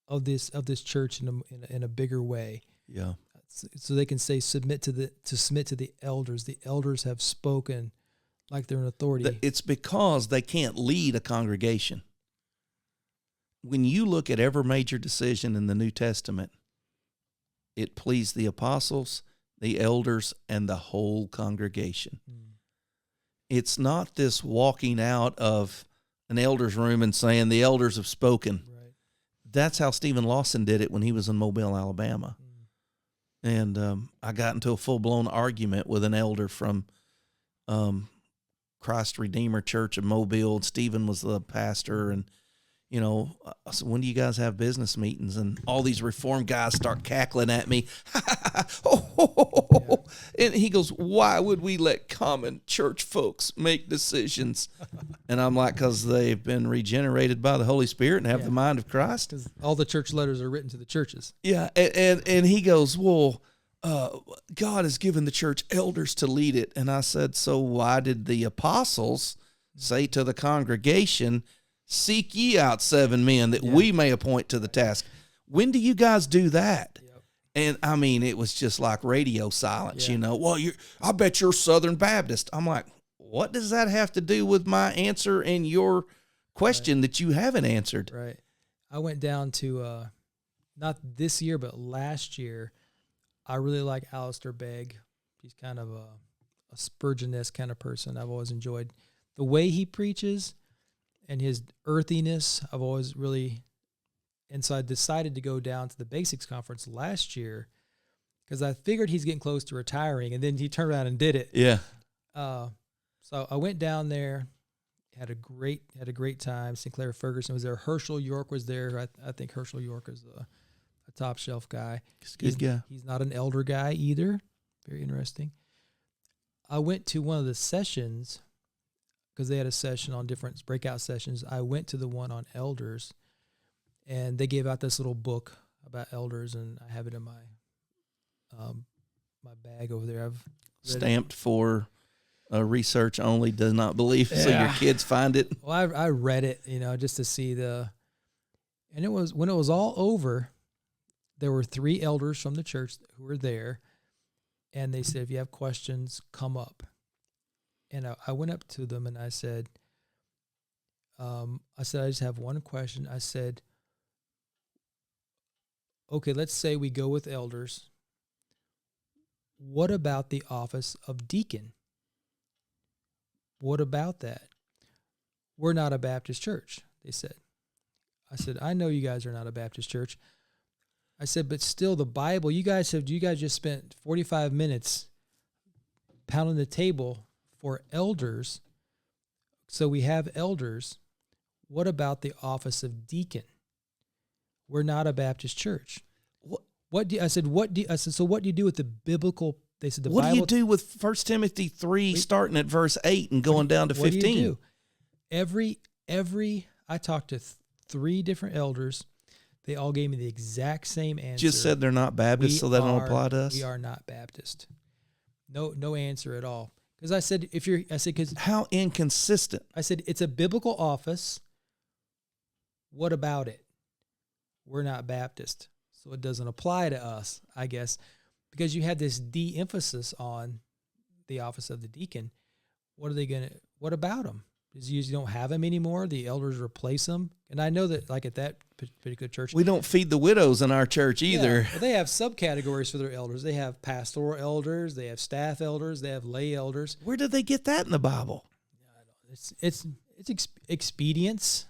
of this church in a bigger way. Yeah. So they can say submit to the elders. The elders have spoken like they're an authority. It's because they can't lead a congregation. When you look at every major decision in the New Testament, it pleased the apostles, the elders, and the whole congregation. It's not this walking out of an elder's room and saying the elders have spoken. Right. That's how Stephen Lawson did it when he was in Mobile, Alabama. And I got into a full-blown argument with an elder from Christ Redeemer Church of Mobile. Stephen was the pastor, and I said, when do you guys have business meetings? And all these Reformed guys start cackling at me. And he goes, why would we let common church folks make decisions? And I'm like, because they've been regenerated by the Holy Spirit and have the mind of Christ. Because all the church letters are written to the churches. Yeah, and he goes, well, God has given the church elders to lead it. And I said, so why did the apostles say to the congregation, seek ye out 7 men that we may appoint to the task? When do you guys do that? Yep. And I mean, it was just like radio silence, Well, I bet you're Southern Baptist. I'm like, what does that have to do with my answer and your question that you haven't answered? Right. I went down to, not this year, but last year. I really like Alistair Begg. He's kind of a Spurgeon-esque kind of person. I've always enjoyed the way he preaches and his earthiness. I've always really, and so I decided to go down to the Basics Conference last year because I figured he's getting close to retiring, and then he turned around and did it. Yeah. So I went down there, had a great time. Sinclair Ferguson was there. Herschel York was there. I think Herschel York is a top shelf guy. He's a good guy. He's not an elder guy either. Very interesting. I went to one of the sessions because they had a session on different breakout sessions. I went to the one on elders, and they gave out this little book about elders, and I have it in my my bag over there. I've stamped for research only, does not believe, so your kids find it. Well, I read it, just to see and it was, when it was all over, there were 3 elders from the church who were there, and they said, if you have questions, come up. And I went up to them and I said, I just have one question. I said, okay, let's say we go with elders. What about the office of deacon? What about that? We're not a Baptist church, they said. I said, I know you guys are not a Baptist church. I said, but still the Bible, you guys just spent 45 minutes pounding the table for elders. So we have elders. What about the office of deacon? We're not a Baptist church. I said, so what do you do with the biblical? They said, what Bible. do you do with 1 Timothy 3 starting at verse 8 and going down to 15? What do you do? I talked to 3 different elders. They all gave me the exact same answer. Just said they're not Baptist, so that don't apply to us? We are not Baptist. No answer at all. Because I said, because how inconsistent. I said, it's a biblical office. What about it? We're not Baptist. So it doesn't apply to us, I guess, because you had this de-emphasis on the office of the deacon. What about them? Because you don't have them anymore. The elders replace them. And I know that, like at that particular church, we don't feed the widows in our church either. Yeah, they have subcategories for their elders. They have pastoral elders. They have staff elders. They have lay elders. Where did they get that in the Bible? It's expedience.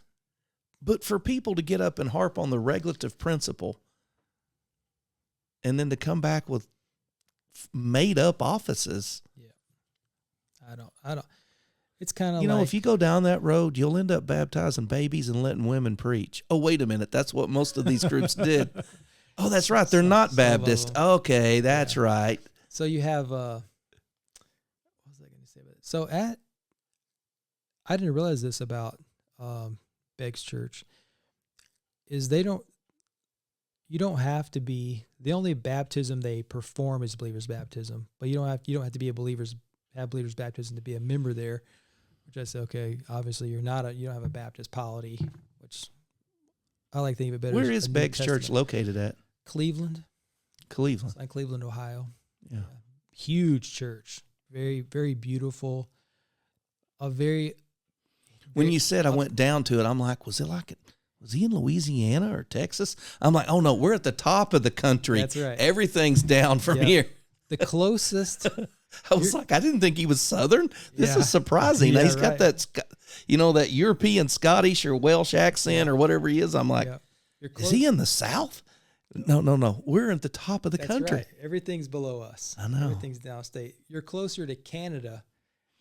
But for people to get up and harp on the regulative principle and then to come back with made up offices. Yeah. I don't. It's kind of like, if you go down that road, you'll end up baptizing babies and letting women preach. Oh, wait a minute. That's what most of these groups did. Oh, that's right. They're not Baptist. Okay, that's right. So you have, what was I going to say about it? So I didn't realize this about Begg's church, is you don't have to be, the only baptism they perform is believer's baptism, but you don't have to be have believer's baptism to be a member there. Which I said, okay, obviously you don't have a Baptist polity, which I like thinking of it better. Where is Begg's church located at? Cleveland. Cleveland. Like Cleveland, Ohio. Yeah. Huge church. Very, very beautiful. When you said I went down to it, I'm like, was he in Louisiana or Texas? I'm like, oh no, we're at the top of the country. That's right. Everything's down from here. The closest. I was like, I didn't think he was Southern. This is surprising. Yeah, He's got that, that European, Scottish, or Welsh accent or whatever he is. I'm like, is he in the South? No. We're at the top of the country. Right. Everything's below us. I know. Everything's downstate. You're closer to Canada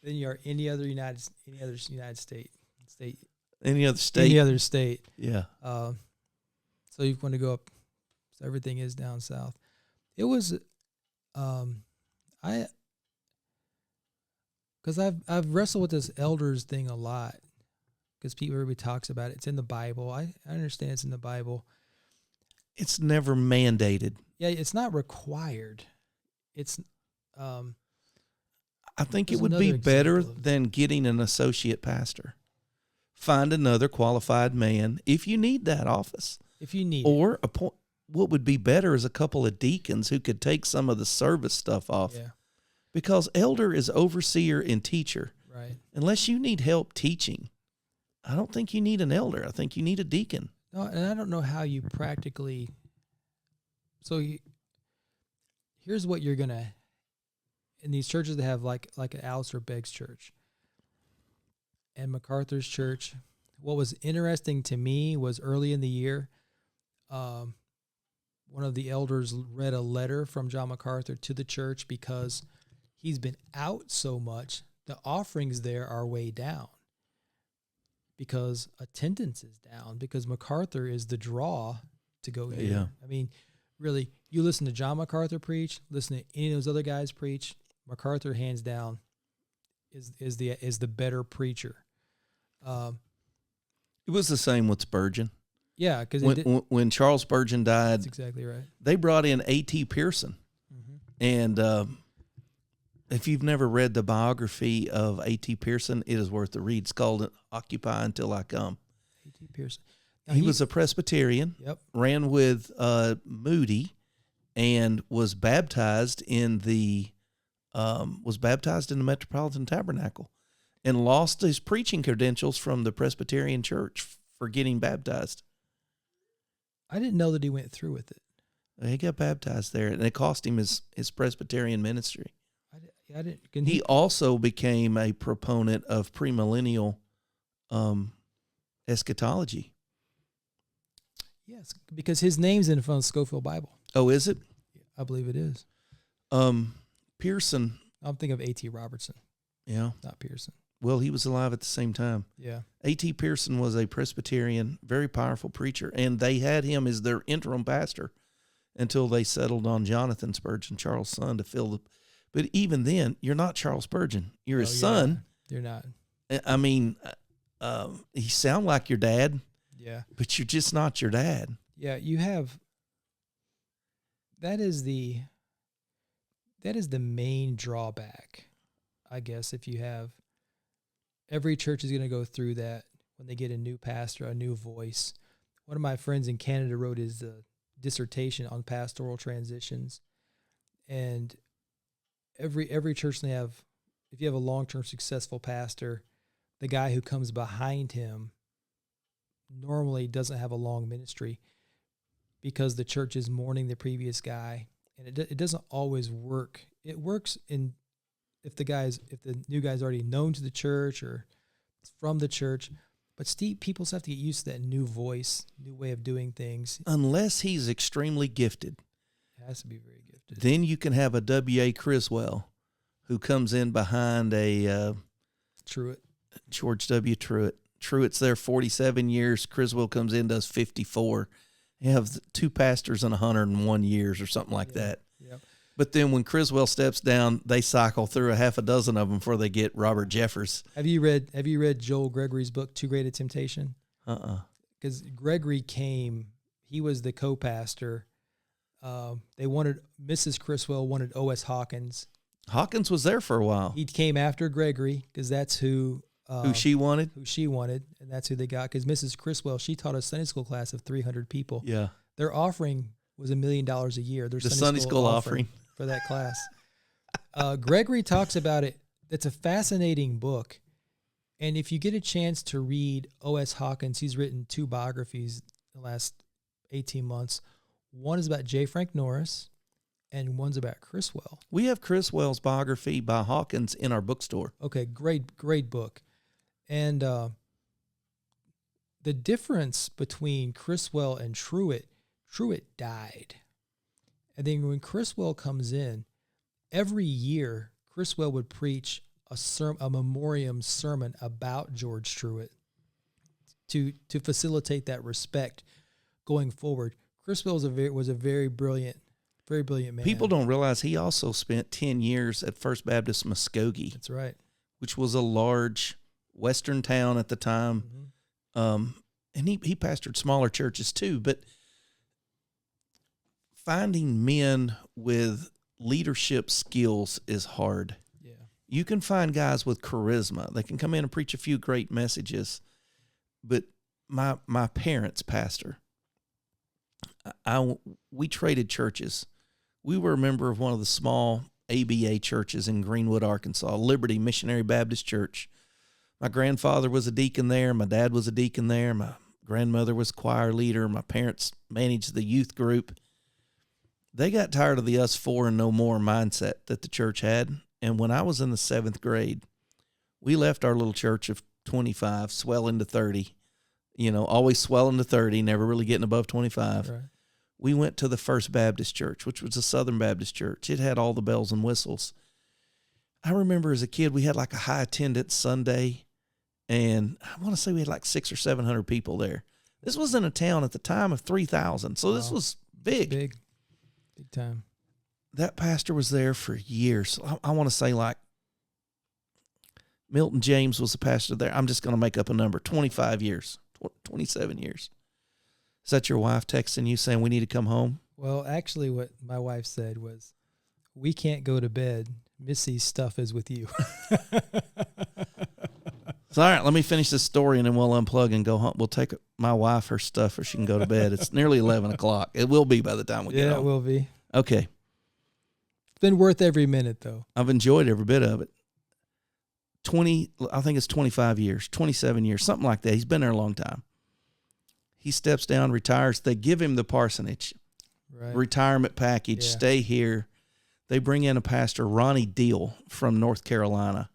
than you are any other United state. Any other state. Any other state. Yeah. So you want to go up. So everything is down south. It was, because I've wrestled with this elders thing a lot, because everybody talks about it. It's in the Bible. I understand it's in the Bible. It's never mandated. Yeah, it's not required. It's. I think it would be better than getting an associate pastor. Find another qualified man if you need that office. If you need or what would be better is a couple of deacons who could take some of the service stuff off. Yeah. Because elder is overseer and teacher. Right. Unless you need help teaching, I don't think you need an elder. I think you need a deacon. No, and I don't know how you practically. So here's what you're gonna. In these churches that have like Alistair Begg's church and MacArthur's church, what was interesting to me was early in the year, one of the elders read a letter from John MacArthur to the church because he's been out so much. The offerings there are way down because attendance is down, because MacArthur is the draw to go here. Yeah. I mean, really, you listen to John MacArthur preach, listen to any of those other guys preach, MacArthur hands down is the better preacher. It was the same with Spurgeon. Yeah, because when Charles Spurgeon died, that's exactly right. They brought in A.T. Pearson, and if you've never read the biography of A.T. Pearson, it is worth the read. It's called "Occupy Until I Come." A.T. Pearson. Now, he was a Presbyterian. Yep. Ran with Moody, and was baptized in the Metropolitan Tabernacle, and lost his preaching credentials from the Presbyterian Church for getting baptized. I didn't know that he went through with it. He got baptized there, and it cost him his Presbyterian ministry. I didn't. Can He also became a proponent of premillennial eschatology. Yes, because his name's in front of Scofield Bible. Oh, is it? I believe it is. Pearson. I'm thinking of A.T. Robertson, Yeah. not Pearson. Well, he was alive at the same time. Yeah. A.T. Pearson was a Presbyterian, very powerful preacher, and they had him as their interim pastor until they settled on Jonathan Spurgeon, Charles' son, to fill the. But even then, you're not Charles Spurgeon. You're his son. You're not. I mean, you sound like your dad, Yeah. but you're just not your dad. Yeah, you have. That is the main drawback, I guess. If you have, every church is going to go through that when they get a new pastor, a new voice. One of my friends in Canada wrote his dissertation on pastoral transitions, and every church they have, if you have a long-term successful pastor, the guy who comes behind him normally doesn't have a long ministry because the church is mourning the previous guy, and it doesn't always work. It works if the new guy's already known to the church or from the church, but people have to get used to that new voice, new way of doing things. Unless he's extremely gifted. It has to be very gifted. Then you can have a W.A. Criswell who comes in behind a Truett. George W. Truett. Truett's there 47 years. Criswell comes in, does 54. You have two pastors in 101 years or something like that. Yep. But then when Criswell steps down, they cycle through a half a dozen of them before they get Robert Jeffers. Have you read Joel Gregory's book, Too Great a Temptation? Because Gregory he was the co-pastor. Mrs. Criswell wanted O.S. Hawkins. Hawkins was there for a while. He came after Gregory because that's who she wanted? Who she wanted, and that's who they got. Because Mrs. Criswell, she taught a Sunday school class of 300 people. Yeah. Their offering was $1 million a year. Their Sunday school offering for that class. Gregory talks about it. It's a fascinating book. And if you get a chance to read O.S. Hawkins, he's written 2 biographies in the last 18 months. One is about J. Frank Norris, and one's about Criswell. We have Criswell's biography by Hawkins in our bookstore. Okay, great book. And the difference between Criswell and Truett died. And then when Criswell comes in, every year Criswell would preach a memoriam sermon about George Truett to facilitate that respect going forward. Criswell was a very brilliant man. People don't realize he also spent 10 years at First Baptist Muskogee. That's right. Which was a large western town at the time. Mm-hmm. And he pastored smaller churches too. But finding men with leadership skills is hard. Yeah. You can find guys with charisma. They can come in and preach a few great messages. But my parents' pastor, we traded churches. We were a member of one of the small ABA churches in Greenwood, Arkansas, Liberty Missionary Baptist Church. My grandfather was a deacon there. My dad was a deacon there. My grandmother was choir leader. My parents managed the youth group. They got tired of the us four and no more mindset that the church had. And when I was in the 7th grade, we left our little church of 25, swelling to 30, always swelling to 30, never really getting above 25. Right. We went to the First Baptist Church, which was a Southern Baptist church. It had all the bells and whistles. I remember as a kid, we had like a high attendance Sunday, and I want to say we had like 600 or 700 people there. This was in a town at the time of 3,000, so this was big. Big time. That pastor was there for years. I want to say like Milton James was the pastor there. I'm just going to make up a number, 25 years, 27 years. Is that your wife texting you saying we need to come home? Well, actually what my wife said was, we can't go to bed. Missy's stuff is with you. So, all right, let me finish this story and then we'll unplug and go home. We'll take my wife her stuff or she can go to bed. It's nearly 11 o'clock. It will be by the time we get home. Yeah, it will be. Okay. It's been worth every minute, though. I've enjoyed every bit of it. I think it's 25 years, 27 years, something like that. He's been there a long time. He steps down, retires. They give him the parsonage. retirement package, stay here. They bring in a pastor, Ronnie Deal from North Carolina.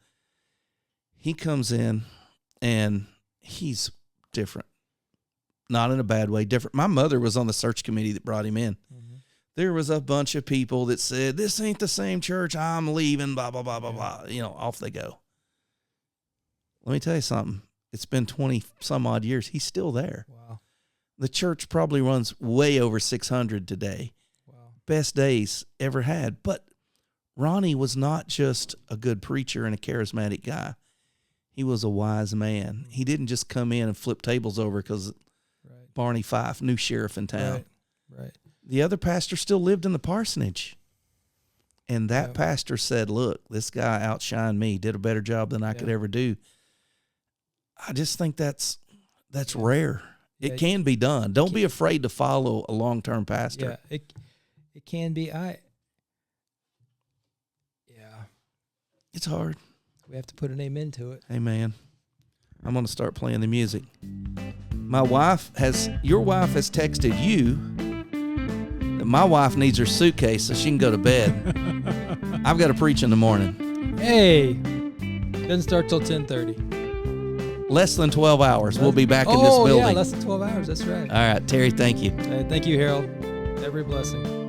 He comes in, and he's different. Not in a bad way, different. My mother was on the search committee that brought him in. Mm-hmm. There was a bunch of people that said, this ain't the same church, I'm leaving, blah, blah, blah, blah, blah. You know, off they go. Let me tell you something. It's been 20 some odd years. He's still there. Wow. The church probably runs way over 600 today. Wow. Best days ever had. But Ronnie was not just a good preacher and a charismatic guy. He was a wise man. He didn't just come in and flip tables over because Barney Fife, new sheriff in town. Right. The other pastor still lived in the parsonage. And that pastor said, look, this guy outshined me, did a better job than I could ever do. I just think that's rare. It can be done. Don't be afraid to follow a long-term pastor. Yeah, it can be. It's hard. We have to put an amen to it. Amen. I'm going to start playing the music. Your wife has texted you that my wife needs her suitcase so she can go to bed. I've got to preach in the morning. Hey, doesn't start till 10:30. Less than 12 hours. We'll be back in this building. Yeah, less than 12 hours. That's right. All right, Terry, thank you. Thank you, Harold. Every blessing.